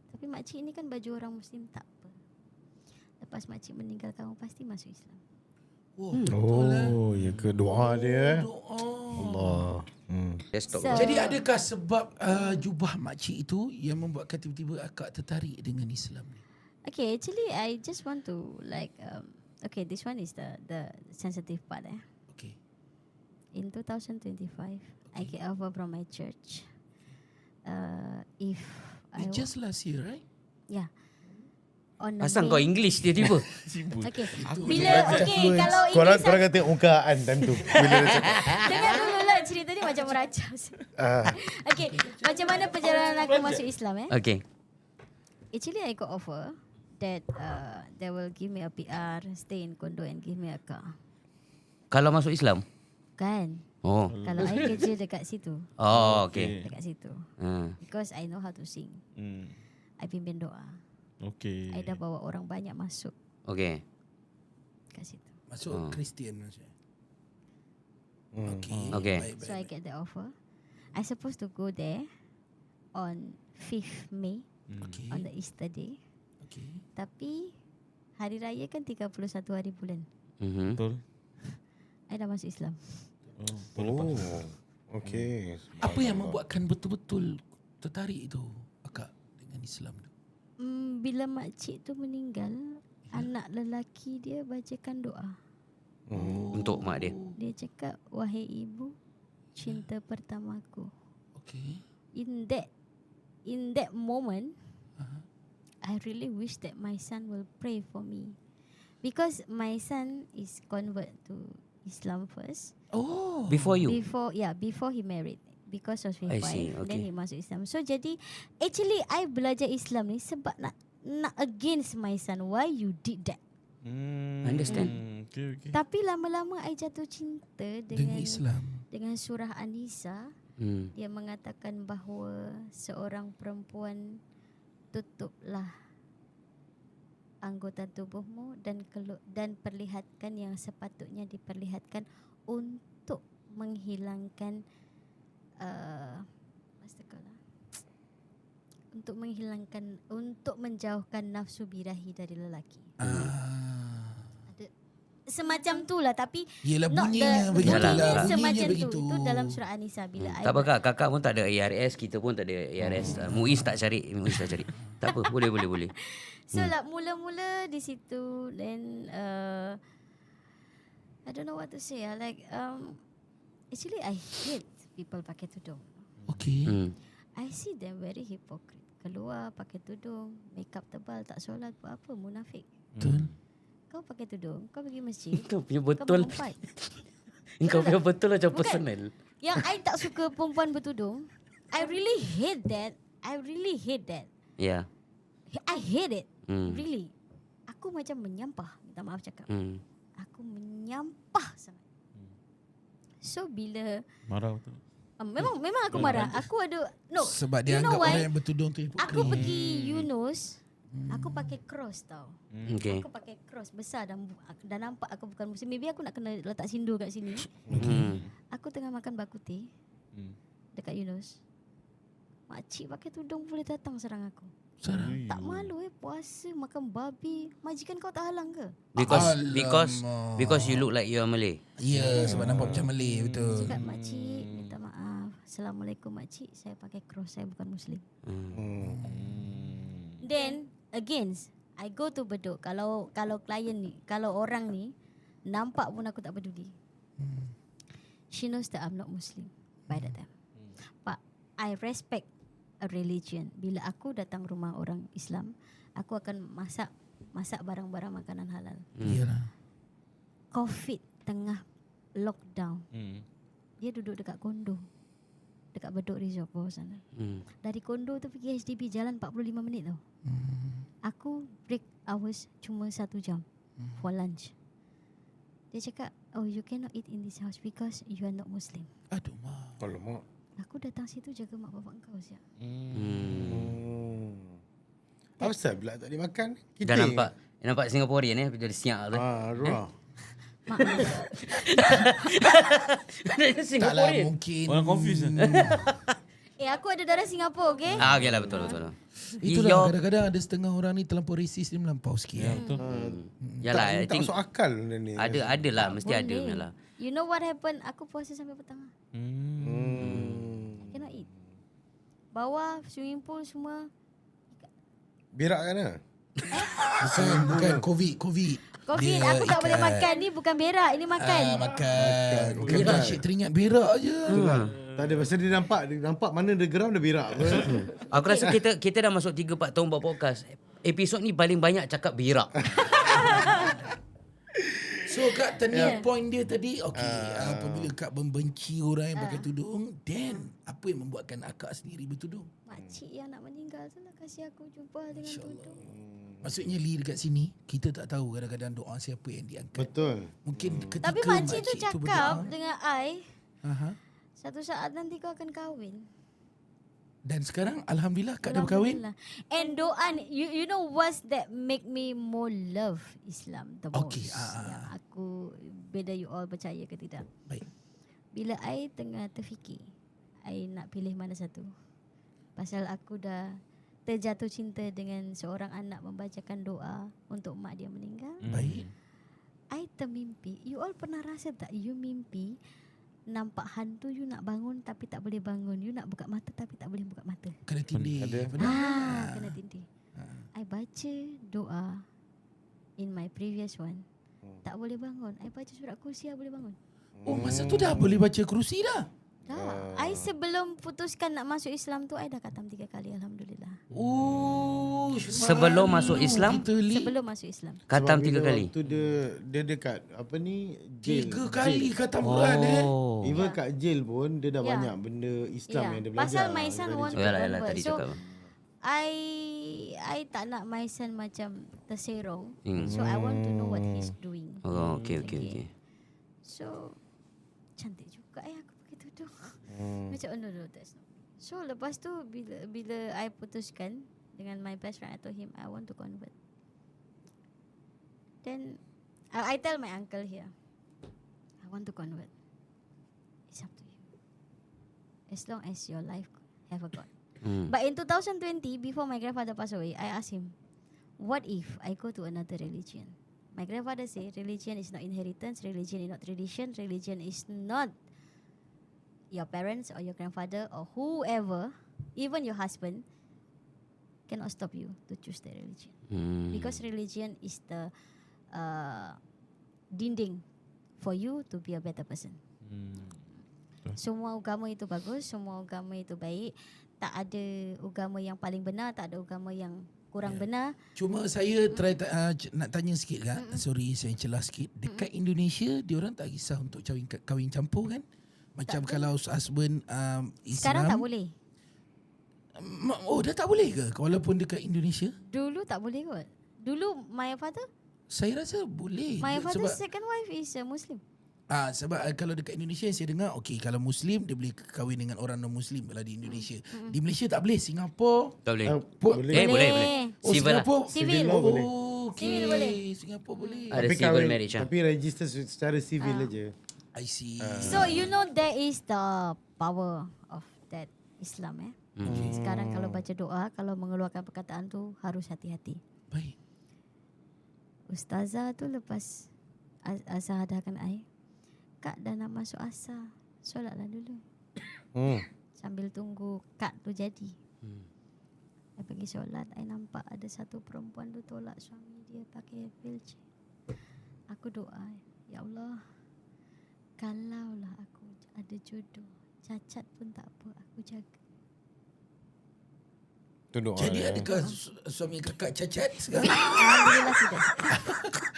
[SPEAKER 7] Tapi makcik ni kan baju orang Muslim, tak apa. Lepas makcik meninggal, kamu pasti masuk Islam.
[SPEAKER 10] ya ke doa dia. Allah.
[SPEAKER 2] Jadi adakah sebab jubah makcik itu yang membuatkan tiba-tiba akak tertarik dengan Islam ni?
[SPEAKER 7] Okay, actually I just want to like okay, this one is the sensitive part.
[SPEAKER 2] Okay.
[SPEAKER 7] In 2025, I get offer from my church. If
[SPEAKER 2] just last year, right?
[SPEAKER 7] Yeah.
[SPEAKER 1] Asal kau English tiba-tiba.
[SPEAKER 7] Okay. Bila kalau
[SPEAKER 10] korang
[SPEAKER 7] English
[SPEAKER 10] kata mukaan time tu.
[SPEAKER 7] dengar dulu lah cerita ni macam meracau. Okay, macam mana perjalanan aku masuk Islam
[SPEAKER 1] Okay.
[SPEAKER 7] Actually I got offer that they will give me a PR, stay in condo and give me a car.
[SPEAKER 1] Kalau masuk Islam?
[SPEAKER 7] Kan?
[SPEAKER 1] Oh.
[SPEAKER 7] Kalau I kerja dekat situ.
[SPEAKER 1] Oh, okay.
[SPEAKER 7] Dekat situ. Because I know how to sing. I pimpin doa.
[SPEAKER 3] Okay.
[SPEAKER 7] I dah bawa orang banyak masuk
[SPEAKER 1] Okay.
[SPEAKER 7] kat situ.
[SPEAKER 2] Masuk Kristian maksudnya.
[SPEAKER 1] Okay.
[SPEAKER 2] Baik.
[SPEAKER 7] So I get the offer. I supposed to go there on 5th May
[SPEAKER 2] Okay.
[SPEAKER 7] on the Easter day.
[SPEAKER 2] Okay.
[SPEAKER 7] Tapi hari raya kan 31 hari bulan.
[SPEAKER 3] Betul.
[SPEAKER 7] I dah masuk Islam.
[SPEAKER 10] Oh. Okay.
[SPEAKER 2] Apa yang membuatkan betul-betul tertarik tu akak dengan Islam tu?
[SPEAKER 7] Bila makcik tu meninggal, anak lelaki dia bacakan doa.
[SPEAKER 1] Untuk mak dia.
[SPEAKER 7] Dia cakap, wahai ibu, cinta pertamaku.
[SPEAKER 2] Okay.
[SPEAKER 7] In that moment, I really wish that my son will pray for me. Because my son is convert to Islam first.
[SPEAKER 2] Oh.
[SPEAKER 1] Before you.
[SPEAKER 7] Before he married. Because of his
[SPEAKER 1] I
[SPEAKER 7] wife.
[SPEAKER 1] see,
[SPEAKER 7] Then
[SPEAKER 1] okay.
[SPEAKER 7] he masuk Islam. So jadi, actually I belajar Islam ni sebab nak against my son. Why you did that?
[SPEAKER 1] Understand.
[SPEAKER 3] Okay.
[SPEAKER 7] Tapi lama-lama I jatuh cinta
[SPEAKER 2] Dengan Islam.
[SPEAKER 7] dengan surah An-Nisa. Dia mengatakan bahawa seorang perempuan tutuplah anggota tubuhmu dan perlihatkan yang sepatutnya diperlihatkan untuk menghilangkan untuk menjauhkan nafsu birahi dari lelaki. Semacam tu lah, tapi
[SPEAKER 2] Yelah,
[SPEAKER 7] not
[SPEAKER 2] bunyinya
[SPEAKER 7] the
[SPEAKER 2] begitulah,
[SPEAKER 7] bunyinya
[SPEAKER 2] bunyinya
[SPEAKER 7] semacam
[SPEAKER 2] begitu.
[SPEAKER 7] tu. Itu dalam surah An-Nisa bila I
[SPEAKER 1] Tak apa kak, kakak pun tak ada ARS, kita pun tak ada ARS. Muiz tak cari. Tak apa, boleh.
[SPEAKER 7] So lah mula-mula di situ, then I don't know what to say. Actually I hate people pakai tudung.
[SPEAKER 2] Okay.
[SPEAKER 7] I see them very hypocrite. Keluar pakai tudung, makeup tebal, tak solat, buat apa, munafik.
[SPEAKER 2] Betul.
[SPEAKER 7] Kau pakai tudung, kau pergi masjid,
[SPEAKER 1] Kau punya
[SPEAKER 7] kau
[SPEAKER 1] betul.
[SPEAKER 7] mengumpat.
[SPEAKER 1] Kau punya betul macam
[SPEAKER 7] Bukan.
[SPEAKER 1] personal.
[SPEAKER 7] Yang I tak suka perempuan bertudung, I really hate that.
[SPEAKER 1] Ya.
[SPEAKER 7] I hate it. Really. Aku macam menyampah, minta maaf cakap. Aku menyampah sangat. So bila
[SPEAKER 3] Marah betul.
[SPEAKER 7] memang aku marah. Aku ada
[SPEAKER 2] Sebab dia
[SPEAKER 7] you know
[SPEAKER 2] anggap
[SPEAKER 7] why?
[SPEAKER 2] orang yang bertudung tu hipokrit.
[SPEAKER 7] Aku pergi Yunus, aku pakai cross tau.
[SPEAKER 1] Okay.
[SPEAKER 7] Aku pakai cross besar dan nampak aku bukan Muslim. Maybe aku nak kena letak sindur kat sini. Aku tengah makan bak kutih dekat Yunus. Makcik pakai tudung boleh datang serang aku. Tak malu puasa makan babi. Majikan kau tak halang ke?
[SPEAKER 1] Because you look like you are Malay.
[SPEAKER 2] Ya, sebab nampak macam Malay, betul.
[SPEAKER 7] Cakap makcik, minta maaf. Assalamualaikum makcik, saya pakai cross, saya bukan Muslim. Then against I go to Bedok. Kalau klien ni, kalau orang ni nampak pun aku tak peduli. She knows that I'm not Muslim by that time. But I respect a religion. Bila aku datang rumah orang Islam, aku akan masak barang-barang makanan halal.
[SPEAKER 2] Iyalah.
[SPEAKER 7] COVID tengah lockdown. Dia duduk dekat kondo. Dekat Bedok Resort bawah sana. Dari kondo tu pergi HDB jalan 45 minit tau. Aku break hours cuma 1 jam for lunch. Dia cakap, oh you cannot eat in this house because you are not Muslim.
[SPEAKER 2] Aduh, mak.
[SPEAKER 10] Alamak.
[SPEAKER 7] Aku datang situ jaga mak bapak kau siap.
[SPEAKER 10] Apa sebab pula tak boleh makan?
[SPEAKER 1] Dah nampak Singaporean dari siap tu.
[SPEAKER 10] Arwah.
[SPEAKER 2] Taklah mungkin.
[SPEAKER 3] Orang confused
[SPEAKER 7] Aku ada darah Singapura, okay?
[SPEAKER 1] Okay lah, betul.
[SPEAKER 2] Itulah kadang-kadang ada setengah orang ni terlampau racist, dia melampau sikit.
[SPEAKER 3] Ya, betul.
[SPEAKER 1] Yalah, I
[SPEAKER 10] Tak
[SPEAKER 1] think
[SPEAKER 10] masuk akal benda ni.
[SPEAKER 1] ada lah, mesti ada
[SPEAKER 7] Boleh.
[SPEAKER 1] punya lah.
[SPEAKER 7] You know what happened? Aku puasa sampai petang. Cannot eat. Bawah swimming pool semua.
[SPEAKER 10] Berak kan?
[SPEAKER 2] Bukan COVID.
[SPEAKER 7] COVID,
[SPEAKER 2] Dia
[SPEAKER 7] aku tak boleh
[SPEAKER 2] ikat.
[SPEAKER 7] makan. Ni bukan berak, ini makan.
[SPEAKER 2] Makan. Bukan asyik teringat berak je.
[SPEAKER 10] Tak ada, pasal dia nampak mana dia geram dia berak.
[SPEAKER 1] Aku rasa kita dah masuk 3-4 tahun buat podcast. Episod ni paling banyak cakap berak.
[SPEAKER 2] So Kak, turning point dia tadi, apabila Kak membenci orang yang pakai tudung, then apa yang membuatkan akak sendiri bertudung?
[SPEAKER 7] Makcik yang nak meninggal tu lah kasih aku jumpa dengan tudung.
[SPEAKER 2] Maksudnya Lee dekat sini, kita tak tahu kadang-kadang doa siapa yang diangkat.
[SPEAKER 10] Betul.
[SPEAKER 2] Mungkin ketika
[SPEAKER 7] Tapi makcik tu
[SPEAKER 2] berdoa,
[SPEAKER 7] cakap dengan I,
[SPEAKER 2] Aha.
[SPEAKER 7] satu saat nanti kau akan kahwin.
[SPEAKER 2] Dan sekarang Alhamdulillah Kak dah berkahwin.
[SPEAKER 7] Alhamdulillah. And doa ni, you know what's that make me more love Islam the most?
[SPEAKER 2] Okay,
[SPEAKER 7] Yang aku, whether you all percaya ke tidak.
[SPEAKER 2] Baik.
[SPEAKER 7] Bila I tengah terfikir, I nak pilih mana satu. Pasal aku dah terjatuh cinta dengan seorang anak membacakan doa untuk mak dia meninggal.
[SPEAKER 2] Baik.
[SPEAKER 7] I termimpi. You all pernah rasa tak you mimpi nampak hantu, you nak bangun tapi tak boleh bangun. You nak buka mata tapi tak boleh buka mata.
[SPEAKER 2] Kena tindih.
[SPEAKER 7] Kena tindih. I baca doa in my previous one. Tak boleh bangun. I baca surat kursi, I boleh bangun.
[SPEAKER 2] Oh, masa tu dah boleh baca kerusi dah.
[SPEAKER 7] I sebelum putuskan nak masuk Islam tu, I dah khatam 3 kali, Alhamdulillah.
[SPEAKER 2] Oh,
[SPEAKER 1] Sebelum masuk Islam,
[SPEAKER 7] Sebelum masuk Islam.
[SPEAKER 1] khatam 3
[SPEAKER 10] Sebab bila
[SPEAKER 1] kali.
[SPEAKER 10] Waktu dia dekat apa ni, jail.
[SPEAKER 2] 3 kali khatam Quran
[SPEAKER 10] Even kat jail pun dia dah
[SPEAKER 7] Ya.
[SPEAKER 10] banyak benda Islam yang dia belajar.
[SPEAKER 7] Pasal my son want to
[SPEAKER 1] Yalah,
[SPEAKER 7] convert.
[SPEAKER 1] tadi
[SPEAKER 7] So
[SPEAKER 1] cakap.
[SPEAKER 7] I tak nak my son macam terserong. So I want to know what he's doing.
[SPEAKER 1] Oh, okay.
[SPEAKER 7] So cantik juga aku pakai tudung. Macam no, that's not. So lepas tu bila I putuskan dengan my best friend, I told him I want to convert. Then I tell my uncle here, I want to convert. It's up to you. As long as your life have a God. But in 2020, before my grandfather passed away, I asked him, what if I go to another religion? My grandfather said, religion is not inheritance, religion is not tradition, religion is not your parents or your grandfather or whoever, even your husband, cannot stop you to choose the religion. Because religion is the dinding for you to be a better person. Semua agama itu bagus, semua agama itu baik. Tak ada agama yang paling benar, tak ada agama yang kurang benar.
[SPEAKER 2] Cuma saya try nak tanya sikit Kak. Sorry saya celah sikit. Dekat Indonesia diorang tak kisah untuk kahwin campur kan? Macam kalau husband Islam.
[SPEAKER 7] Sekarang tak boleh.
[SPEAKER 2] Oh, dah tak boleh ke? Walaupun dekat Indonesia?
[SPEAKER 7] Dulu tak boleh kot. Dulu my father,
[SPEAKER 2] Saya rasa boleh.
[SPEAKER 7] my father's
[SPEAKER 2] Sebab
[SPEAKER 7] second wife is a Muslim.
[SPEAKER 2] sebab kalau dekat Indonesia saya dengar okey kalau Muslim dia boleh kahwin dengan orang non Muslim kalau di Indonesia. Di Malaysia tak boleh, Singapura
[SPEAKER 1] Tak boleh.
[SPEAKER 10] Boleh.
[SPEAKER 1] Boleh.
[SPEAKER 2] Oh,
[SPEAKER 1] Civil lah.
[SPEAKER 2] Singapura
[SPEAKER 7] Civil.
[SPEAKER 10] law boleh.
[SPEAKER 2] Oh, okey.
[SPEAKER 7] Civil boleh.
[SPEAKER 2] Singapura boleh.
[SPEAKER 1] Ada
[SPEAKER 10] Tapi
[SPEAKER 1] civil
[SPEAKER 10] kahwin-
[SPEAKER 1] marriage lah.
[SPEAKER 10] Tapi register secara civil aja.
[SPEAKER 2] I see.
[SPEAKER 7] So you know there is the power of that Islam Sekarang kalau baca doa, kalau mengeluarkan perkataan tu harus hati-hati.
[SPEAKER 2] Baik.
[SPEAKER 7] Ustazah tu lepas Azhar hadahkan I, Kak dah nak masuk asar, solatlah dulu. Sambil tunggu Kak tu jadi. I pergi solat, I nampak ada satu perempuan tu tolak suami dia pakai wheelchair. Aku doa, ya Allah, kalaulah aku ada jodoh, cacat pun tak apa, aku jaga.
[SPEAKER 10] Tu doa.
[SPEAKER 2] Jadi adakah suami kakak cacat sekarang?
[SPEAKER 7] Alhamdulillah tidak.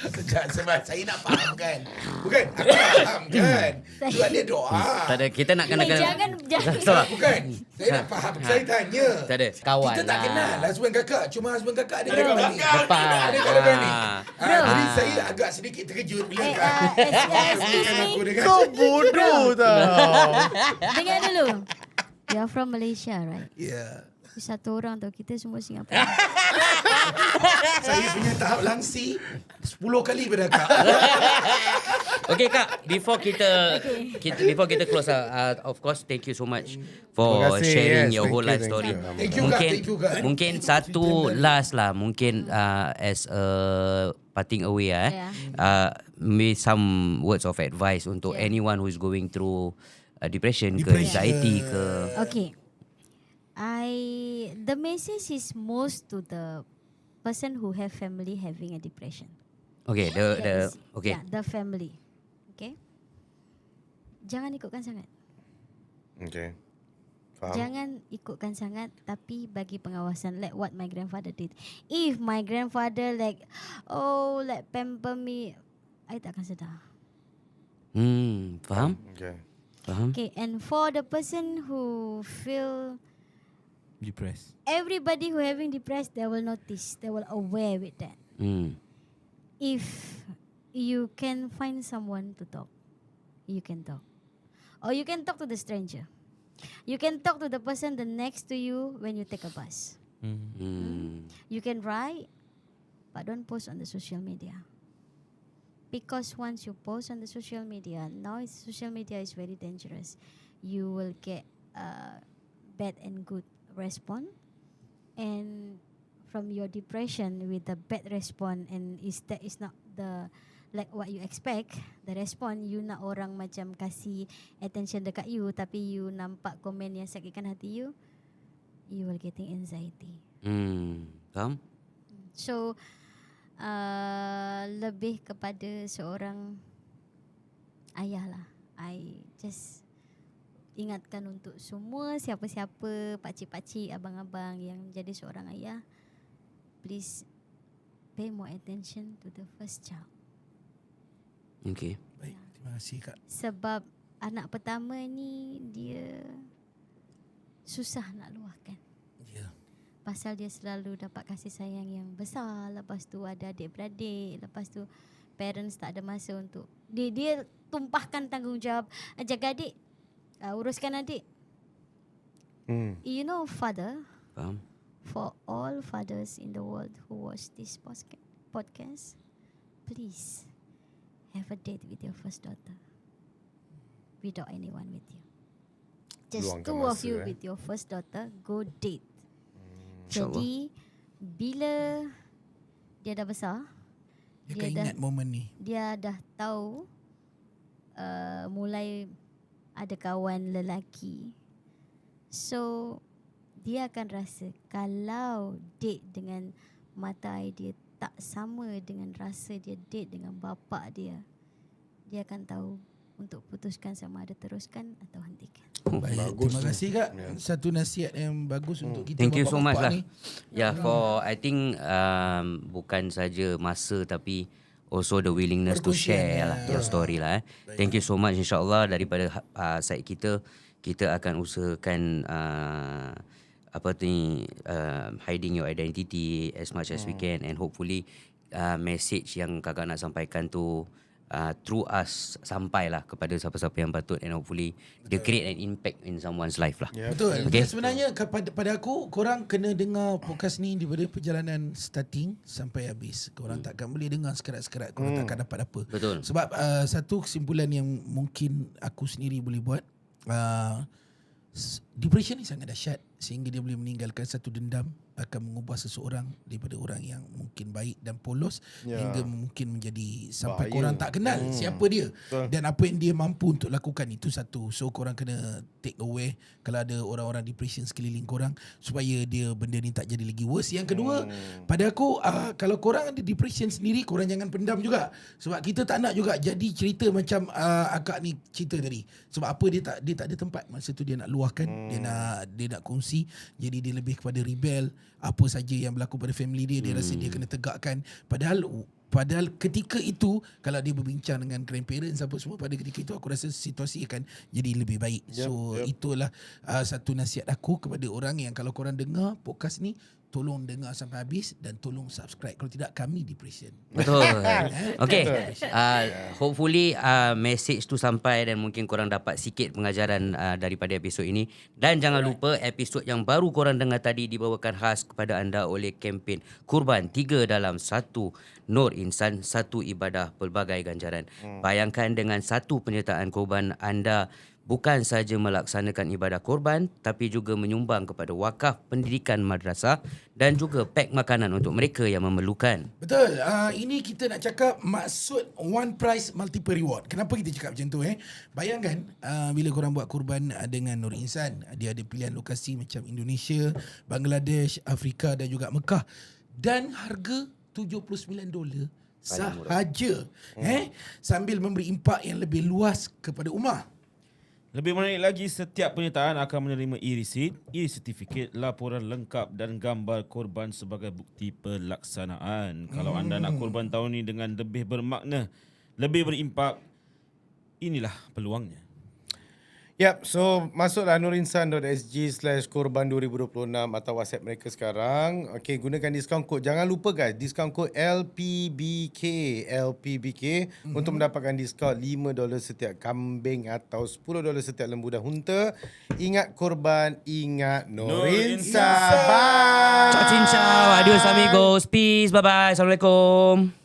[SPEAKER 2] Sekejap sebab saya nak fahamkan. Bukan, aku fahamkan. Tu ada doa.
[SPEAKER 1] Tak ada, kita nak kena
[SPEAKER 7] Jangan
[SPEAKER 1] Sabar.
[SPEAKER 2] Bukan, saya nak faham. Saya tanya.
[SPEAKER 1] Tak ada, kawan
[SPEAKER 2] Kita tak
[SPEAKER 1] lah.
[SPEAKER 2] kenal husband kakak. Cuma husband kakak ada kakak balik.
[SPEAKER 1] Depan.
[SPEAKER 2] Ada kakak balik.
[SPEAKER 1] Bro.
[SPEAKER 2] Jadi saya agak sedikit terkejut bila
[SPEAKER 7] excuse me.
[SPEAKER 2] aku dengan
[SPEAKER 10] Kau bodoh tau.
[SPEAKER 7] Dengar dulu. You are from Malaysia, right?
[SPEAKER 2] Ya.
[SPEAKER 7] Satu orang tau, kita semua Singapura.
[SPEAKER 2] Saya punya tahap langsi 10 kali berdakak.
[SPEAKER 1] Okay Kak, before kita close of course thank you so much for
[SPEAKER 10] Terima kasih,
[SPEAKER 1] sharing
[SPEAKER 10] yes,
[SPEAKER 1] your
[SPEAKER 10] thank
[SPEAKER 1] whole
[SPEAKER 10] you,
[SPEAKER 1] life
[SPEAKER 10] thank
[SPEAKER 1] story.
[SPEAKER 10] you.
[SPEAKER 2] Thank you, Kak. Thank you, Kak.
[SPEAKER 1] Mungkin satu last lah, mungkin as a parting away with some words of advice untuk anyone who is going through depression ke anxiety ke.
[SPEAKER 7] Okay. The message is most to the person who have family having a depression.
[SPEAKER 1] Okay,
[SPEAKER 7] The family. Okay. Jangan ikutkan sangat.
[SPEAKER 10] Okay. Faham.
[SPEAKER 7] Jangan ikutkan sangat, tapi bagi pengawasan, like what my grandfather did. If my grandfather like pamper me, I tak akan sedar.
[SPEAKER 1] Faham?
[SPEAKER 10] Okay.
[SPEAKER 1] Faham?
[SPEAKER 7] Okay, and for the person who feel,
[SPEAKER 3] Depressed.
[SPEAKER 7] everybody who having depressed, they will notice, they will aware with that. If you can find someone to talk, you can talk. Or you can talk to the stranger. You can talk to the person the next to you when you take a bus. You can write, but don't post on the social media. Because once you post on the social media, social media is very dangerous. You will get bad and good response, and from your depression with the bad response, and that is not the like what you expect, the response, you nak orang macam kasih attention dekat you, tapi you nampak komen yang sakitkan hati you will getting anxiety.
[SPEAKER 1] Faham?
[SPEAKER 7] So lebih kepada seorang ayah lah. I just ingatkan untuk semua siapa-siapa, pakcik-pakcik, abang-abang yang jadi seorang ayah, please pay more attention to the first child.
[SPEAKER 1] Okay.
[SPEAKER 2] Baik, terima kasih Kak.
[SPEAKER 7] Sebab anak pertama ni dia susah nak luahkan.
[SPEAKER 2] Ya.
[SPEAKER 7] Pasal dia selalu dapat kasih sayang yang besar. Lepas tu ada adik-beradik. Lepas tu parents tak ada masa untuk dia tumpahkan tanggungjawab. Jaga adik, uruskan adik. You know, father,
[SPEAKER 1] Faham?
[SPEAKER 7] for all fathers in the world who watch this podcast, please have a date with your first daughter without anyone with you. Just
[SPEAKER 10] Luangkan
[SPEAKER 7] two of
[SPEAKER 10] masa,
[SPEAKER 7] you with your first daughter, go date.
[SPEAKER 1] InsyaAllah.
[SPEAKER 7] Jadi bila dia dah besar,
[SPEAKER 2] Dia akan ingat momen ni.
[SPEAKER 7] dia dah tahu mulai ada kawan lelaki. So dia akan rasa kalau date dengan mata air dia tak sama dengan rasa dia date dengan bapa dia, dia akan tahu untuk putuskan sama ada teruskan atau hentikan.
[SPEAKER 2] Baik, terima kasih Kak. Satu nasihat yang bagus untuk kita.
[SPEAKER 1] Thank you so much
[SPEAKER 2] bapa-bapa
[SPEAKER 1] lah.
[SPEAKER 2] ni.
[SPEAKER 1] For I think bukan saja masa tapi also the willingness to
[SPEAKER 2] Perkongsian,
[SPEAKER 1] share lah your story lah. Thank you so much. InsyaAllah daripada side kita akan usahakan hiding your identity as much as we can, and hopefully message yang kakak nak sampaikan tu through us sampailah kepada siapa-siapa yang patut, and hopefully dia create an impact in someone's life lah.
[SPEAKER 2] Betul.
[SPEAKER 1] Okay.
[SPEAKER 2] Sebenarnya pada aku, korang kena dengar podcast ni daripada perjalanan starting sampai habis. Korang takkan boleh dengar sekerat-sekerat. Korang takkan dapat apa.
[SPEAKER 1] Betul.
[SPEAKER 2] Sebab satu kesimpulan yang mungkin aku sendiri boleh buat, depression ni sangat dahsyat sehingga dia boleh meninggalkan satu dendam, akan mengubah seseorang daripada orang yang mungkin baik dan polos hingga mungkin menjadi sampai
[SPEAKER 10] bahaya.
[SPEAKER 2] korang tak kenal siapa dia dan apa yang dia mampu untuk lakukan. Itu satu. So korang kena take aware kalau ada orang-orang depression sekeliling korang supaya benda ni tak jadi lagi worse. Yang kedua, pada aku kalau korang ada depression sendiri, korang jangan pendam juga. Sebab kita tak nak juga jadi cerita macam akak ni cerita tadi. Sebab apa dia tak ada tempat masa tu dia nak luahkan, dia nak kongsi. Jadi dia lebih kepada rebel. Apa saja yang berlaku pada family dia rasa dia kena tegakkan. Padahal ketika itu kalau dia berbincang dengan grandparents apa semua, pada ketika itu aku rasa situasi akan jadi lebih baik. Itulah satu nasihat aku kepada orang yang kalau korang dengar podcast ni, tolong dengar sampai habis dan tolong subscribe. Kalau tidak, kami depression.
[SPEAKER 1] Betul. Okay. Hopefully message tu sampai dan mungkin korang dapat sikit pengajaran daripada episod ini. Dan jangan lupa episod yang baru korang dengar tadi dibawakan khas kepada anda oleh kempen Kurban 3 dalam 1 Nur Insan, 1 ibadah pelbagai ganjaran. Bayangkan dengan satu penyertaan korban, anda bukan saja melaksanakan ibadah korban tapi juga menyumbang kepada wakaf pendidikan madrasah dan juga pack makanan untuk mereka yang memerlukan.
[SPEAKER 2] Betul. Ini kita nak cakap maksud one price multiple reward. Kenapa kita cakap macam tu? Bayangkan bila korang buat kurban dengan Nur Insan, dia ada pilihan lokasi macam Indonesia, Bangladesh, Afrika dan juga Mekah. Dan harga $79 sahaja. Sambil memberi impak yang lebih luas kepada ummah.
[SPEAKER 3] Lebih menarik lagi, setiap penyertaan akan menerima e-receipt, e-certificate, laporan lengkap dan gambar korban sebagai bukti pelaksanaan. Kalau anda nak korban tahun ini dengan lebih bermakna, lebih berimpak, inilah peluangnya.
[SPEAKER 4] Yap, so masuklah nurinsan.sg/korban 2026 atau WhatsApp mereka sekarang. Okay, gunakan diskaun kod. Jangan lupa guys, diskaun kod LPBK untuk mendapatkan diskaun $5 setiap kambing atau $10 setiap lembu dan hunter. Ingat korban, ingat Nurinsan.
[SPEAKER 1] Ciao, ciao. Adios amigos. Peace. Bye-bye. Assalamualaikum.